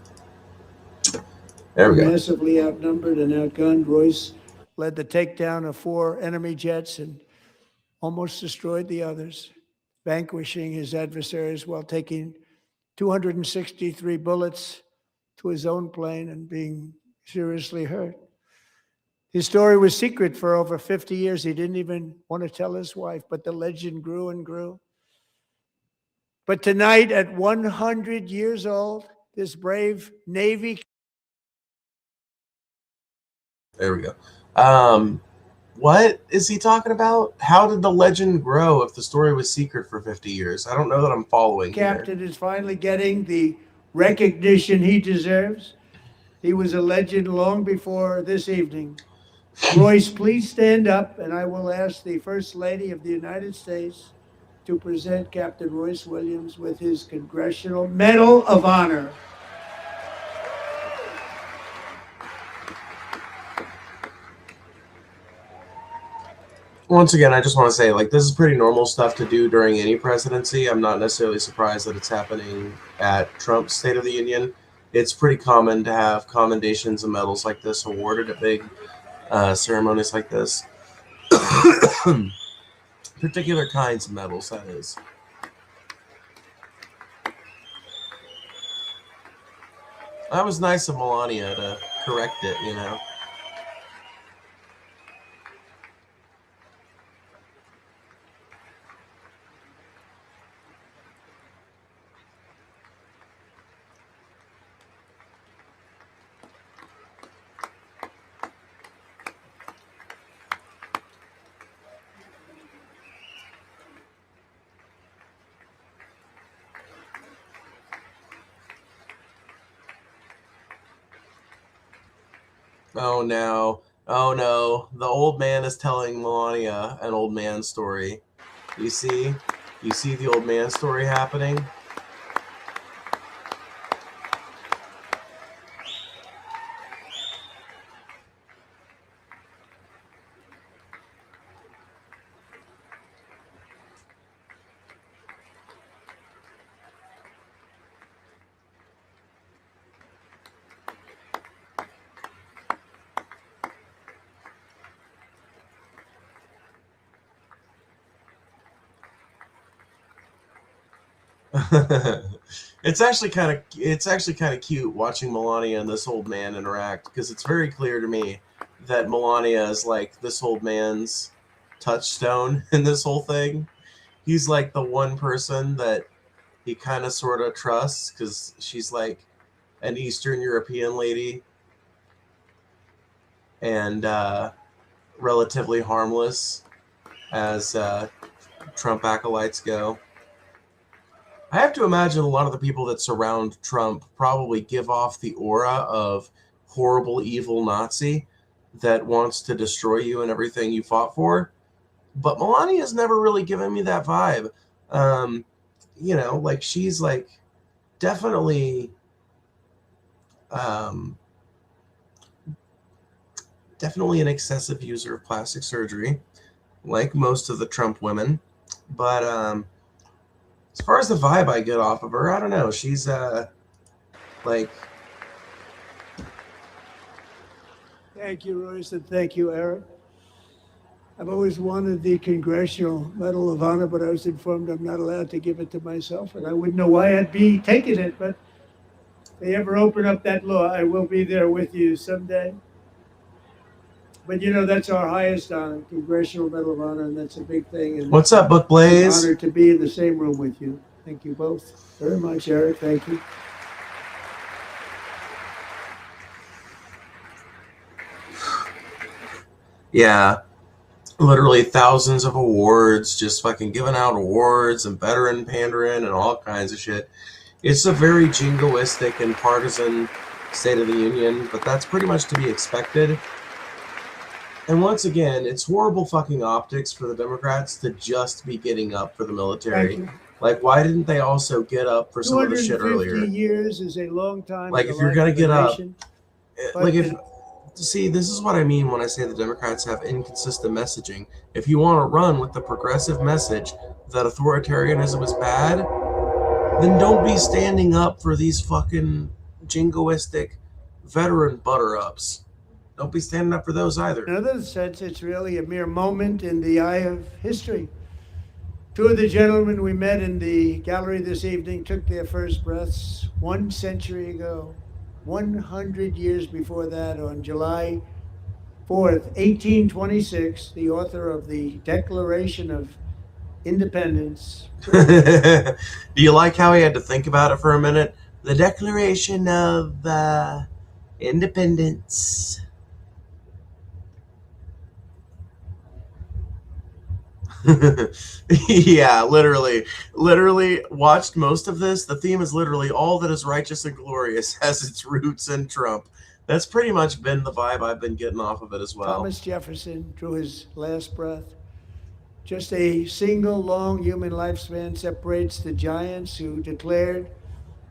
Speaker 4: There we go.
Speaker 3: Massively outnumbered and outgunned, Royce led the takedown of 4 enemy jets and almost destroyed the others, vanquishing his adversaries while taking 263 bullets to his own plane and being seriously hurt. His story was secret for over 50 years. He didn't even want to tell his wife, but the legend grew and grew. But tonight, at 100 years old, this brave Navy.
Speaker 4: There we go. What is he talking about? How did the legend grow if the story was secret for 50 years? I don't know that I'm following
Speaker 3: Captain
Speaker 4: here.
Speaker 3: is finally getting the recognition he deserves. He was a legend long before this evening. Royce, please stand up, and I will ask the First Lady of the United States to present Captain Royce Williams with his Congressional Medal of Honor.
Speaker 4: Once again, I just want to say, like, this is pretty normal stuff to do during any presidency. I'm not necessarily surprised that it's happening at Trump's State of the Union. It's pretty common to have commendations and medals like this awarded at big ceremonies like this. Particular kinds of medals, that is. That was nice of Melania to correct it, you know. Oh no. Oh no. The old man is telling Melania an old man story. You see? You see the old man story happening? It's actually kind of cute watching Melania and this old man interact, because it's very clear to me that Melania is like this old man's touchstone in this whole thing. He's like the one person that he kind of sort of trusts, because she's like an Eastern European lady and relatively harmless as Trump acolytes go. I have to imagine a lot of the people that surround Trump probably give off the aura of horrible, evil Nazi that wants to destroy you and everything you fought for. But Melania's never really given me that vibe. You know, like, she's like definitely definitely an excessive user of plastic surgery, like most of the Trump women. But as far as the vibe I get off of her, I don't know. She's like.
Speaker 3: Thank you, Royce, and thank you, Eric. I've always wanted the Congressional Medal of Honor, but I was informed I'm not allowed to give it to myself, and I wouldn't know why I'd be taking it. But if they ever open up that law, I will be there with you someday. But you know, that's our highest honor, Congressional Medal of Honor, and that's a big thing. And
Speaker 4: What's up, Book
Speaker 3: it's
Speaker 4: Blaze?
Speaker 3: an honor to be in the same room with you. Thank you both very much, Eric. Thank you.
Speaker 4: Yeah, literally thousands of awards, just fucking giving out awards and veteran pandering and all kinds of shit. It's a very jingoistic and partisan State of the Union, but that's pretty much to be expected. And once again, it's horrible fucking optics for the Democrats to just be getting up for the military. Like, why didn't they also get up for some of the shit earlier?
Speaker 3: 250 years is a long time.
Speaker 4: Like, if you're gonna get up, like if. See, this is what I mean when I say the Democrats have inconsistent messaging. If you want to run with the progressive message that authoritarianism is bad, then don't be standing up for these fucking jingoistic veteran butter-ups. Don't be standing up for those either.
Speaker 3: In another sense, it's really a mere moment in the eye of history. Two of the gentlemen we met in the gallery this evening took their first breaths 1 century ago. 100 years before that, on July 4th, 1826, the author of the Declaration of Independence.
Speaker 4: Do you like how he had to think about it for a minute? The Declaration of Independence. Yeah, literally watched most of this. The theme is literally all that is righteous and glorious has its roots in Trump. That's pretty much been the vibe I've been getting off of it as well.
Speaker 3: Thomas Jefferson drew his last breath. Just a single long human lifespan separates the giants who declared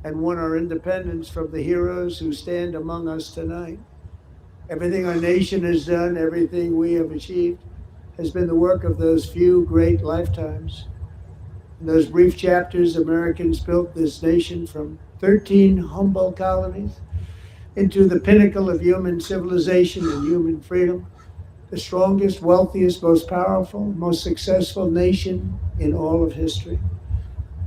Speaker 3: and won our independence from the heroes who stand among us tonight. Everything our nation has done, everything we have achieved, has been the work of those few great lifetimes. In those brief chapters, Americans built this nation from 13 humble colonies into the pinnacle of human civilization and human freedom, the strongest, wealthiest, most powerful, most successful nation in all of history.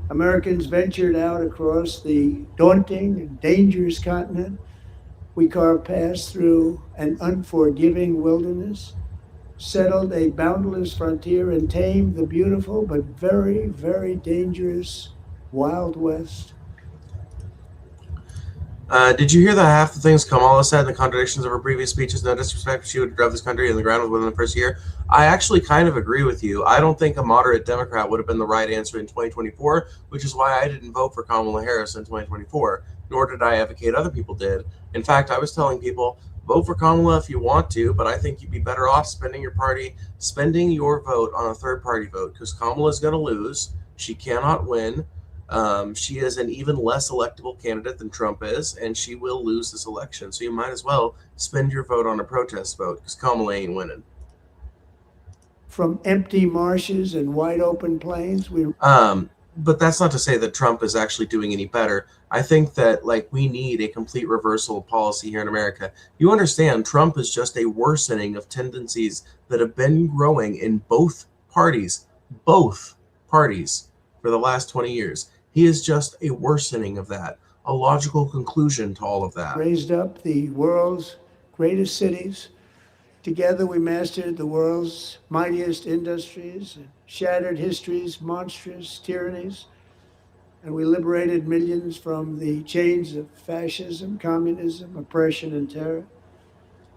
Speaker 3: Americans ventured out across the daunting and dangerous continent. We carved paths through an unforgiving wilderness, settled a boundless frontier, and tamed the beautiful but very, very dangerous Wild West.
Speaker 4: Did you hear that half the things Kamala said in the contradictions of her previous speeches? No disrespect, she would drive this country in the ground within the first year. I actually kind of agree with you. I don't think a moderate Democrat would have been the right answer in 2024, which is why I didn't vote for Kamala Harris in 2024, nor did I advocate other people did. In fact, I was telling people, vote for Kamala if you want to, but I think you'd be better off spending your vote on a third-party vote, because Kamala is going to lose. She cannot win. She is an even less electable candidate than Trump is, and she will lose this election. So you might as well spend your vote on a protest vote, because Kamala ain't winning.
Speaker 3: From empty marshes and wide open plains,
Speaker 4: but that's not to say that Trump is actually doing any better. I think that we need a complete reversal of policy here in America. You understand, Trump is just a worsening of tendencies that have been growing in both parties for the last 20 years. He is just a worsening of that, a logical conclusion to all of that.
Speaker 3: Raised up the world's greatest cities. Together we mastered the world's mightiest industries, shattered history's monstrous tyrannies, and we liberated millions from the chains of fascism, communism, oppression, and terror.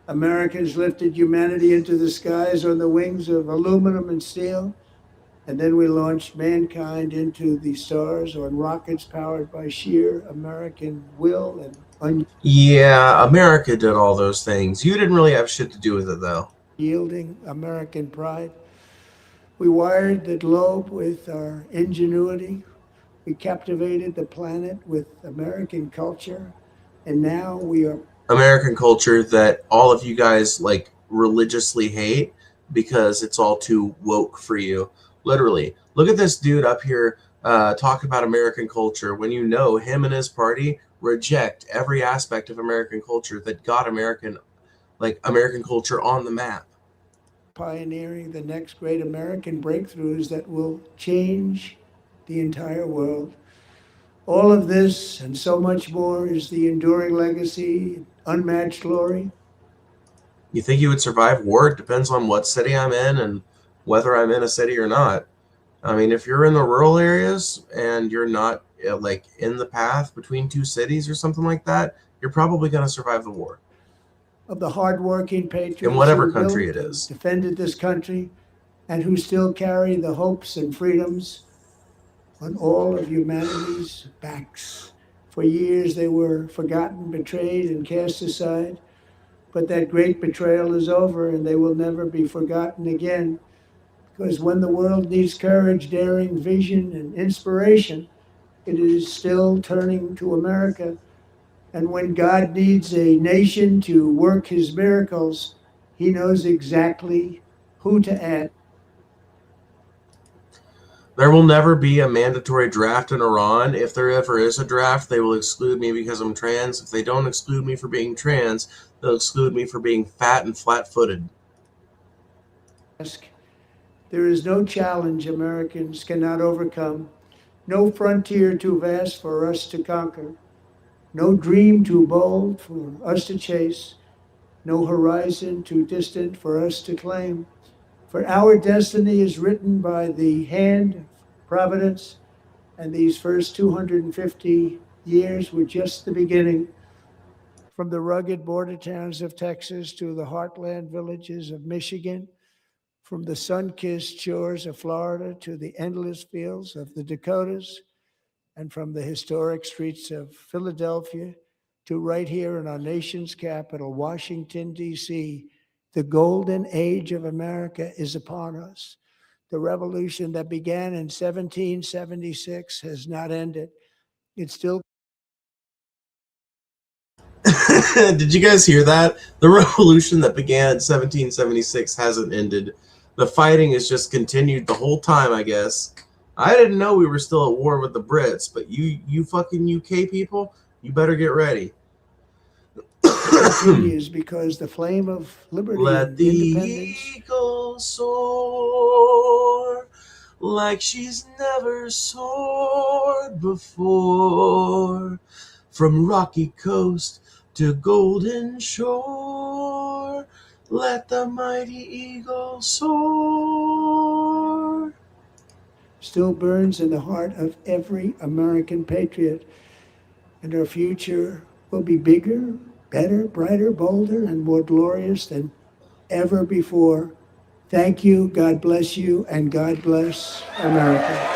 Speaker 3: Americans lifted humanity into the skies on the wings of aluminum and steel, and then we launched mankind into the stars on rockets powered by sheer American will and
Speaker 4: yeah, America did all those things. You didn't really have shit to do with it, though.
Speaker 3: Yielding American pride. We wired the globe with our ingenuity. We captivated the planet with American culture. And now we are
Speaker 4: American culture that all of you guys religiously hate because it's all too woke for you. Literally. Look at this dude up here talking about American culture when you know him and his party reject every aspect of American culture that got American culture on the map.
Speaker 3: Pioneering the next great American breakthroughs that will change the entire world. All of this and so much more is the enduring legacy, unmatched glory.
Speaker 4: You think you would survive war? It depends on what city I'm in and whether I'm in a city or not. I mean, if you're in the rural areas and you're not like in the path between two cities or something like that, you're probably going to survive the war.
Speaker 3: Of the hardworking patriots
Speaker 4: in whatever
Speaker 3: who
Speaker 4: country
Speaker 3: built
Speaker 4: it
Speaker 3: and
Speaker 4: is.
Speaker 3: defended this country and who still carry the hopes and freedoms on all of humanity's backs. For years they were forgotten, betrayed, and cast aside. But that great betrayal is over, and they will never be forgotten again. Because when the world needs courage, daring, vision, and inspiration, it is still turning to America. And when God needs a nation to work his miracles, he knows exactly who to add.
Speaker 4: There will never be a mandatory draft in Iran. If there ever is a draft, they will exclude me because I'm trans. If they don't exclude me for being trans, they'll exclude me for being fat and flat-footed.
Speaker 3: There is no challenge Americans cannot overcome, no frontier too vast for us to conquer, no dream too bold for us to chase, no horizon too distant for us to claim. For our destiny is written by the hand of providence, and these first 250 years were just the beginning. From the rugged border towns of Texas to the heartland villages of Michigan, from the sun-kissed shores of Florida to the endless fields of the Dakotas, and from the historic streets of Philadelphia to right here in our nation's capital, Washington, D.C., the golden age of America is upon us. The revolution that began in 1776 has not ended. It's still.
Speaker 4: Did you guys hear that? The revolution that began in 1776 hasn't ended. The fighting has just continued the whole time, I guess. I didn't know we were still at war with the Brits, but you fucking UK people, you better get ready.
Speaker 3: Continues because the flame of liberty
Speaker 4: Let
Speaker 3: and
Speaker 4: the
Speaker 3: independence
Speaker 4: eagle soar like she's never soared before, from rocky coast to golden shore. Let the mighty eagle soar.
Speaker 3: Still burns in the heart of every American patriot, and our future will be bigger, better, brighter, bolder, and more glorious than ever before. Thank you, God bless you, and God bless America.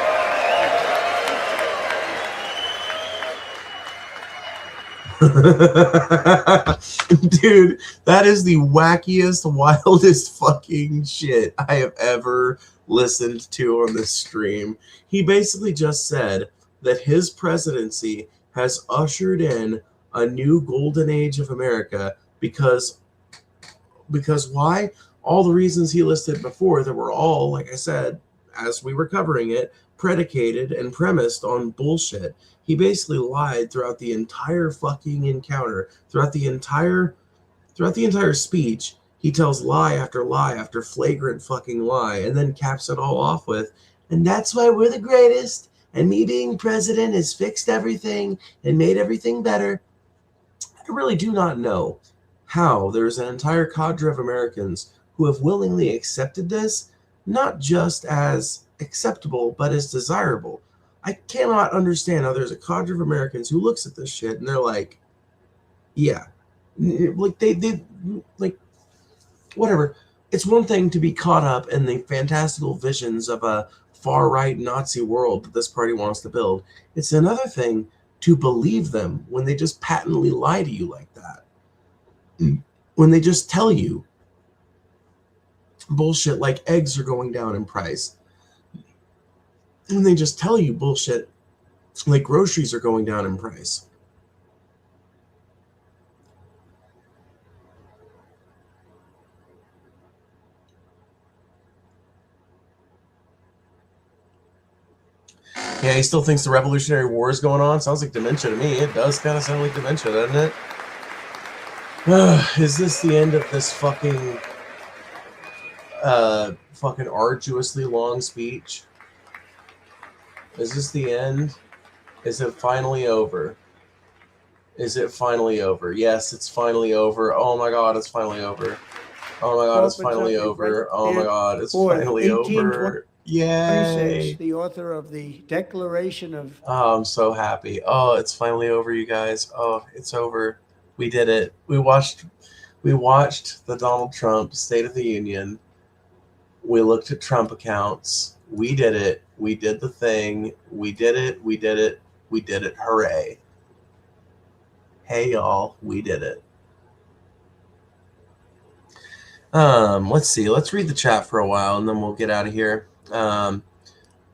Speaker 4: Dude, that is the wackiest, wildest fucking shit I have ever listened to on this stream. He basically just said that his presidency has ushered in a new golden age of America because why? All the reasons he listed before that were all, like I said, as we were covering it, predicated and premised on bullshit. He basically lied throughout the entire fucking encounter, throughout the entire speech. He tells lie after flagrant fucking lie, and then caps it all off with, and that's why we're the greatest, and me being president has fixed everything and made everything better. I really do not know how there's an entire cadre of Americans who have willingly accepted this, not just as acceptable, but as desirable. I cannot understand how there's a cadre of Americans who looks at this shit and they're like, yeah, like they like, whatever. It's one thing to be caught up in the fantastical visions of a far-right Nazi world that this party wants to build. It's another thing to believe them when they just patently lie to you like that. When they just tell you bullshit like eggs are going down in price. When they just tell you bullshit like groceries are going down in price. Yeah, he still thinks the Revolutionary War is going on. Sounds like dementia to me. It does kind of sound like dementia, doesn't it? Is this the end of this fucking arduously long speech? Is this the end? Is it finally over? Is it finally over? Yes, it's finally over. Oh my god, it's finally over. Oh my God, it's
Speaker 3: opens
Speaker 4: finally
Speaker 3: up your
Speaker 4: over. Oh my
Speaker 3: and
Speaker 4: God, it's
Speaker 3: for
Speaker 4: finally
Speaker 3: 1826,
Speaker 4: over. Yay!
Speaker 3: the author of the Declaration of
Speaker 4: Oh, I'm so happy. Oh, it's finally over, you guys. Oh, it's over. We did it. We watched the Donald Trump State of the Union. We looked at Trump accounts. We did it. We did the thing. We did it. We did it. We did it. Hooray. Hey y'all, we did it. Let's see. Let's read the chat for a while and then we'll get out of here.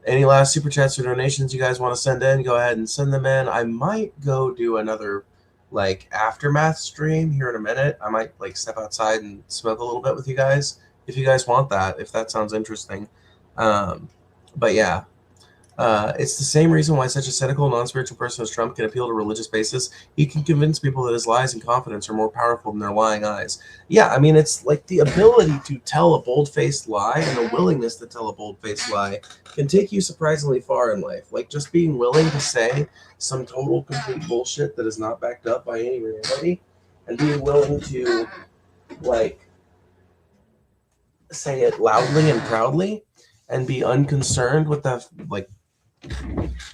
Speaker 4: Any last super chats or donations you guys want to send in, go ahead and send them in. I might go do another like aftermath stream here in a minute. I might like step outside and smoke a little bit with you guys if you guys want that, if that sounds interesting. But yeah, it's the same reason why such a cynical, non-spiritual person as Trump can appeal to religious basis. He can convince people that his lies and confidence are more powerful than their lying eyes. Yeah, I mean, it's like the ability to tell a bold-faced lie and the willingness to tell a bold-faced lie can take you surprisingly far in life. Like just being willing to say some total, complete bullshit that is not backed up by any reality, and being willing to, like, say it loudly and proudly and be unconcerned with the, like,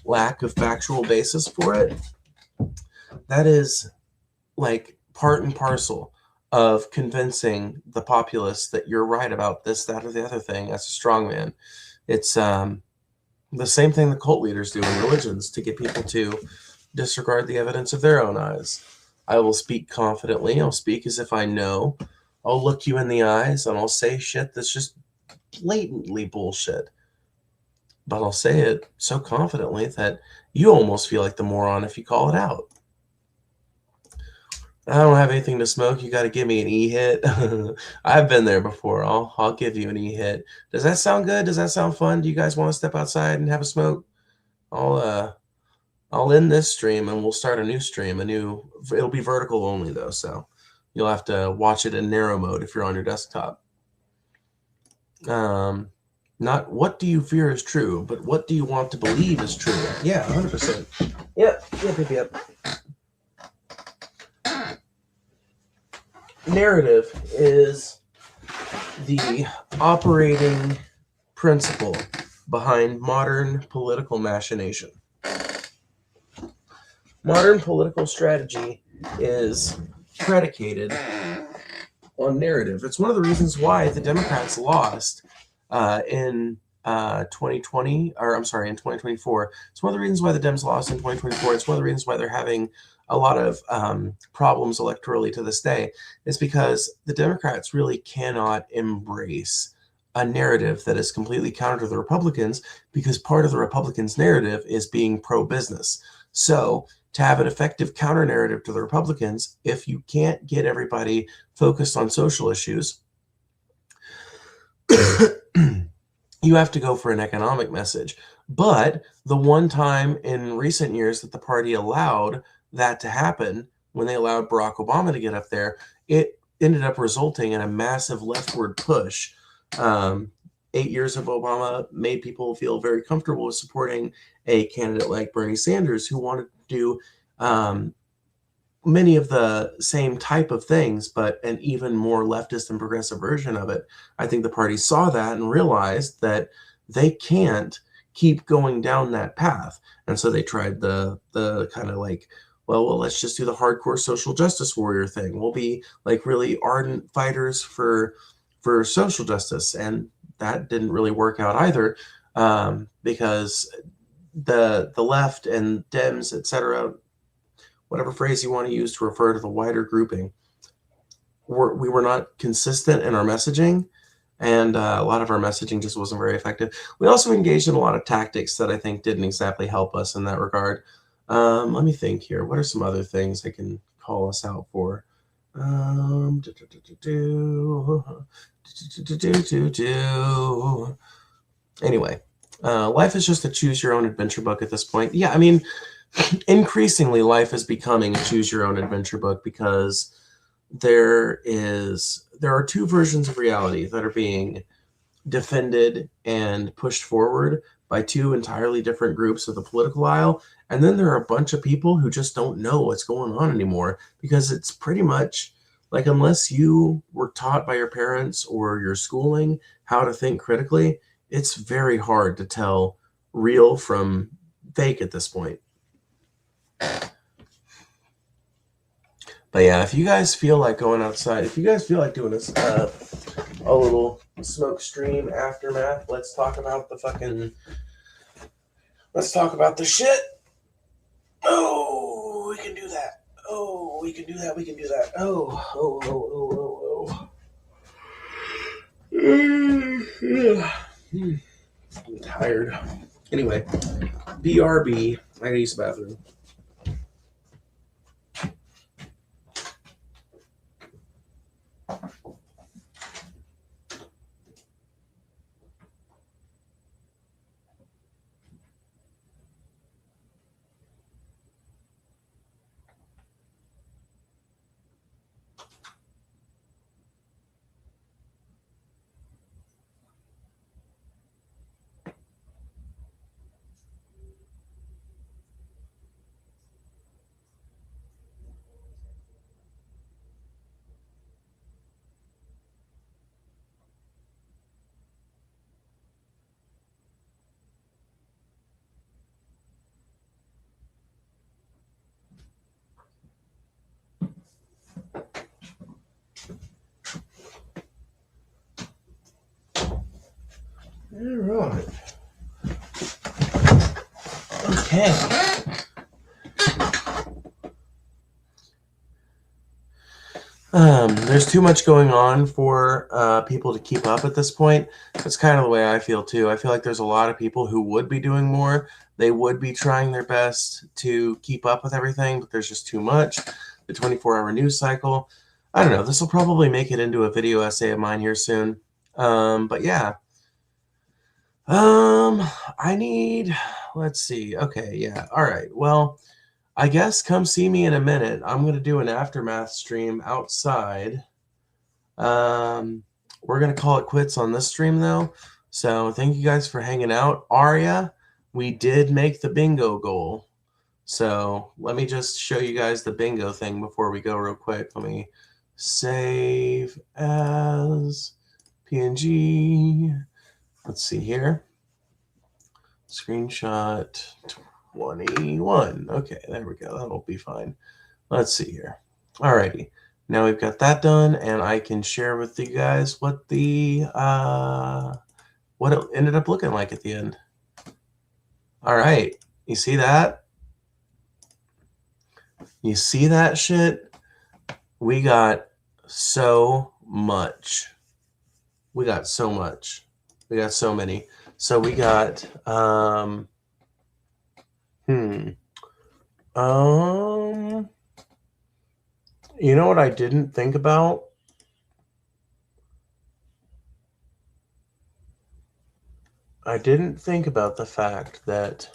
Speaker 4: lack of factual basis for it. That is like part and parcel of convincing the populace that you're right about this, that, or the other thing as a strongman. It's the same thing the cult leaders do in religions to get people to disregard the evidence of their own eyes. I will speak confidently. I'll speak as if I know. I'll look you in the eyes and I'll say shit that's just blatantly bullshit. But I'll say it so confidently that you almost feel like the moron if you call it out. I don't have anything to smoke. You got to give me an E-hit. I've been there before. I'll give you an E-hit. Does that sound good? Does that sound fun? Do you guys want to step outside and have a smoke? I'll end this stream and we'll start a new stream. It'll be vertical only though, so you'll have to watch it in narrow mode if you're on your desktop. Not what do you fear is true, but what do you want to believe is true? Yeah, 100%. Yep. Narrative is the operating principle behind modern political machination. Modern political strategy is predicated on narrative. It's one of the reasons why the Democrats lost in 2020, or I'm sorry, in 2024. It's one of the reasons why the Dems lost in 2024. It's one of the reasons why they're having a lot of problems electorally to this day. Is because the Democrats really cannot embrace a narrative that is completely counter to the Republicans, because part of the Republicans' narrative is being pro-business. So to have an effective counter narrative to the Republicans, if you can't get everybody focused on social issues, you have to go for an economic message. But the one time in recent years that the party allowed that to happen, when they allowed Barack Obama to get up there, it ended up resulting in a massive leftward push. 8 years of Obama made people feel very comfortable with supporting a candidate like Bernie Sanders, who wanted to do many of the same type of things, but an even more leftist and progressive version of it. I think the party saw that and realized that they can't keep going down that path. And so they tried the kind of like, well, let's just do the hardcore social justice warrior thing. We'll be like really ardent fighters for social justice. And that didn't really work out either, because the left and Dems, etc., whatever phrase you want to use to refer to the wider grouping, we were not consistent in our messaging, and a lot of our messaging just wasn't very effective. We also engaged in a lot of tactics that I think didn't exactly help us in that regard. Let me think here. What are some other things I can call us out for? Anyway, life is just a choose your own adventure book at this point. Yeah, I mean, increasingly life is becoming a choose your own adventure book, because there are two versions of reality that are being defended and pushed forward by two entirely different groups of the political aisle. And then there are a bunch of people who just don't know what's going on anymore, because it's pretty much Like, unless you were taught by your parents or your schooling how to think critically, it's very hard to tell real from fake at this point. But yeah, if you guys feel like going outside, if you guys feel like doing this, a little smoke stream aftermath, let's talk about the shit. Oh, we can do that. Oh, we can do that. We can do that. I'm tired. Anyway, BRB. I gotta use the bathroom. All right. Okay. There's too much going on for people to keep up at this point. That's kind of the way I feel too. I feel like there's a lot of people who would be doing more. They would be trying their best to keep up with everything, but there's just too much. The 24-hour news cycle. I don't know. This will probably make it into a video essay of mine here soon. But yeah. I need, let's see. Okay, yeah. All right. Well, I guess come see me in a minute. I'm going to do an aftermath stream outside. We're going to call it quits on this stream, though. So thank you guys for hanging out. Aria, we did make the bingo goal. So let me just show you guys the bingo thing before we go real quick. Let me save as PNG. Let's see here. Screenshot 21. Okay, there we go. That'll be fine. Let's see here. Alrighty. Now we've got that done, and I can share with you guys what the what it ended up looking like at the end. All right. You see that? You see that shit? We got so much. We got so much. We got so many. So we got you know what I didn't think about? I didn't think about the fact that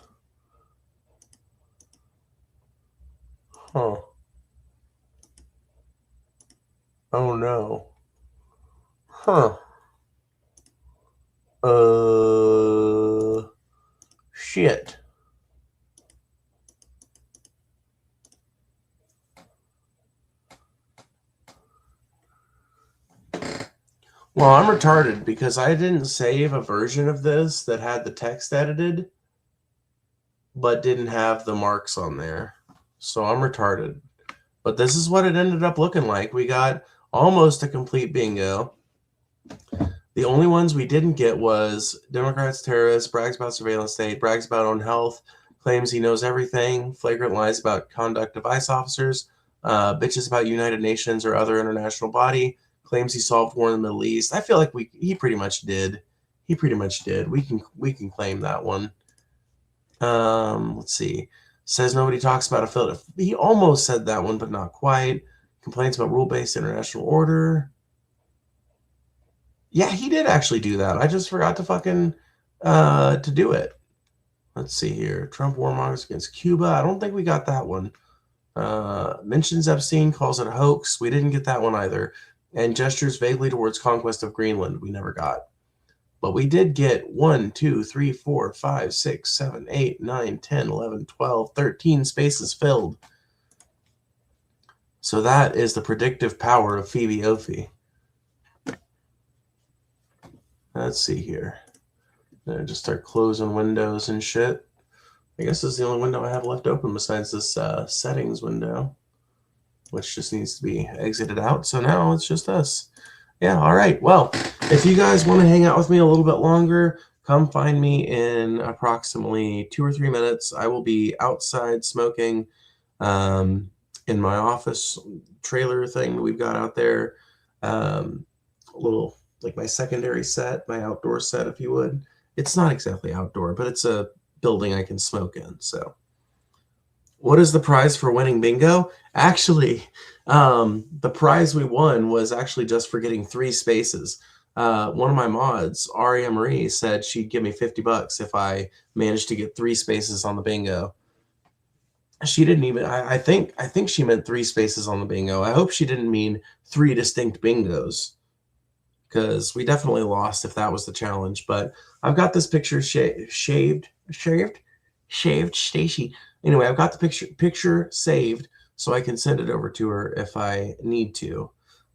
Speaker 4: oh no. Shit. Well, I'm retarded because I didn't save a version of this that had the text edited, but didn't have the marks on there. So I'm retarded. But this is what it ended up looking like. We got almost a complete bingo. The only ones we didn't get was Democrats, terrorists, brags about surveillance state, brags about own health, claims he knows everything, flagrant lies about conduct of ICE officers, bitches about United Nations or other international body, claims he solved war in the Middle East. I feel like he pretty much did. He pretty much did. We can claim that one. Let's see. Says nobody talks about affiliate. He almost said that one, but not quite. Complaints about rule-based international order. Yeah, he did actually do that. I just forgot to fucking to do it. Let's see here. Trump warmongers against Cuba. I don't think we got that one. Mentions Epstein, calls it a hoax. We didn't get that one either. And gestures vaguely towards conquest of Greenland. We never got. But we did get 1, 2, 3, 4, 5, 6, 7, 8, 9, 10, 11, 12, 13 spaces filled. So that is the predictive power of Pheebz. Let's see here. I just start closing windows and shit. I guess this is the only window I have left open besides this settings window, which just needs to be exited out. So now it's just us. Yeah, all right. Well, if you guys want to hang out with me a little bit longer, come find me in approximately 2 or 3 minutes. I will be outside smoking in my office trailer thing that we've got out there. A little, like my secondary set, my outdoor set, if you would. It's not exactly outdoor, but it's a building I can smoke in. So what is the prize for winning bingo? Actually, the prize we won was actually just for getting 3 spaces. One of my mods, Aria Marie, said she'd give me $50 if I managed to get 3 spaces on the bingo. She didn't even, I think she meant 3 spaces on the bingo. I hope she didn't mean 3 distinct bingos, because we definitely lost if that was the challenge. But I've got this picture shaved, Stacy. Anyway, I've got the picture saved, so I can send it over to her if I need to,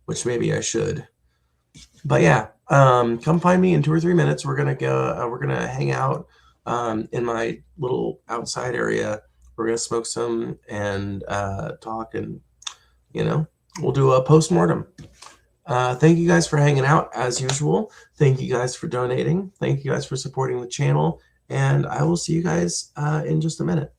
Speaker 4: which maybe I should. But yeah, come find me in 2 or 3 minutes. We're gonna go. We're gonna hang out in my little outside area. We're gonna smoke some and talk, and we'll do a post-mortem. Thank you guys for hanging out as usual. Thank you guys for donating. Thank you guys for supporting the channel, and I will see you guys in just a minute.